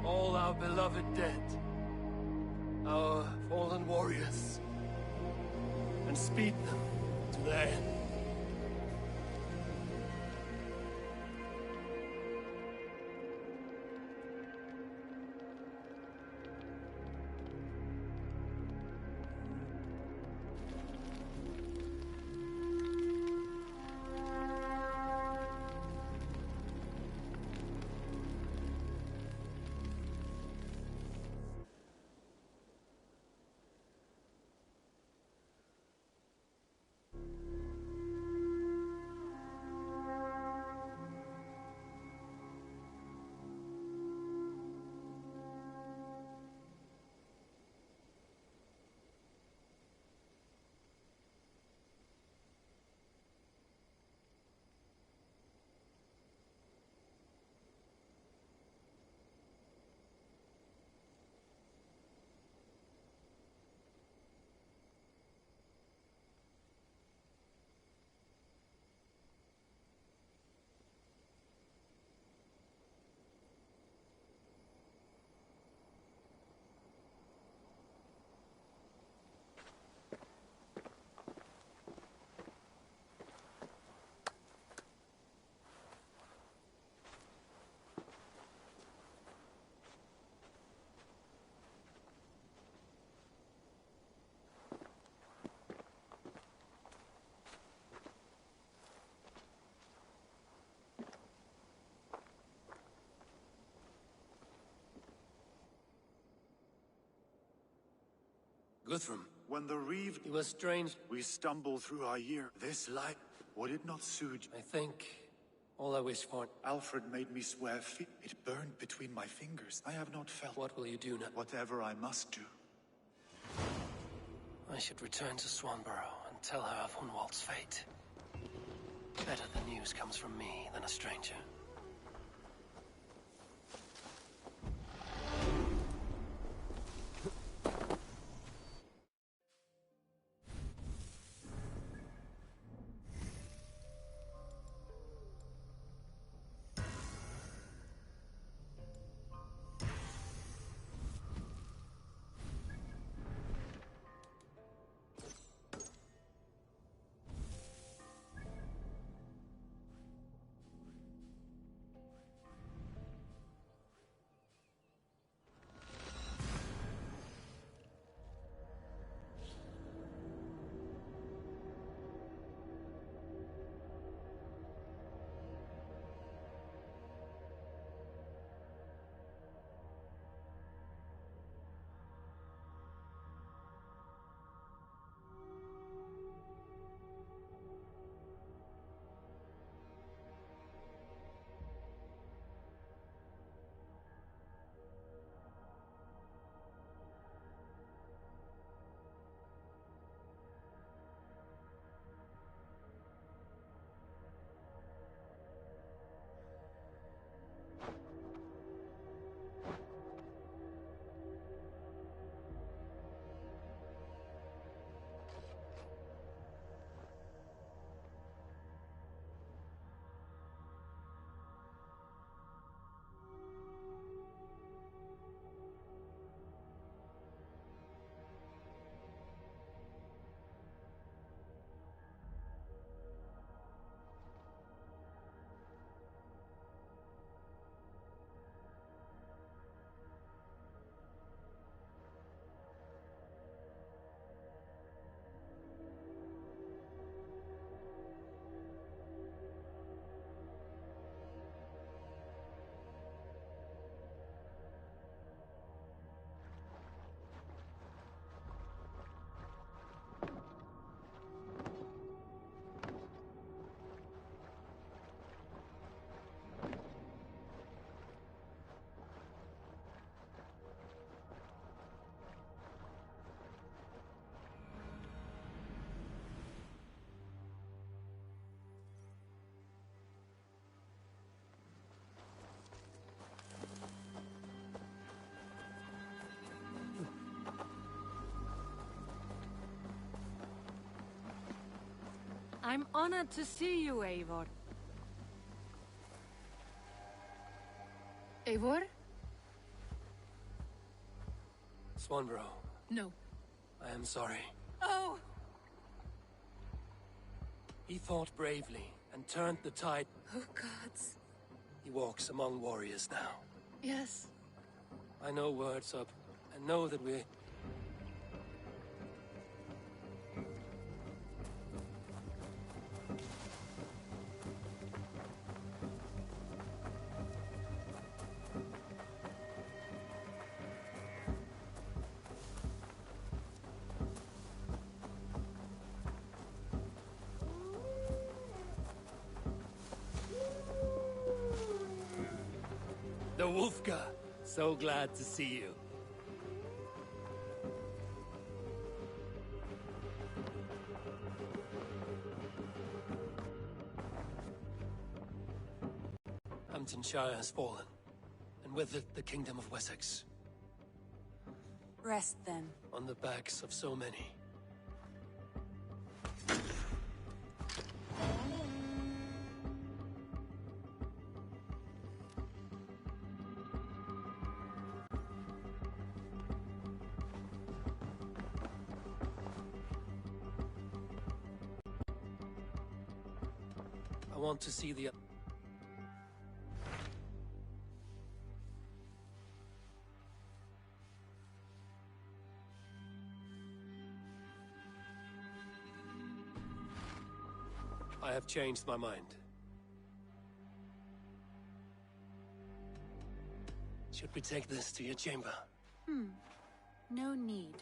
All our beloved dead, our fallen warriors, and speed them to their end. Guthrum.
When the reeve...
He was strange.
We stumble through our year. This light, would it not soothe?
I think all I wish for...
Alfred made me swear it burned between my fingers. I have not felt...
What will you do now?
Whatever I must do.
I should return to Swanborough and tell her of Hunwald's fate. Better the news comes from me than a stranger.
I'm honored to see you, Eivor. Eivor?
Swanborough,
No.
I am sorry.
Oh!
He fought bravely and turned the tide.
Oh, gods.
He walks among warriors now.
Yes.
I know words up, and know that we... The Wolfka! So glad to see you. Hamptonshire has fallen, and with it the Kingdom of Wessex.
Rest then.
On the backs of so many. I want to see the... I have changed my mind. Should we take this to your chamber?
No need.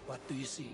What do you see?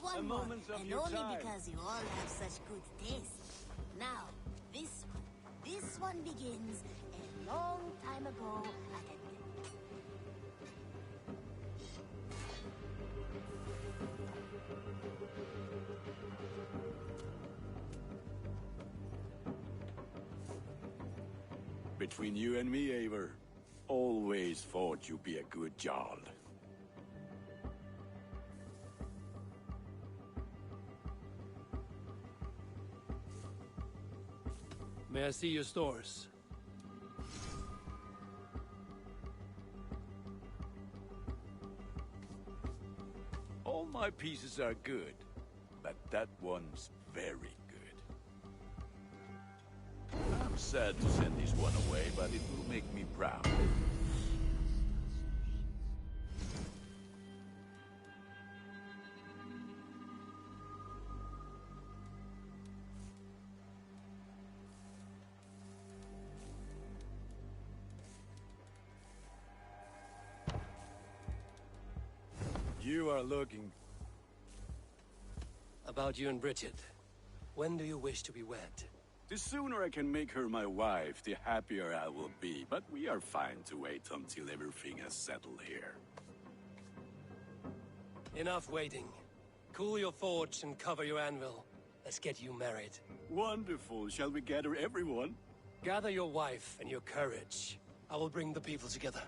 one more,
moment of
and
your
only
time.
because you all have such good taste. Now, this one begins a long time ago at a...
Between you and me, Eivor, always thought you'd be a good Jarl.
May I see your stores?
All my pieces are good, but that one's very good. I'm sad to send this one away, but it will make me proud. You are looking...
About you and Bridget. When do you wish to be wed?
The sooner I can make her my wife, the happier I will be. But we are fine to wait until everything has settled here.
Enough waiting. Cool your forge and cover your anvil. Let's get you married.
Wonderful. Shall we gather everyone?
Gather your wife and your courage. I will bring the people together.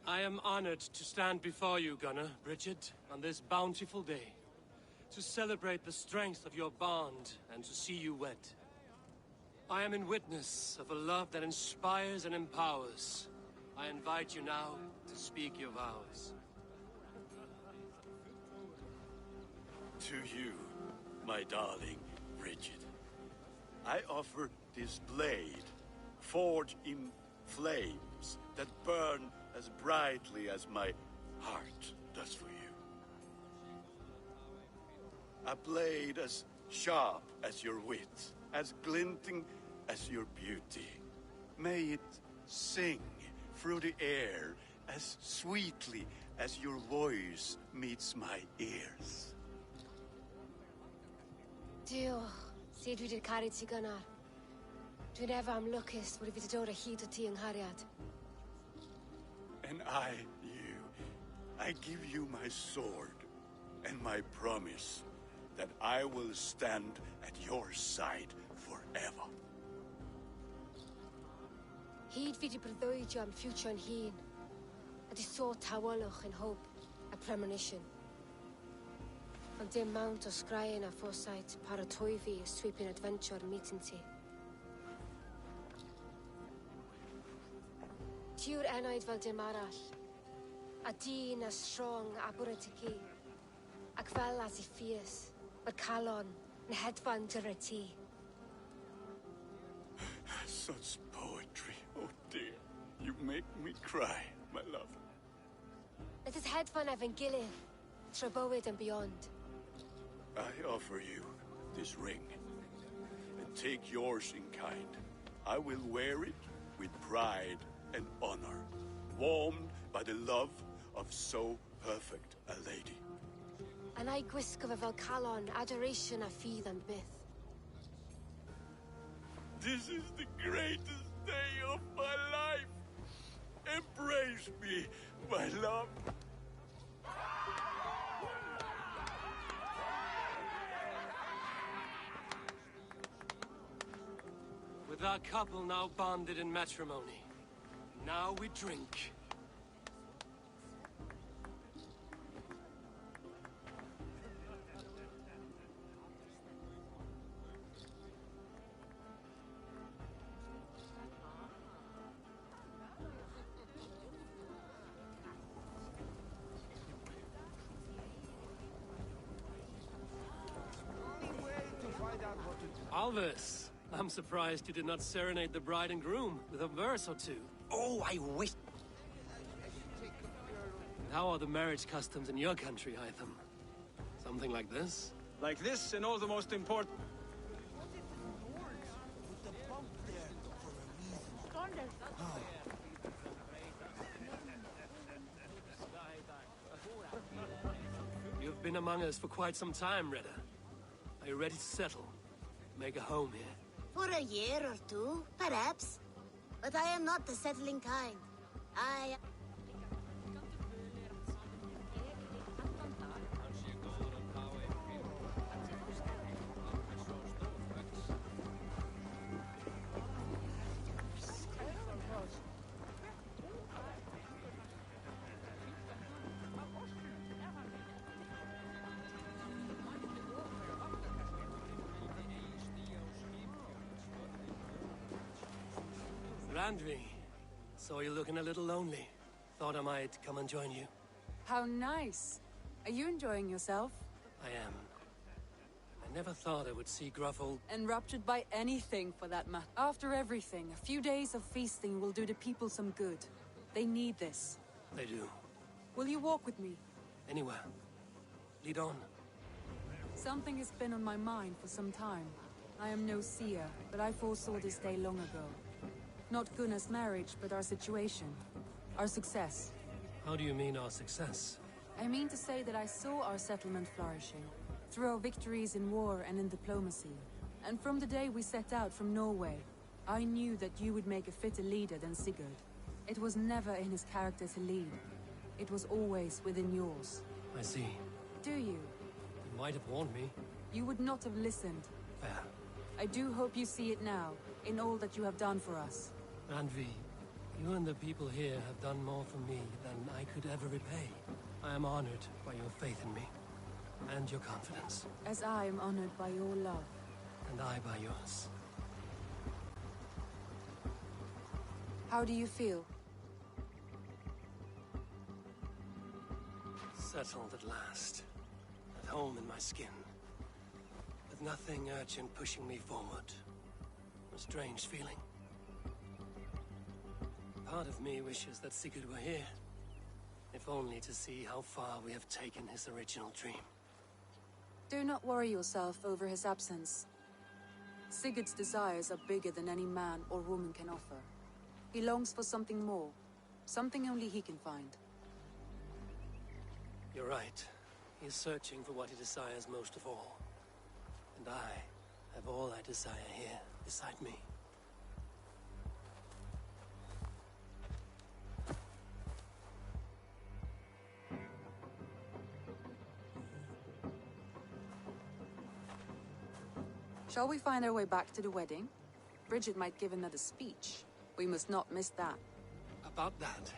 I am honored to stand before you, Gunnar, Bridget, on this bountiful day. To celebrate the strength of your bond and to see you wed. I am in witness of a love that inspires and empowers. I invite you now to speak your vows.
To you, my darling Bridget, I offer this blade, forged in flames that burn as brightly as my heart does for you. A blade as sharp as your wit, as glinting as your beauty. May it sing through the air as sweetly as your voice meets my ears.
Diolch, sut dwi 'di caru ti gynnar. Dwi'n efo am lwcus bod I fi 'di dod o hyd o ti yng nghariad.
And I give you my sword and my promise that I will stand at your side forever.
Hyd fi 'di breuddwydio am ffiwtio'n hun. A di sôn tawelwch yn hope a premonition. Ond dim mount o sgraen a foresight paratoi fi a sweeping adventure meeting ti. Ti yw'r enaid fel dim arall. A dyn as strong a bwrdd ti ci. Ac fel as I fierce, mae'r calon yn hedfan dyr y ti.
Such poetry, oh dear. You make me cry, my love.
Let us hedfan efo'n gilydd, trwy bywyd and beyond.
I offer you this ring, and take yours in kind. I will wear it with pride and honor, warmed by the love of so perfect a lady.
And I gwisgo fe fel calon, adoration a ffydd am byth.
This is the greatest day of my life. Embrace me, my love.
The couple now bonded in matrimony. Now we drink. Alvis, I'm surprised you did not serenade the bride and groom with a verse or two.
Oh, I wish.
And how are the marriage customs in your country, Hytham? Something like this?
Like this and all the most important.
You've been among us for quite some time, Redda. Are you ready to settle? Make a home here?
For a year or two, perhaps. But I am not the settling kind. I...
Randvi, saw you looking a little lonely. Thought I might come and join you.
How nice. Are you enjoying yourself?
I am. I never thought I would see Gruffle.
Enraptured by anything, for that matter. After everything, a few days of feasting will do the people some good. They need this.
They do.
Will you walk with me?
Anywhere. Lead on.
Something has been on my mind for some time. I am no seer, but I foresaw this day long ago. Not Gunnar's marriage, but our situation. Our success.
How do you mean our success?
I mean to say that I saw our settlement flourishing. Through our victories in war and in diplomacy. And from the day we set out from Norway, I knew that you would make a fitter leader than Sigurd. It was never in his character to lead. It was always within yours.
I see.
Do you?
You might have warned me.
You would not have listened.
Fair.
I do hope you see it now, in all that you have done for us.
Randvi, you and the people here have done more for me than I could ever repay. I am honored by your faith in me, and your confidence.
As I am honored by your love.
And I by yours.
How do you feel?
Settled at last. At home in my skin. With nothing urgent pushing me forward. A strange feeling. Part of me wishes that Sigurd were here. If only to see how far we have taken his original dream.
Do not worry yourself over his absence. Sigurd's desires are bigger than any man or woman can offer. He longs for something more. Something only he can find.
You're right. He is searching for what he desires most of all. And I have all I desire here beside me.
Shall we find our way back to the wedding? Bridget might give another speech. We must not miss that.
About that,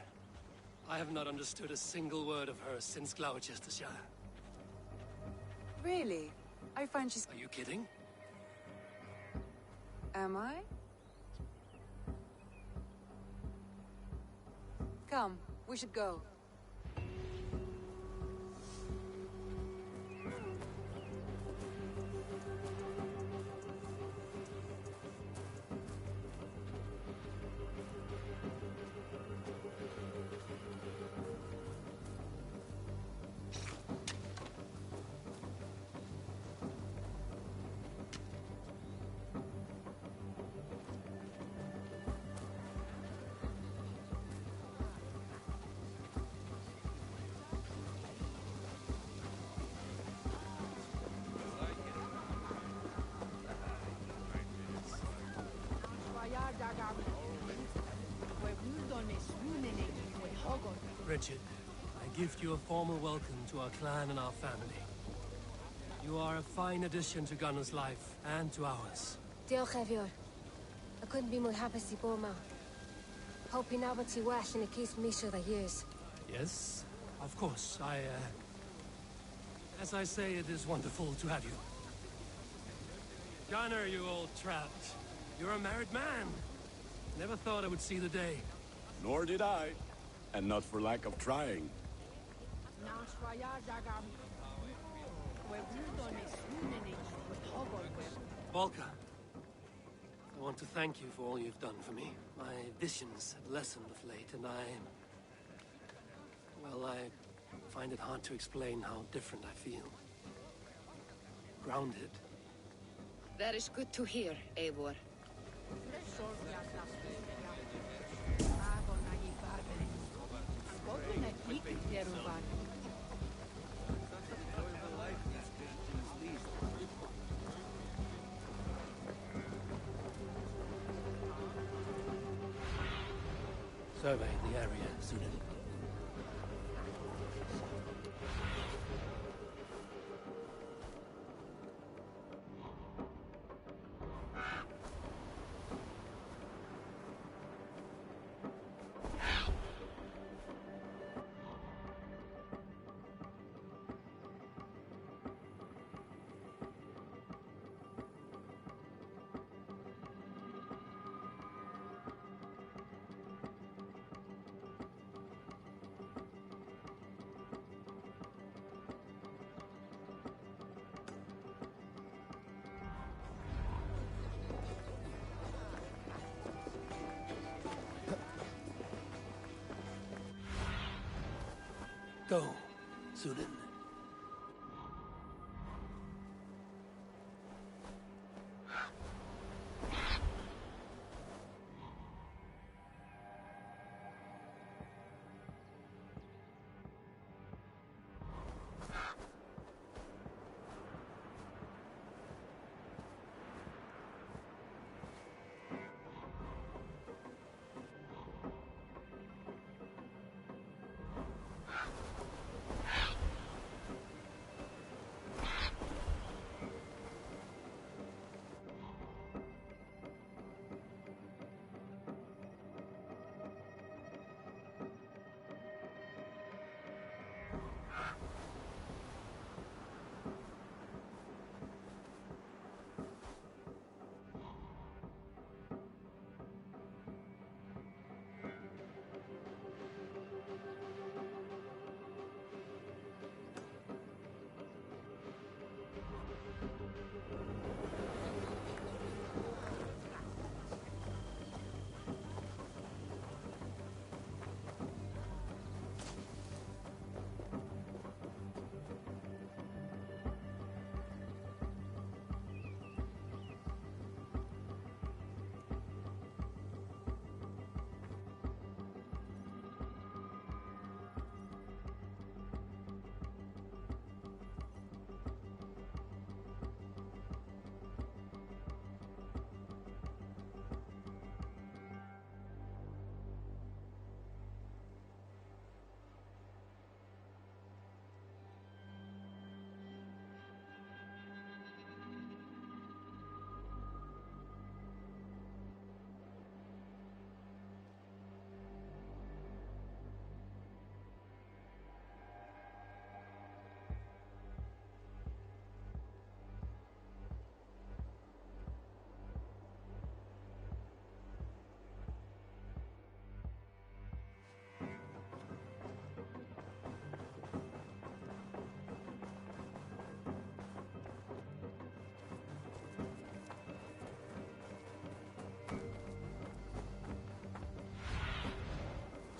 I have not understood a single word of hers since Gloucestershire.
Really? I find she's...
Are you kidding?
Am I? Come, we should go.
Bridget, I gift you a formal welcome to our clan and our family. You are a fine addition to Gunnar's life and to ours.
Diolch, Evior. I couldn't be more happy to Boma. Hoping now but well and it keeps me sure the years.
Yes, of course. As I say, it is wonderful to have you. Gunnar, you old trout. You're a married man. Never thought I would see the day.
Nor did I. And not for lack of trying.
Volka, I want to thank you for all you've done for me. My visions have lessened of late, and well, I find it hard to explain how different I feel. Grounded.
That is good to hear, Eivor.
Survey the area, Sunan. Go, Sunan.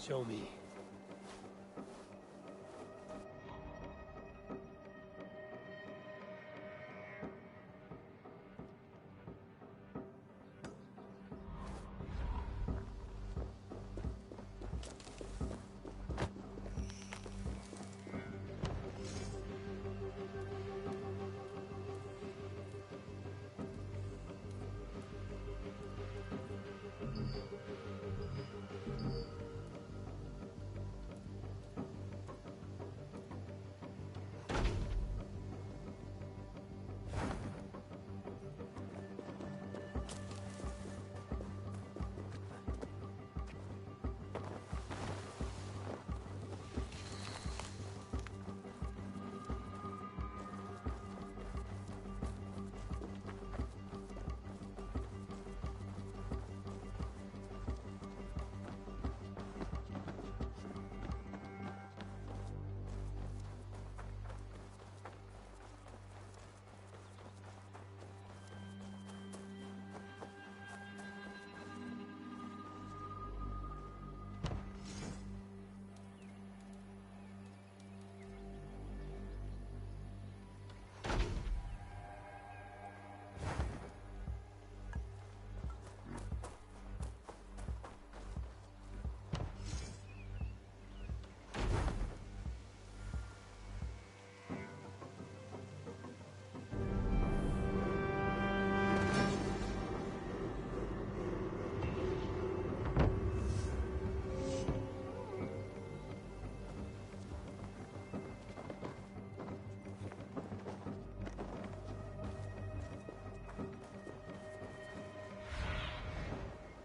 Show me.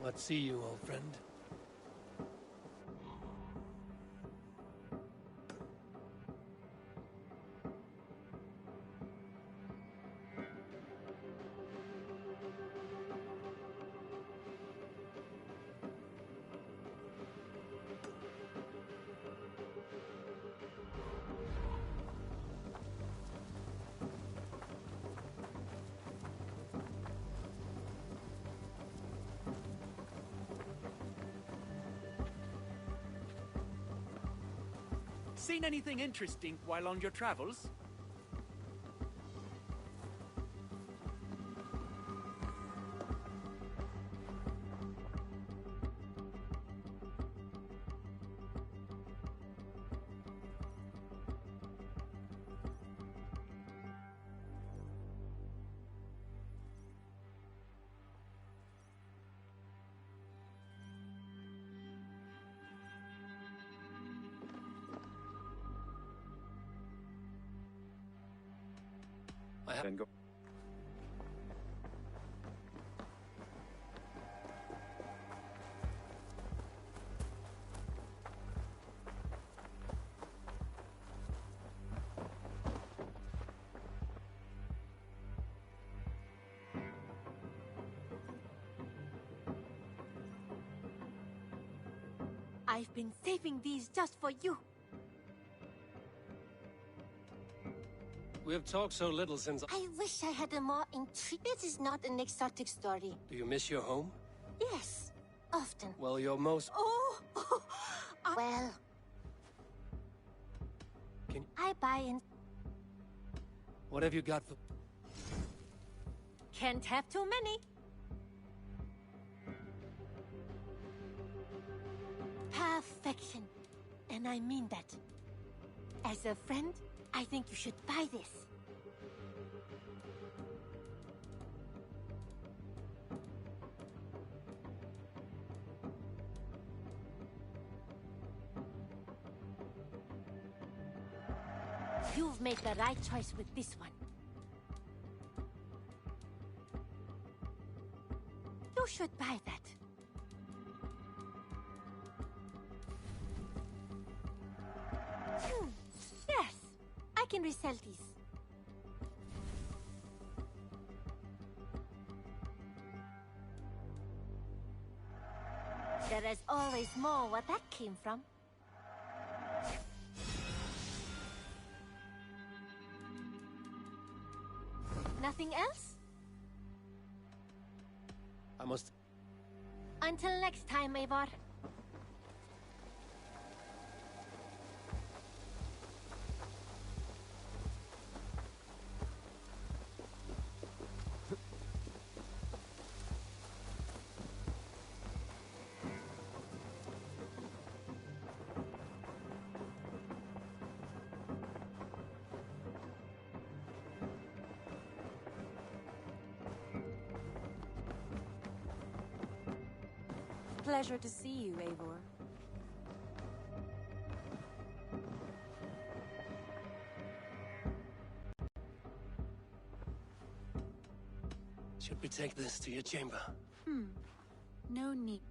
Let's see you, old friend.
Seen anything interesting while on your travels?
Then go.
I've been saving these just for you.
We have talked so little since...
I wish I had a more intriguing... This is not an exotic story.
Do you miss your home?
Yes, often.
Well, you're most...
Oh! Well...
Can...
I buy in...
What have you got for...
Can't have too many. Perfection. And I mean that. As a friend, I think you should buy this. You've made the right choice with this one. You should buy that. Yes, I can resell these. There is always more where that came from. Nothing else?
I must...
Until next time, Eivor.
Pleasure to see you, Eivor.
Should we take this to your chamber?
No need.